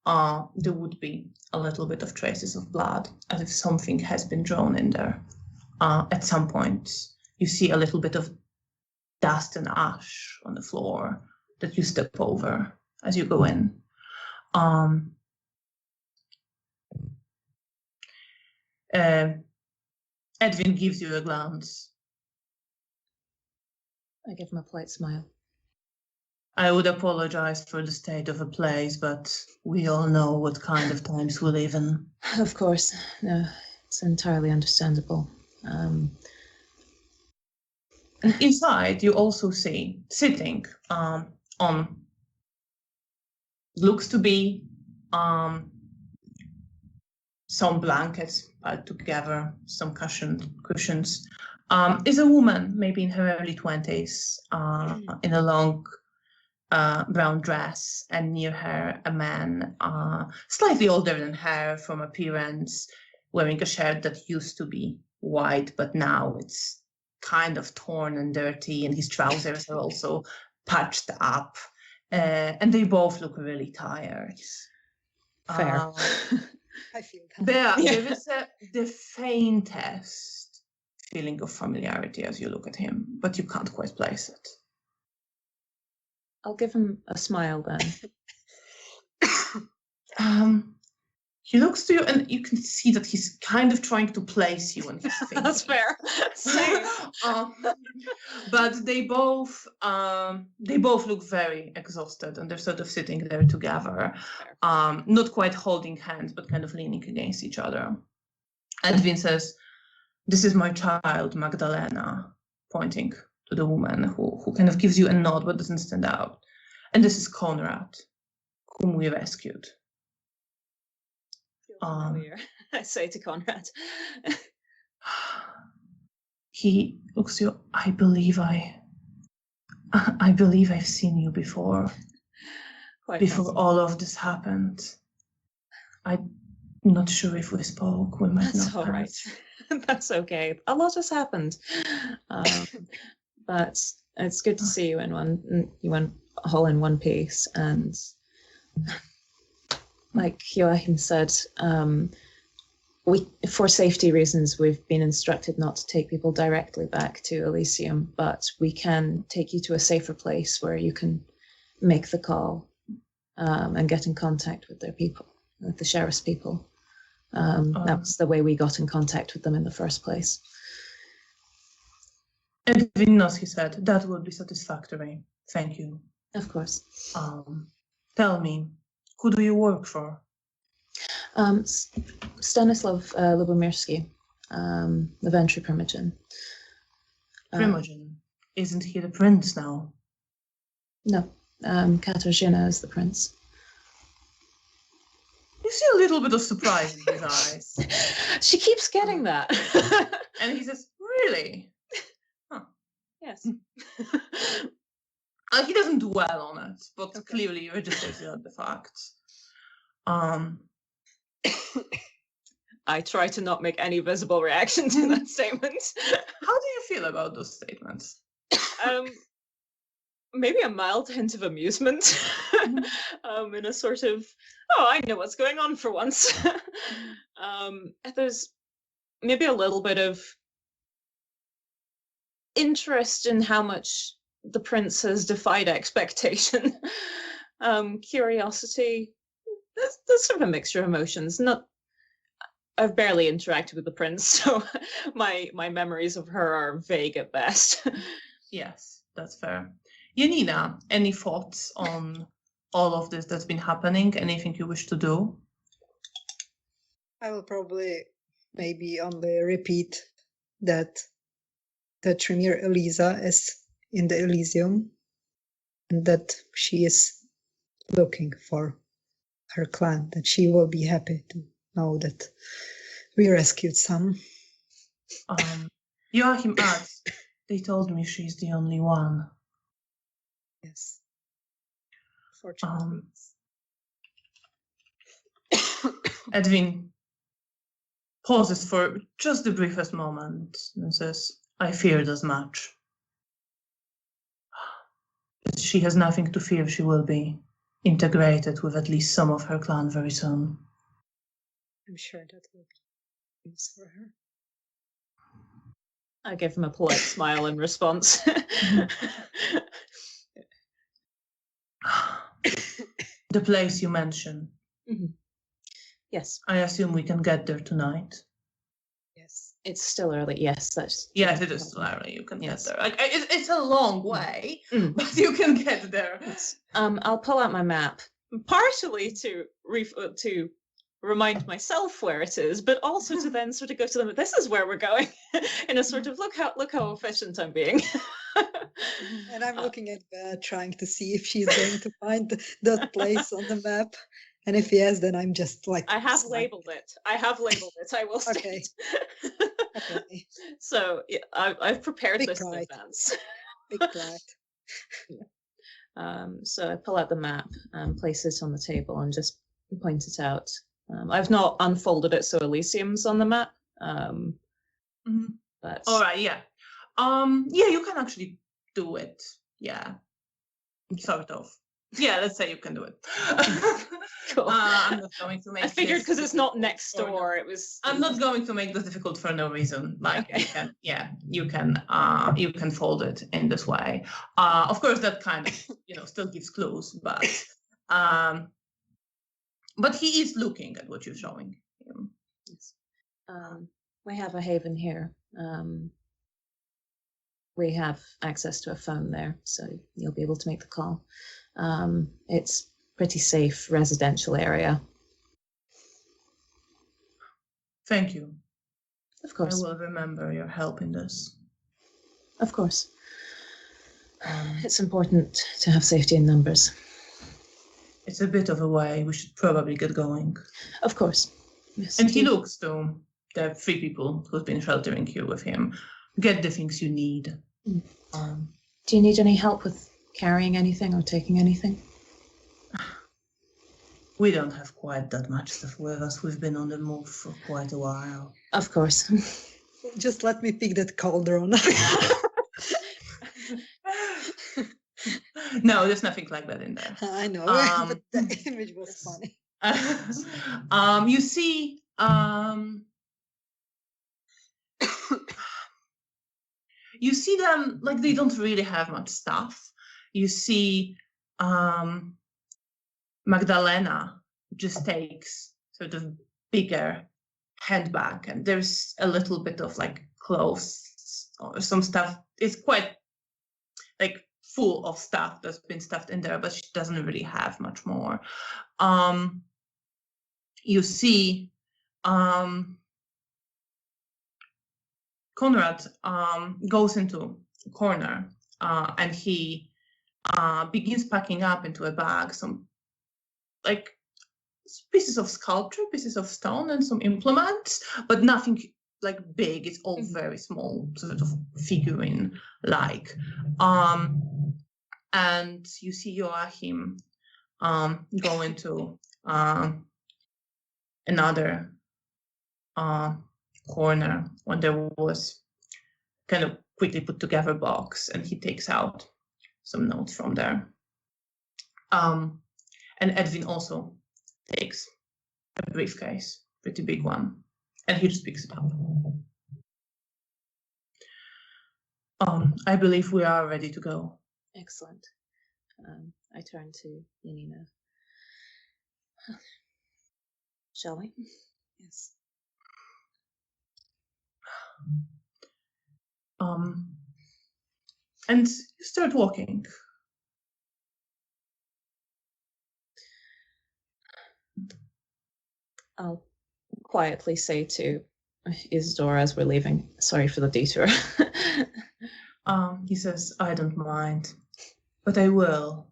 there would be a little bit of traces of blood, as if something has been drawn in there. At some point, you see a little bit of dust and ash on the floor that you step over as you go in. Edwin gives you a glance. I give him a polite smile. I would apologize for the state of the place, but we all know what kind of times we live in. Of course. No, it's entirely understandable. And inside, you also see, sitting on, looks to be some blankets together, some cushions, is a woman, maybe in her early 20s, in a long brown dress, and near her a man slightly older than her from appearance, wearing a shirt that used to be white, but now it's kind of torn and dirty, and his trousers are also patched up, and they both look really tired. Fair. I feel There is the faintest feeling of familiarity as you look at him, but you can't quite place it. I'll give him a smile then. He looks to you, and you can see that he's kind of trying to place you in his thinking. That's fair. Same. But they both look very exhausted, and they're sort of sitting there together, not quite holding hands, but kind of leaning against each other. Edwin says, "This is my child, Magdalena," pointing to the woman who kind of gives you a nod but doesn't stand out. "And this is Conrad, whom we rescued." I say to Conrad. He looks to you. I believe I've seen you before. Before all of this happened. I'm not sure if we spoke. We might That's not. all right. That's okay. A lot has happened. But it's good to see you all in one piece. And like Joachim said, for safety reasons, we've been instructed not to take people directly back to Elysium, but we can take you to a safer place where you can make the call and get in contact with their people, with the sheriff's people. That was the way we got in contact with them in the first place. Edvinos, he said, that would be satisfactory. Thank you. Of course. Tell me, who do you work for? Stanislav Lubomirski, the Ventry Primogen. Primogen? Isn't he the prince now? No, Katarzyna is the prince. You see a little bit of surprise in his eyes. She keeps getting that. And he says, really? Huh. Yes. He doesn't dwell on it, but clearly registers the facts. I try to not make any visible reaction to that statement. How do you feel about those statements? Maybe a mild hint of amusement, in a sort of, oh, I know what's going on for once. There's maybe a little bit of interest in how much the prince has defied expectation. Curiosity. There's sort of a mixture of emotions. I've barely interacted with the prince, so my memories of her are vague at best. Yes, that's fair. Janina, any thoughts on all of this that's been happening? Anything you wish to do? I will probably maybe only repeat that the Tremere Elisa is in the Elysium and that she is looking for her clan, that she will be happy to know that we rescued some. Joachim adds, they told me she's the only one. Yes. Fortunately. Edwin pauses for just the briefest moment and says, I feared as much. But she has nothing to fear. She will be integrated with at least some of her clan very soon. I'm sure that will be use for her. I give him a polite smile in response. The place you mentioned. Mm-hmm. Yes. I assume we can get there tonight. Yes. It's still early. Yes, that's. Yes, it is still early. You can get there. It's a long way, but you can get there. Yes. I'll pull out my map, partially to remind myself where it is, but also to then sort of go to them. This is where we're going, in a sort of look how efficient I'm being. And I'm looking at Bea, trying to see if she's going to find that place on the map. And if yes, then I'm just like... I have labeled it. I will state. Okay. Okay. So yeah, I've prepared Big this pride. in advance. Big pride. So I pull out the map and place it on the table and just point it out. I've not unfolded it so Elysium's on the map. But all right, yeah. Yeah, you can actually do it. Yeah. Sort of. Yeah, let's say you can do it. Cool. I'm not going to make I figured because it's not next difficult door, it was. I'm not going to make this difficult for no reason. Like Okay. you can fold it in this way. Of course that kind of, still gives clues, but But he is looking at what you're showing him. Yes. We have a haven here. We have access to a phone there, so you'll be able to make the call. It's pretty safe residential area. Thank you. Of course. I will remember your help in this. Of course. It's important to have safety in numbers. It's a bit of a way. We should probably get going. Of course. Yes. And he looks to the 3 people who've been sheltering you with him. Get the things you need. Do you need any help with carrying anything or taking anything? We don't have quite that much stuff with us. We've been on the move for quite a while. Of course. Just let me pick that cauldron. No, there's nothing like that in there. I know, but the image was funny. You see, you see them like they don't really have much stuff. You see, Magdalena just takes sort of bigger handbag, and there's a little bit of like clothes or some stuff. It's quite like full of stuff that's been stuffed in there, but she doesn't really have much more. You see Conrad goes into a corner and he begins packing up into a bag some like pieces of sculpture, pieces of stone, and some implements, but nothing like big. It's all very small, sort of figurine like. And you see Joachim go into another corner when there was kind of quickly put together box, and he takes out some notes from there. And Edwin also takes a briefcase, pretty big one, and he just picks it up. I believe we are ready to go. Excellent. I turn to Janina. Shall we? Yes. And you start walking. I'll quietly say to Isidore as we're leaving, sorry for the detour. He says, I don't mind, but I will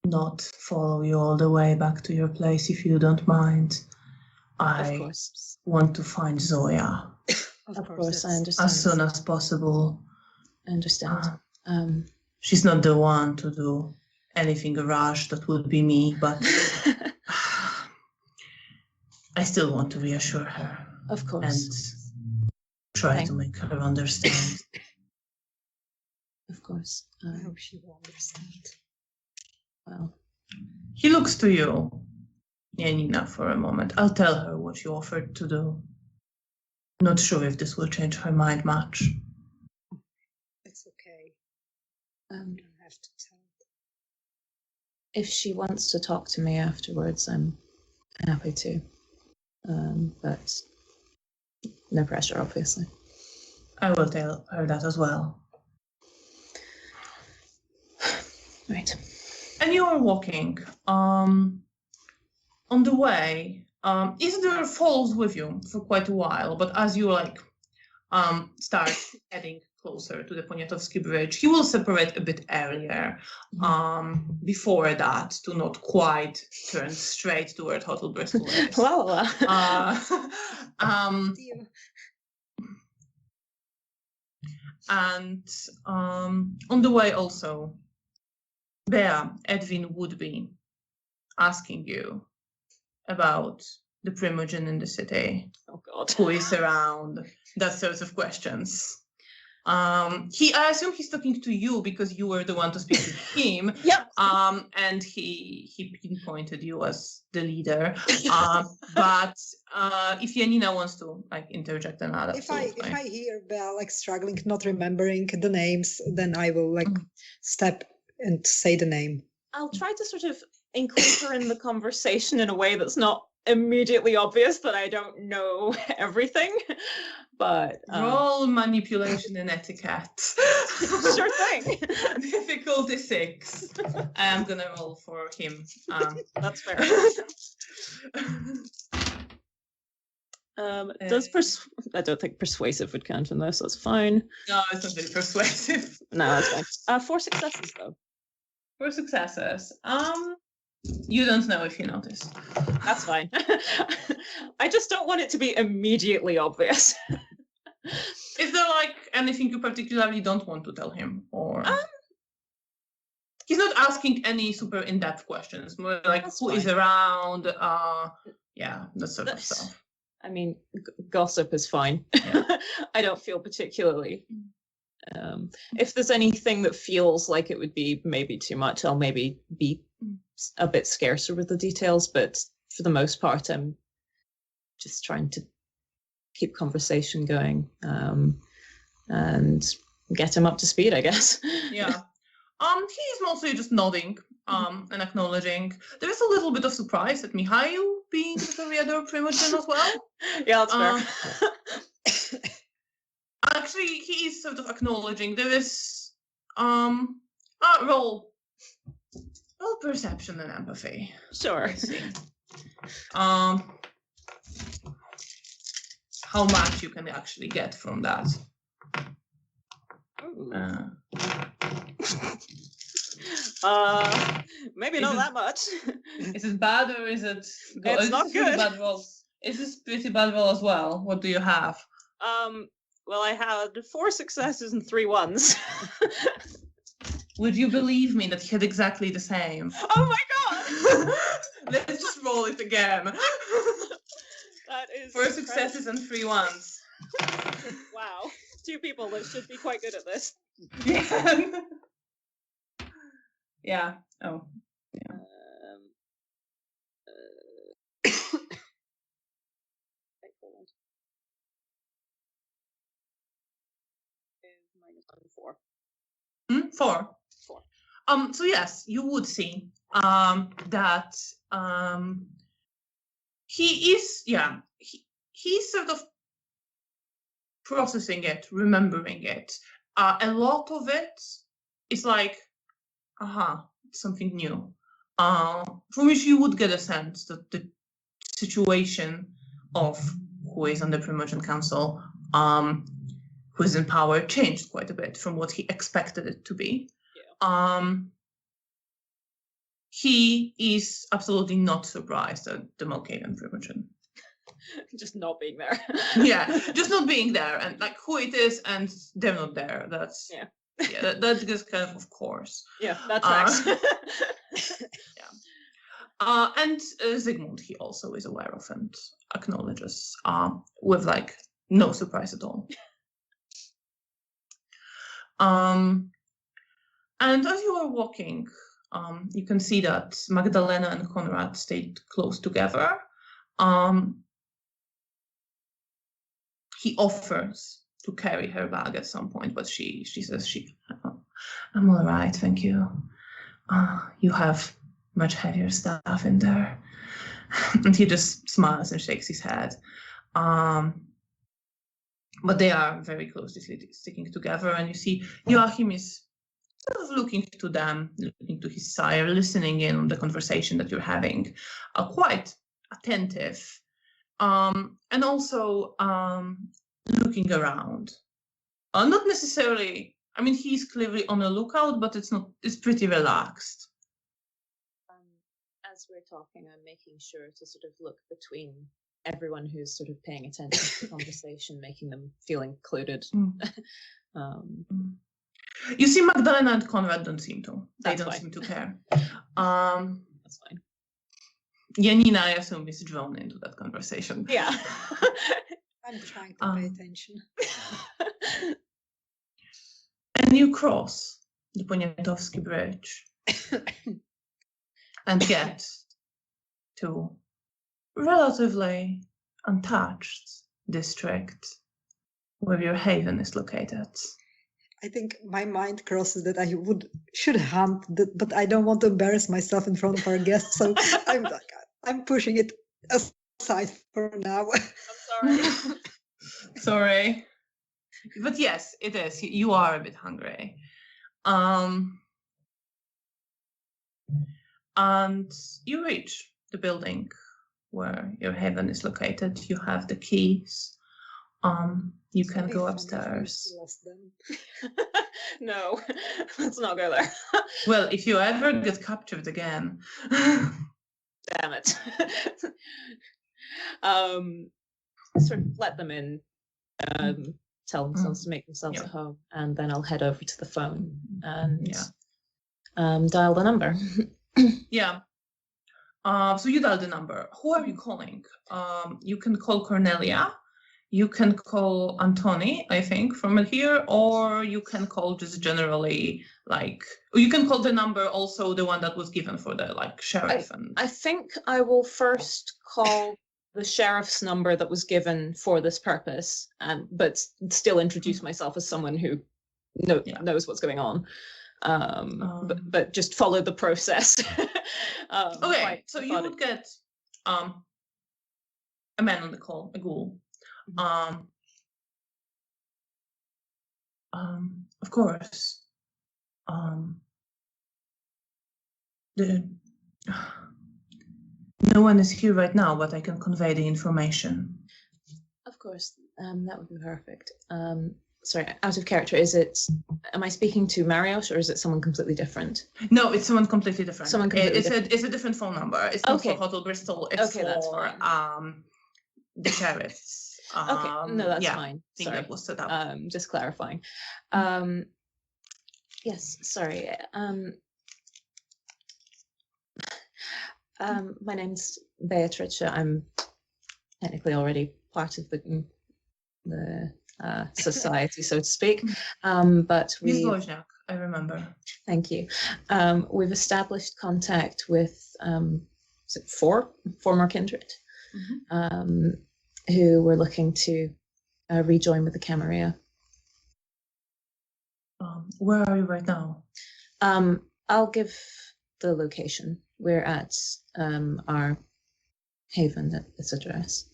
not follow you all the way back to your place if you don't mind. Of course. Want to find Zoya. Of course, I understand. As soon as possible. I understand. She's not the one to do anything rash. That would be me, but I still want to reassure her. Of course. And try to make her understand. Of course. I hope she will understand. Well, he looks to you, Janina, for a moment. I'll tell her what you offered to do. Not sure if this will change her mind much. It's okay. You don't have to tell. If she wants to talk to me afterwards, I'm happy to. But no pressure, obviously. I will tell her that as well. Right. And you are walking. On the way, Isidore follows with you for quite a while, but as you start heading closer to the Poniatowski Bridge, he will separate a bit earlier. Before that, to not quite turn straight toward Hotel Bristol. Wow. And on the way also, Bea, Edwin would be asking you about the Primogen in the city. Oh God. Who is around, that sort of questions. I assume he's talking to you because you were the one to speak to him. Yep. And he pinpointed you as the leader. But if Janina wants to interject another, if I hear Bea struggling, not remembering the names, then I will step and say the name. I'll try to sort of include her in the conversation in a way that's not immediately obvious that I don't know everything. But roll manipulation and etiquette. Sure thing. Difficulty 6. I am gonna roll for him. That's fair. I don't think persuasive would count in this. That's fine. No, it's not very persuasive. No, that's fine. 4 successes though. 4 successes. You don't know if you noticed. That's fine. I just don't want it to be immediately obvious. Is there like anything you particularly don't want to tell him, or he's not asking any super in-depth questions, more like who is around, yeah, that sort of stuff. I mean, gossip is fine. Yeah. I don't feel particularly. If there's anything that feels like it would be maybe too much, I'll maybe be a bit scarcer with the details, but for the most part, I'm just trying to keep conversation going and get him up to speed, I guess. Yeah. He's mostly just nodding and acknowledging. There is a little bit of surprise at Mikhail being the Reader Primogen as well. Yeah, that's fair. Actually, he is sort of acknowledging. There is roll perception and empathy. Sure. Let's see. How much you can actually get from that? Maybe not that much. Is it bad or is it good? It's not good. Bad roll? Is this pretty bad roll as well? What do you have? Well, I had 4 successes and 3 ones. Would you believe me that he had exactly the same? Oh my god! Let's just roll it again. That is 4 successes and 3 ones. Wow. 2 people that should be quite good at this. Yeah. Yeah. Oh. Yeah. Excellent. Is -4. 4. 4. So yes, you would see that he is, yeah, he's sort of processing it, remembering it. A lot of it is like, something new. From which you would get a sense that the situation of who is on the Primogen Council, who is in power, changed quite a bit from what he expected it to be. Yeah. He is absolutely not surprised at the Malkavian Primogen. Just not being there. Yeah, just not being there, and like who it is, and they're not there. That's that's just kind of course. Yeah, that tracks. Yeah. And Zygmunt, he also is aware of and acknowledges with like no surprise at all. And as you are walking, you can see that Magdalena and Konrad stayed close together. He offers to carry her bag at some point, but she says, I'm all right, thank you. You have much heavier stuff in there. And he just smiles and shakes his head. But they are very closely sticking together, and you see Joachim is sort of looking to them, looking to his sire, listening in on the conversation that you're having, quite attentive, and also looking around. Not necessarily, I mean, he's clearly on a lookout, but it's pretty relaxed. As we're talking, I'm making sure to sort of look between everyone who's sort of paying attention to the conversation, making them feel included. You see, Magdalena and Konrad don't seem to. They don't fine. seem to care. That's fine. Janina, I assume, is drawn into that conversation. Yeah. I'm trying to pay attention. And you cross the Poniatowski Bridge and get to relatively untouched district where your haven is located. I think my mind crosses that I should hunt, but I don't want to embarrass myself in front of our guests, so I'm pushing it aside for now. I'm sorry. Sorry. But yes, it is. You are a bit hungry. And you reach the building where your haven is located. You have the keys. You can go upstairs. No, let's not go there. Well, if you ever get captured again. Damn it. Sort of let them in, tell themselves to make themselves at home, and then I'll head over to the phone and dial the number. Yeah. So you dial the number. Who are you calling? You can call Cornelia. You can call Antoni, I think, from here, or you can call just generally, like, you can call the number also, the one that was given for the, like, sheriff. I think I will first call the sheriff's number that was given for this purpose, but still introduce myself as someone who knows what's going on. But just follow the process. Okay, so you would get a man on the call, a ghoul. Of course. No one is here right now, but I can convey the information. Of course, that would be perfect. Sorry, out of character, am I speaking to Marios or is it someone completely different? No, it's someone completely different. Different. It's a different phone number. It's not for Hotel Bristol. It's for the sheriffs. Okay, no, that's fine. Sorry, that was set up. Just clarifying. Yes, sorry. My name's Beatrice. I'm technically already part of the society, so to speak. But Ms. Wojniak, I remember. Thank you. We've established contact with 4 former kindred. Who were looking to rejoin with the Camarilla. Where are you right now? I'll give the location. We're at our haven at this address.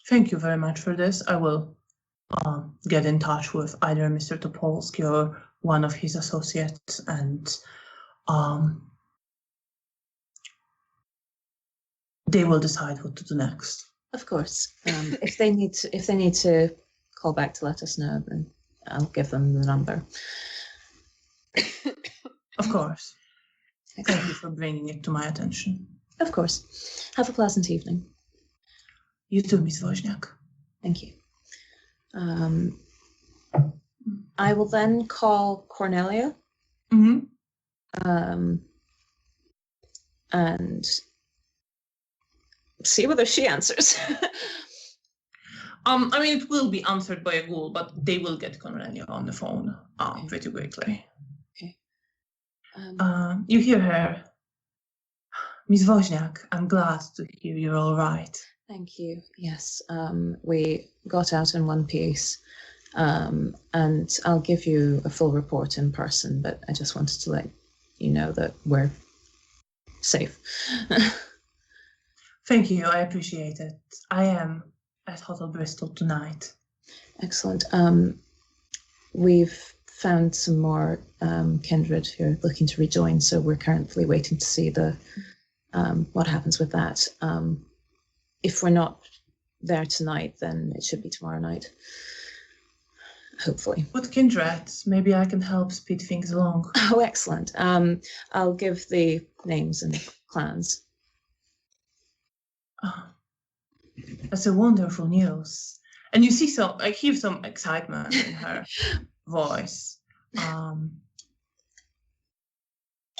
Thank you very much for this. I will get in touch with either Mr. Topolsky or one of his associates, and they will decide what to do next. Of course. If they need to call back to let us know, then I'll give them the number. Of course. Thank you for bringing it to my attention. Of course. Have a pleasant evening. You too, Ms. Wojniak. Thank you. I will then call Cornelia. And see whether she answers. I mean, it will be answered by a ghoul, but they will get Cornelia on the phone pretty quickly. Okay. You hear her. Ms. Wojniak, I'm glad to hear you're all right. Thank you. Yes, we got out in one piece, and I'll give you a full report in person, but I just wanted to let you know that we're safe. Thank you, I appreciate it. I am at Hotel Bristol tonight. Excellent. We've found some more kindred who are looking to rejoin, so we're currently waiting to see what happens with that. If we're not there tonight, then it should be tomorrow night. Hopefully. What kindred? Maybe I can help speed things along. Oh, excellent. I'll give the names and clans. Oh, that's a wonderful news. And you see I hear some excitement in her voice. Can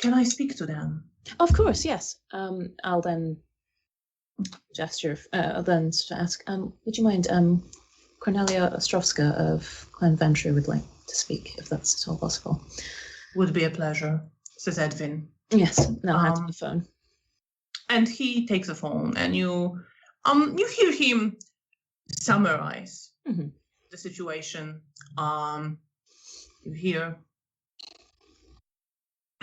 I speak to them? Of course, yes. I'll then gesture, then ask, would you mind, Cornelia Ostrovska of Clan Ventry would like to speak, if that's at all possible. Would be a pleasure, says Edwin. Yes, now hand him the phone. And he takes the phone, and you hear him summarize Mhm. the situation, you hear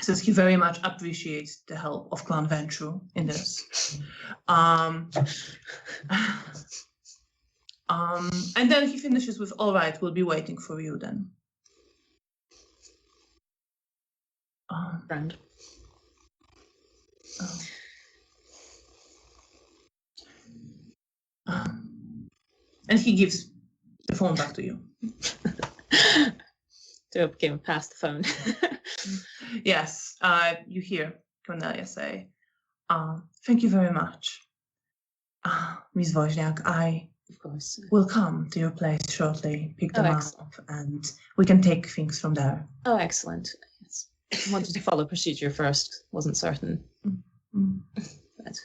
says he very much appreciates the help of Clan Ventru in this. And then he finishes with, all right, we'll be waiting for you then. Friend. And he gives the phone back to you. Do a game past the phone. Yes, you hear Cornelia say, thank you very much. Miss Wojniak, I Of course. will come to your place shortly, pick them excellent. up, and we can take things from there. Oh, excellent. Yes. I wanted to follow procedure first. Wasn't certain. But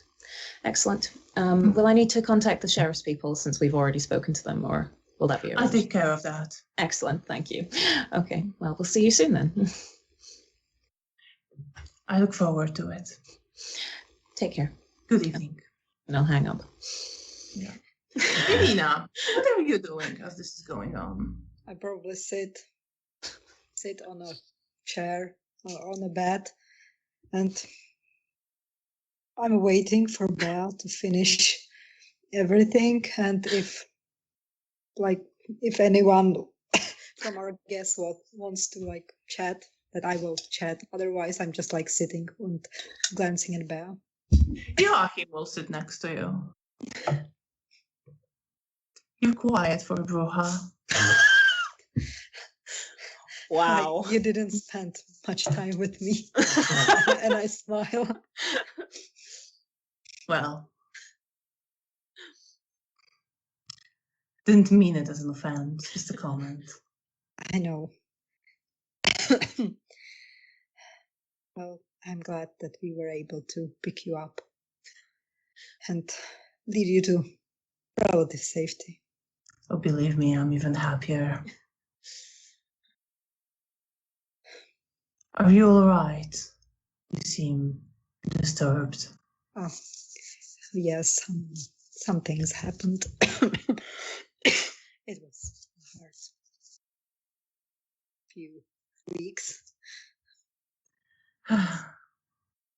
excellent. Will I need to contact the sheriff's people since we've already spoken to them, or will that be I'll arranged? take care of that. Excellent. Thank you. Okay. Well, we'll see you soon then. I look forward to it. Take care. Good evening. And I'll hang up. Yeah. Janina, what are you doing as this is going on? I probably sit on a chair or on a bed, and I'm waiting for Bea to finish everything. And if anyone from our guests wants to chat, that I will chat. Otherwise, I'm just sitting and glancing at Bea. Joachim will sit next to you. You're quiet for a Bruja. Wow. You didn't spend much time with me. And I smile. Well, didn't mean it as an offense, just a comment. I know. Well, I'm glad that we were able to pick you up and lead you to relative safety. Oh, believe me, I'm even happier. Are you all right? You seem disturbed. Oh, yes, some things happened. It was a hard few weeks.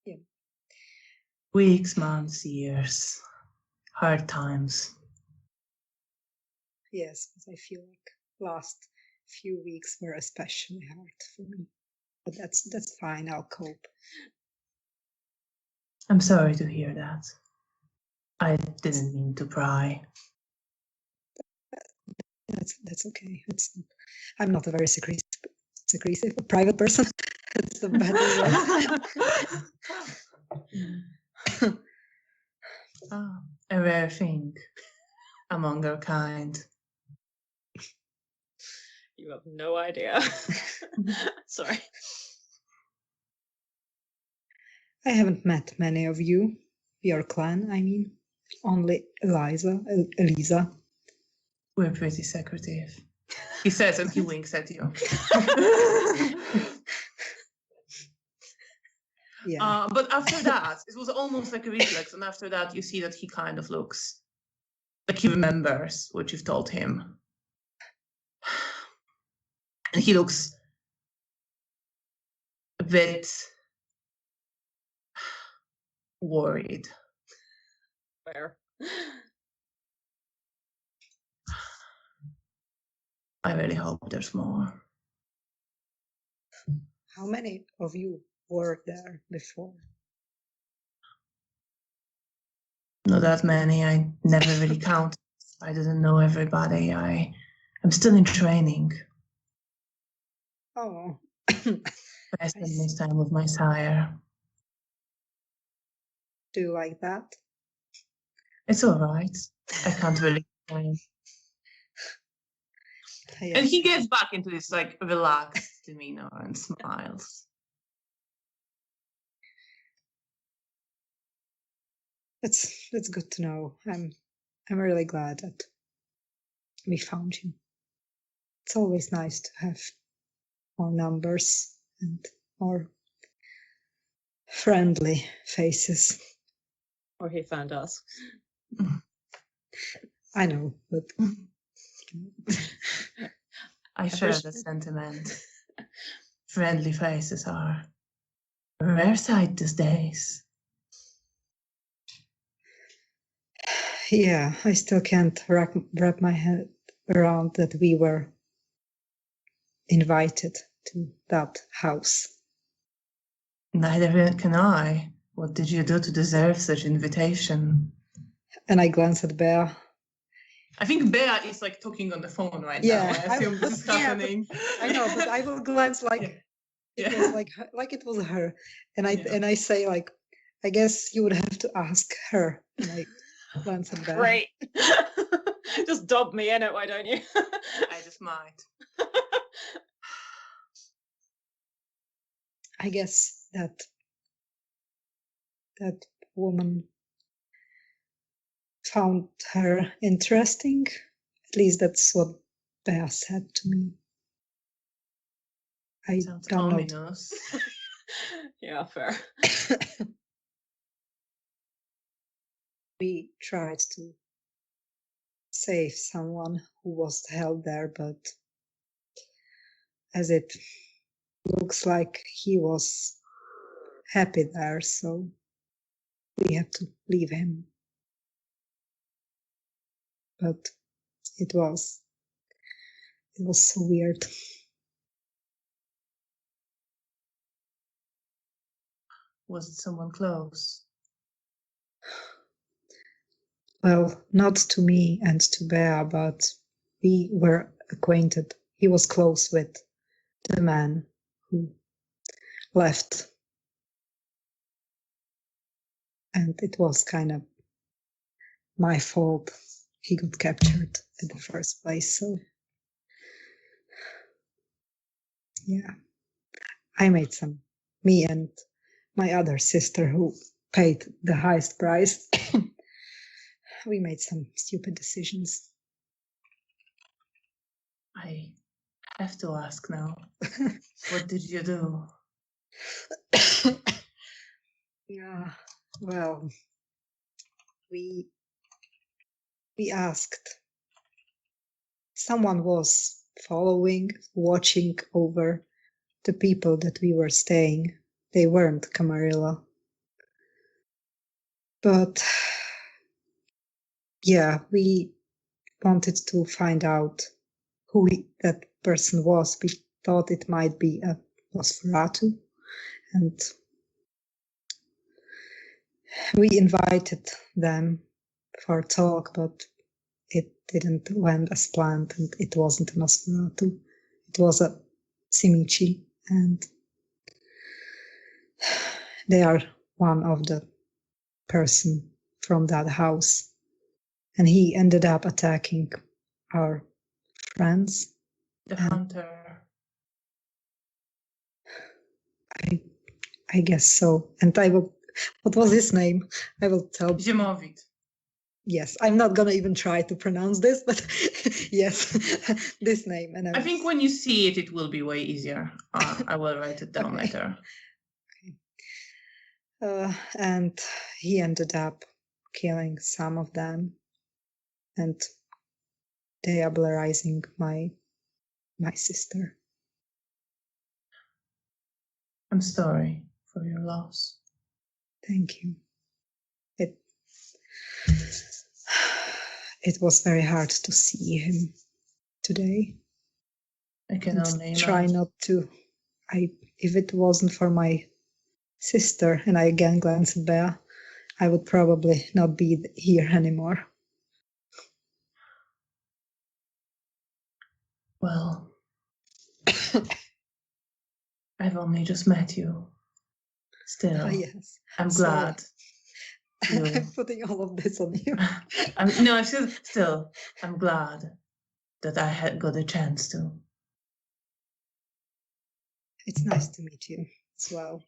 Yeah. Weeks, months, years. Hard times. Yes, but I feel last few weeks were especially hard for me. But that's fine, I'll cope. I'm sorry to hear that. I didn't mean to pry. That's okay. I'm not a very secretive private person. It's the better way. A rare thing among our kind. You have no idea. Sorry. I haven't met many of you, your clan, I mean. Only Eliza. We're pretty secretive. He says and he winks at you. Yeah. But after that, it was almost like a reflex. And after that, you see that he kind of looks like he remembers what you've told him. And he looks a bit worried. Where? I really hope there's more. How many of you were there before? Not that many. I never really counted. I didn't know everybody. I'm still in training. Oh. I spent most time with my sire. Do you like that? It's all right. I can't really complain. Yeah. And he gets back into this relaxed demeanor and smiles. That's good to know. I'm really glad that we found you. It's always nice to have more numbers and more friendly faces. Or he found us. I know, but I share the sentiment. Friendly faces are a rare sight these days. yeah, I still can't wrap my head around that we were invited to that house. Neither can I. What did you do to deserve such invitation? And I glance at Bea. I think Bea is like talking on the phone right now. I assume this is happening. I know, but I will glance like it was like it was her, and I say like, I guess you would have to ask her. And I glance at Bea. Great. Just dub me in it, why don't you? I just might. I guess that woman found her interesting. At least that's what Bea said to me. I Sounds don't ominous. Yeah, fair. We tried to save someone who was held there, but as it looks like he was happy there, so we had to leave him. But it was so weird. Was it someone close? Well, not to me and to Bea, but we were acquainted. He was close with the man who left. And it was kind of my fault he got captured in the first place. So, yeah, me and my other sister who paid the highest price, we made some stupid decisions. I have to ask now. What did you do? Yeah, well, we asked. Someone was watching over the people that we were staying. They weren't Camarilla. But yeah, we wanted to find out who that person was. We thought it might be a Nosferatu, and we invited them for a talk, but it didn't went as planned, and it wasn't a Nosferatu. It was a Simichi, and they are one of the person from that house. And he ended up attacking our friends. The hunter. I guess so. And I will, what was his name? I will tell. Zimovit. Yes, I'm not gonna even try to pronounce this, but yes, this name. And I think when you see it, it will be way easier. I will write it down later. And he ended up killing some of them and diablerizing my sister. I'm sorry for your loss. Thank you. It was very hard to see him today. I can only try imagine. not to. If it wasn't for my sister, and I again glance at Bea, I would probably not be here anymore. Well, I've only just met you. Still, yes. I'm Sorry. glad. I'm putting all of this on you. Still, I'm glad that I had got a chance to. It's nice to meet you as well.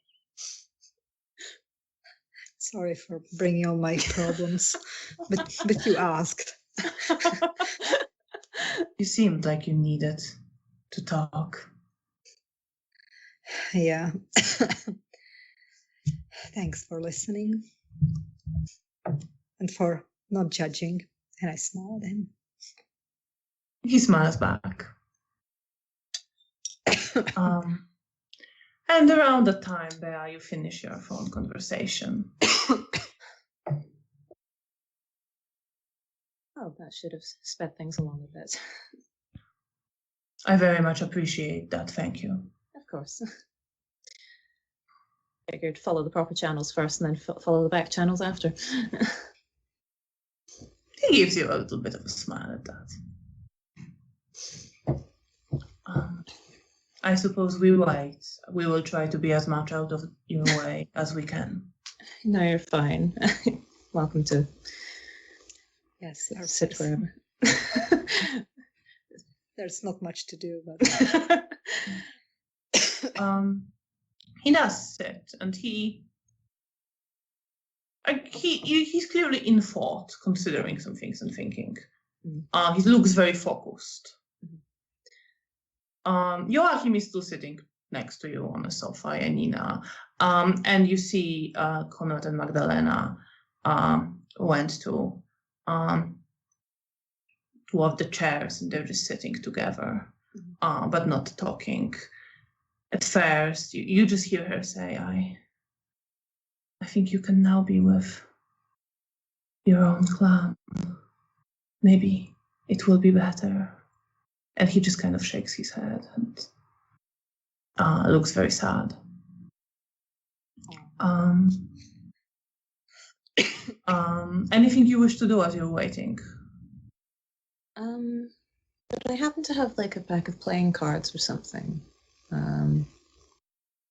Sorry for bringing all my problems, but you asked. You seemed like you needed to talk. Yeah. Thanks for listening and for not judging And I smile at him. He smiles back. And around the time, Bea, you finish your phone conversation. Oh, that should have sped things along a bit. I very much appreciate that. Thank you. Of course. Figured follow the proper channels first and then follow the back channels after. He gives you a little bit of a smile at that. I suppose we wait. We will try to be as much out of your way as we can. No, you're fine. Welcome to Yes, sit wherever. There's not much to do, but He does sit, and he's clearly in thought, considering some things and thinking. He looks very focused. Joachim is still sitting next to you on a sofa, Janina, and you see Konrad and Magdalena went to two of the chairs, and they're just sitting together, but not talking. At first, you just hear her say, I think you can now be with your own clan. Maybe it will be better. And he just kind of shakes his head and looks very sad. Anything you wish to do as you're waiting? But I happen to have like a pack of playing cards or something.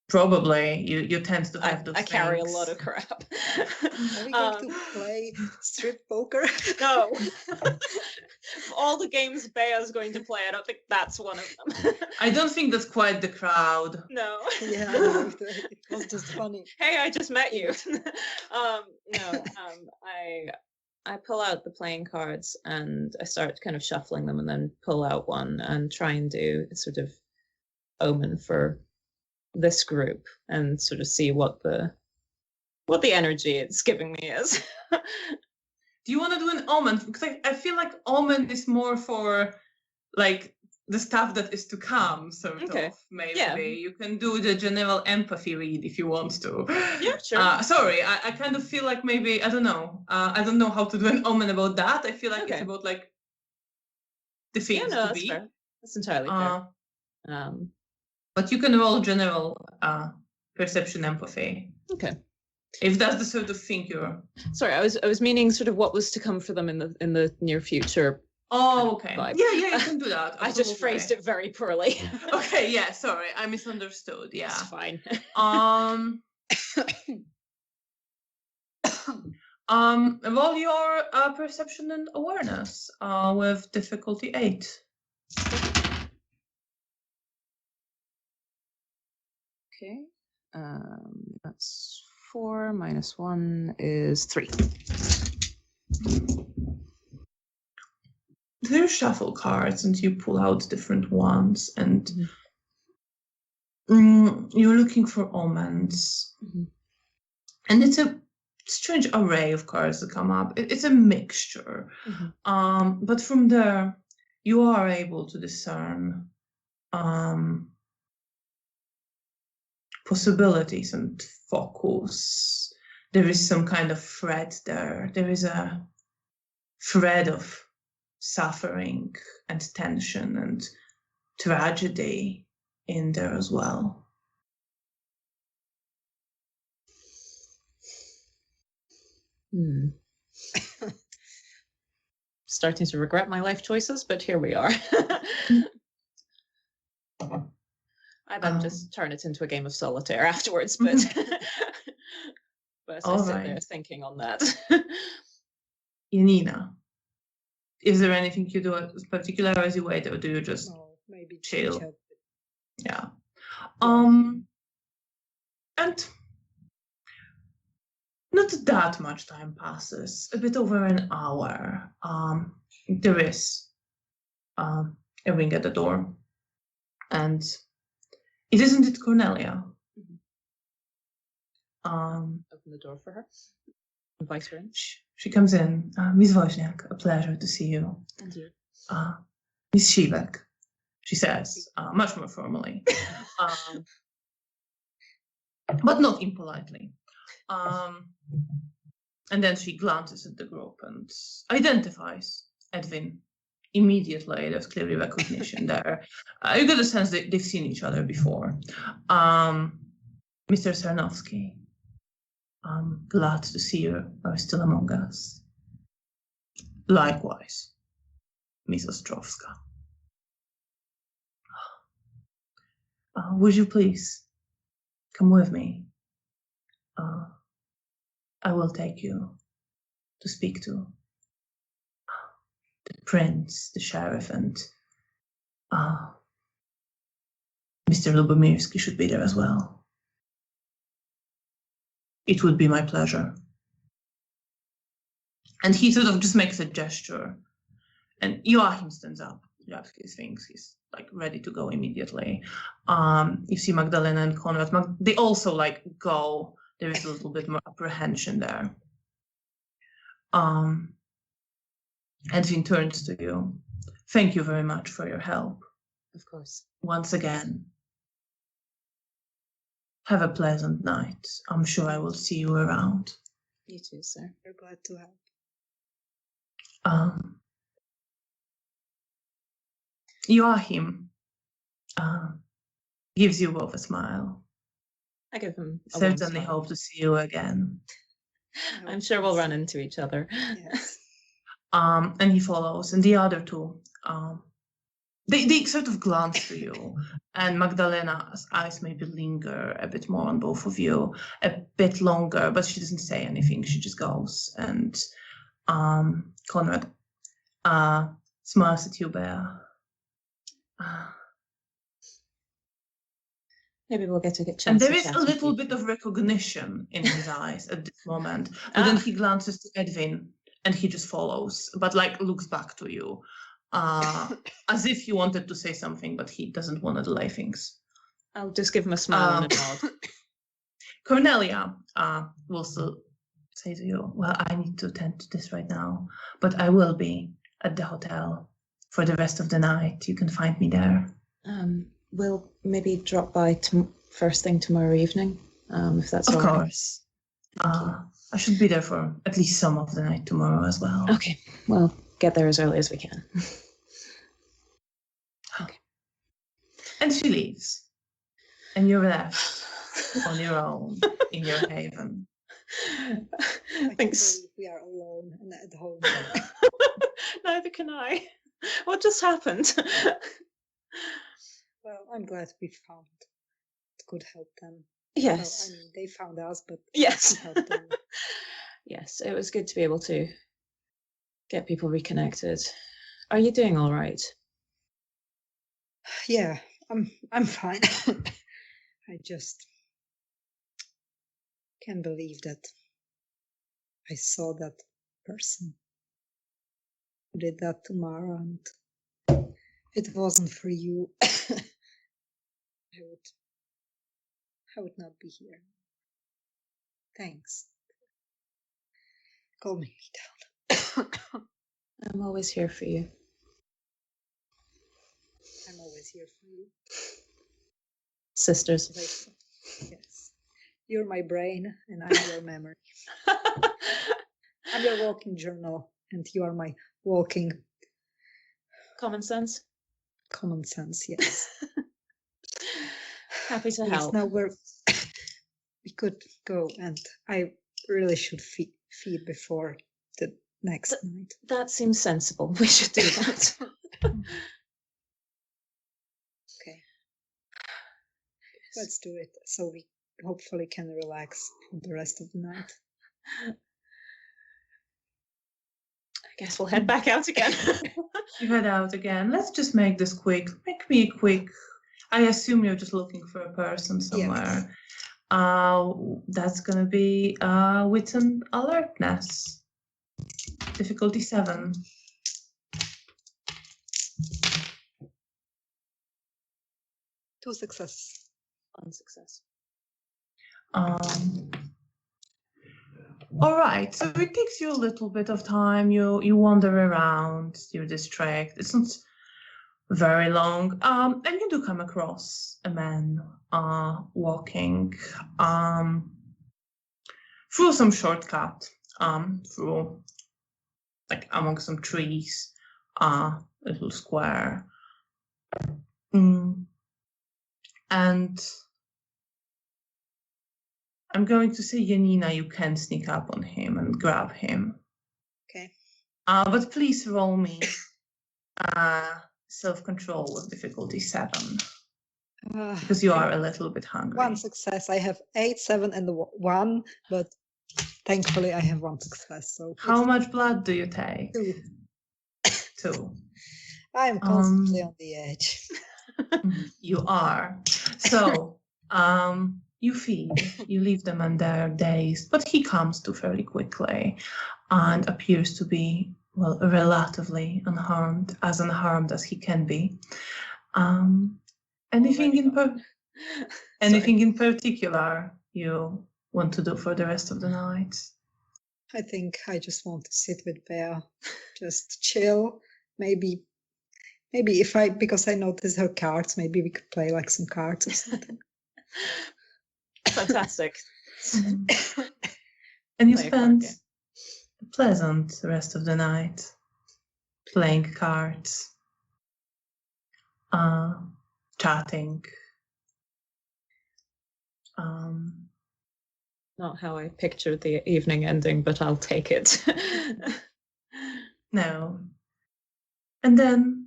Probably. You tend to have those I carry a things. lot of crap. are we going to play strip poker? No. Of all the games Bea's going to play, I don't think that's one of them. I don't think that's quite the crowd. No. Yeah, it was just funny. Hey, I just met you. I pull out the playing cards and I start kind of shuffling them and then pull out one and try and do a sort of omen for this group and sort of see what the energy it's giving me is. Do you want to do an omen? Because I feel like omen is more for like the stuff that is to come, sort of. Maybe you can do the general empathy read if you want to. Yeah, sure. Sorry, I kind of feel like maybe I don't know how to do an omen about that. I feel like it's about like the things to be. Fair. That's entirely fair. But you can roll general perception empathy. Okay. If that's the sort of thing you're. Sorry, I was meaning sort of what was to come for them in the near future. Oh, okay. Yeah, you can do that. I just phrased it very poorly. Okay, yeah, sorry, I misunderstood. Yeah, it's fine. Roll your perception and awareness with difficulty 8. Okay, that's 4 minus 1 is 3. You shuffle cards and you pull out different ones, and you're looking for omens. And it's a strange array of cards that come up. It's a mixture. But from there, you are able to discern possibilities and focus. There is some kind of thread there. There is a thread of suffering and tension and tragedy in there as well. Starting to regret my life choices, but here we are. I then just turn it into a game of solitaire afterwards, but but I sit there thinking on that. Janina, is there anything you do particular as you wait, or do you just maybe chill? Yeah. And not that much time passes, a bit over an hour. There is a ring at the door, and isn't it Cornelia? Open the door for her. Invite her in. She comes in. Miss Wozniak, a pleasure to see you. And you. Miss Shivak, she says, much more formally, but not impolitely. And then she glances at the group and identifies Edwin immediately. There's clearly recognition there. You get a sense that they've seen each other before. Mr. Sarnowski, I'm glad to see you are still among us. Likewise, Miss Ostrovska. Would you please come with me? I will take you to speak to the prince, the sheriff, and Mr. Lubomirsky should be there as well. It would be my pleasure. And he sort of just makes a gesture, and Joachim stands up, grabs his things, he's like ready to go immediately. You see Magdalena and Konrad, they also like go. There is a little bit more apprehension there. Edwin turns to you. Thank you very much for your help. Of course. Once again. Have a pleasant night. I'm sure I will see you around. You too, sir. We're glad to help. Joachim gives you both a smile. I give him a Certainly hope to see you again. I'm sure we'll run into each other. Yes. And he follows, and the other two, they sort of glance to you, and Magdalena's eyes maybe linger a bit more on both of you, a bit longer, but she doesn't say anything. She just goes, and Konrad smiles at you, Bea. Maybe we'll get a good chance. And there is a little bit of recognition in his eyes at this moment, but then he glances to Edwin, and he just follows, but like looks back to you, as if he wanted to say something, but he doesn't want to delay things. I'll just give him a smile and a nod. Cornelia will still say to you, well, I need to attend to this right now, but I will be at the hotel for the rest of the night. You can find me there. We'll maybe drop by first thing tomorrow evening, if that's all right. Of course. I should be there for at least some of the night tomorrow as well. Okay, well, get there as early as we can. Okay. And she leaves. And you're left on your own in your haven. Thanks. We are alone and at home. Neither can I. What just happened? Well, I'm glad we found it could help them. Yes. Well, I mean, they found us, but Yes. we helped them. Yes, it was good to be able to get people reconnected. Are you doing all right? Yeah, I'm fine. I just can't believe that I saw that person who did that to Mara, and it wasn't for you. I would not be here. Thanks. Calming me down. I'm always here for you. I'm always here for you. Sisters. Yes. You're my brain and I'm your memory. I'm your walking journal and you are my walking Common sense. common sense, yes. Happy to Yes, help. now we could go, and I really should feed before the next night. That seems sensible. We should do that. Okay. Let's do it so we hopefully can relax for the rest of the night. I guess we'll head back out again. You head out again. Let's just make this quick. Make me quick. I assume you're just looking for a person somewhere. Yeah. That's gonna be wit and alertness. Difficulty 7. 2 success. 1 success. All right, so it takes you a little bit of time. You wander around your district. It's not very long. And you do come across a man walking through some shortcut, through like among some trees, a little square. And I'm going to say, Janina, you can sneak up on him and grab him. Okay. But please roll me self-control with difficulty 7. Because you are a little bit hungry. 1 success. I have 8, 7, and 1, but thankfully I have 1 success. So how much blood do you take? 2. 2. I am constantly on the edge. You are. So you feed, you leave them and they're dazed, but he comes to fairly quickly and appears to be, well, relatively unharmed as he can be. Anything in particular you want to do for the rest of the night? I think I just want to sit with Bea, just chill. Maybe because I noticed her cards, maybe we could play like some cards or something. Fantastic. And you spend a pleasant rest of the night playing cards, chatting. Not how I pictured the evening ending, but I'll take it. No. And then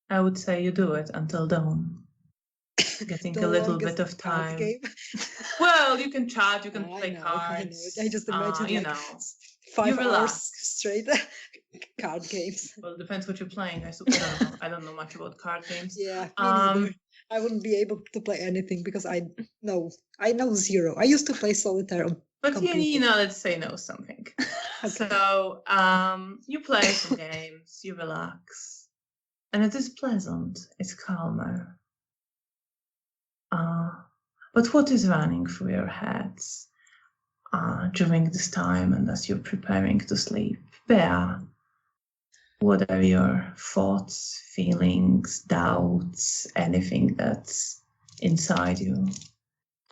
I would say you do it until dawn. Getting a little bit of time. Well, you can chat, you can play cards. I just imagine 5 hours straight card games. Well, it depends what you're playing. I suppose I don't know much about card games. Yeah, me neither. I wouldn't be able to play anything because I know 0. I used to play Solitaire. But Janina, let's say knows something. Okay. So you play some games, you relax, and it is pleasant. It's calmer. But what is running through your heads during this time and as you're preparing to sleep? Bea, what are your thoughts, feelings, doubts, anything that's inside you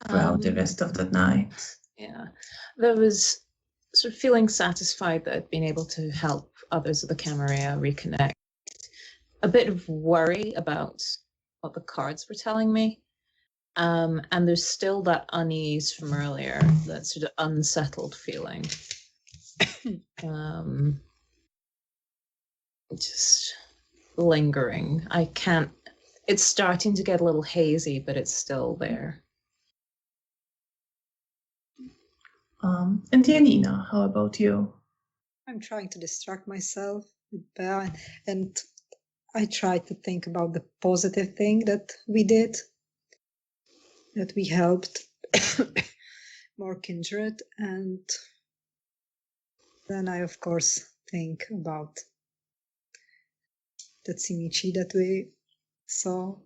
throughout the rest of the night? Yeah, there was sort of feeling satisfied that I'd been able to help others of the Camarilla reconnect. A bit of worry about what the cards were telling me. And there's still that unease from earlier, that sort of unsettled feeling. Just lingering. It's starting to get a little hazy, but it's still there. And Janina, how about you? I'm trying to distract myself with Bea, and I try to think about the positive thing that we did, that we helped more kindred, and then I of course think about the Tsimichi that we saw,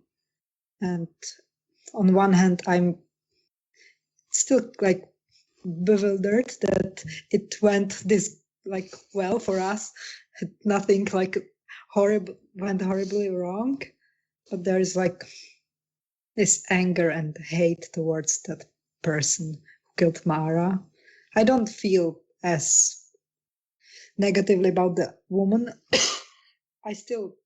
and on one hand I'm still like bewildered that it went this like well for us. Nothing like went horribly wrong, but there is like this anger and hate towards that person who killed Mara. I don't feel as negatively about the woman. I still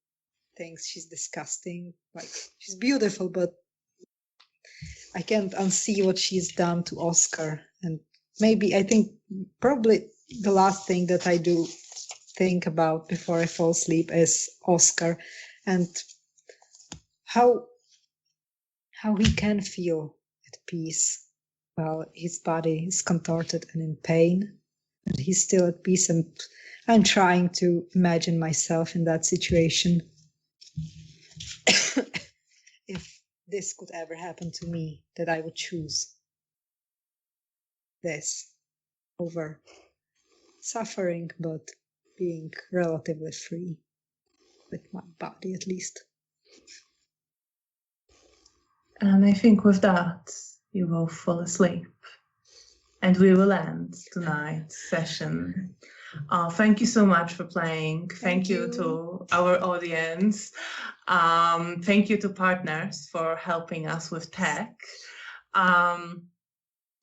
think she's disgusting. Like, she's beautiful, but I can't unsee what she's done to Oscar. And maybe, I think probably the last thing that I do think about before I fall asleep is Oscar, and how he can feel at peace while his body is contorted and in pain, and he's still at peace. And I'm trying to imagine myself in that situation. If this could ever happen to me, that I would choose this over suffering, but being relatively free with my body, at least. And I think with that, you will fall asleep. And we will end tonight's session. Thank you so much for playing. Thank you to our audience. Thank you to partners for helping us with tech.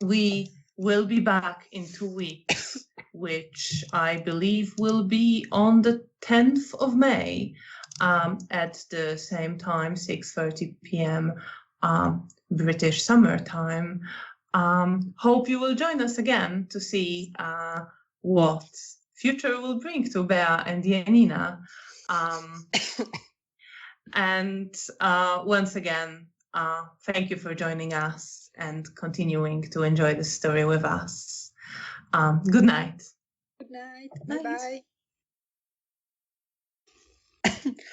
We will be back in 2 weeks, which I believe will be on the 10th of May at the same time, 6:30 p.m. British Summer Time. Hope you will join us again to see what future will bring to Bea and Janina. And once again, thank you for joining us and continuing to enjoy the story with us. Good night. Good night. Night. Bye-bye.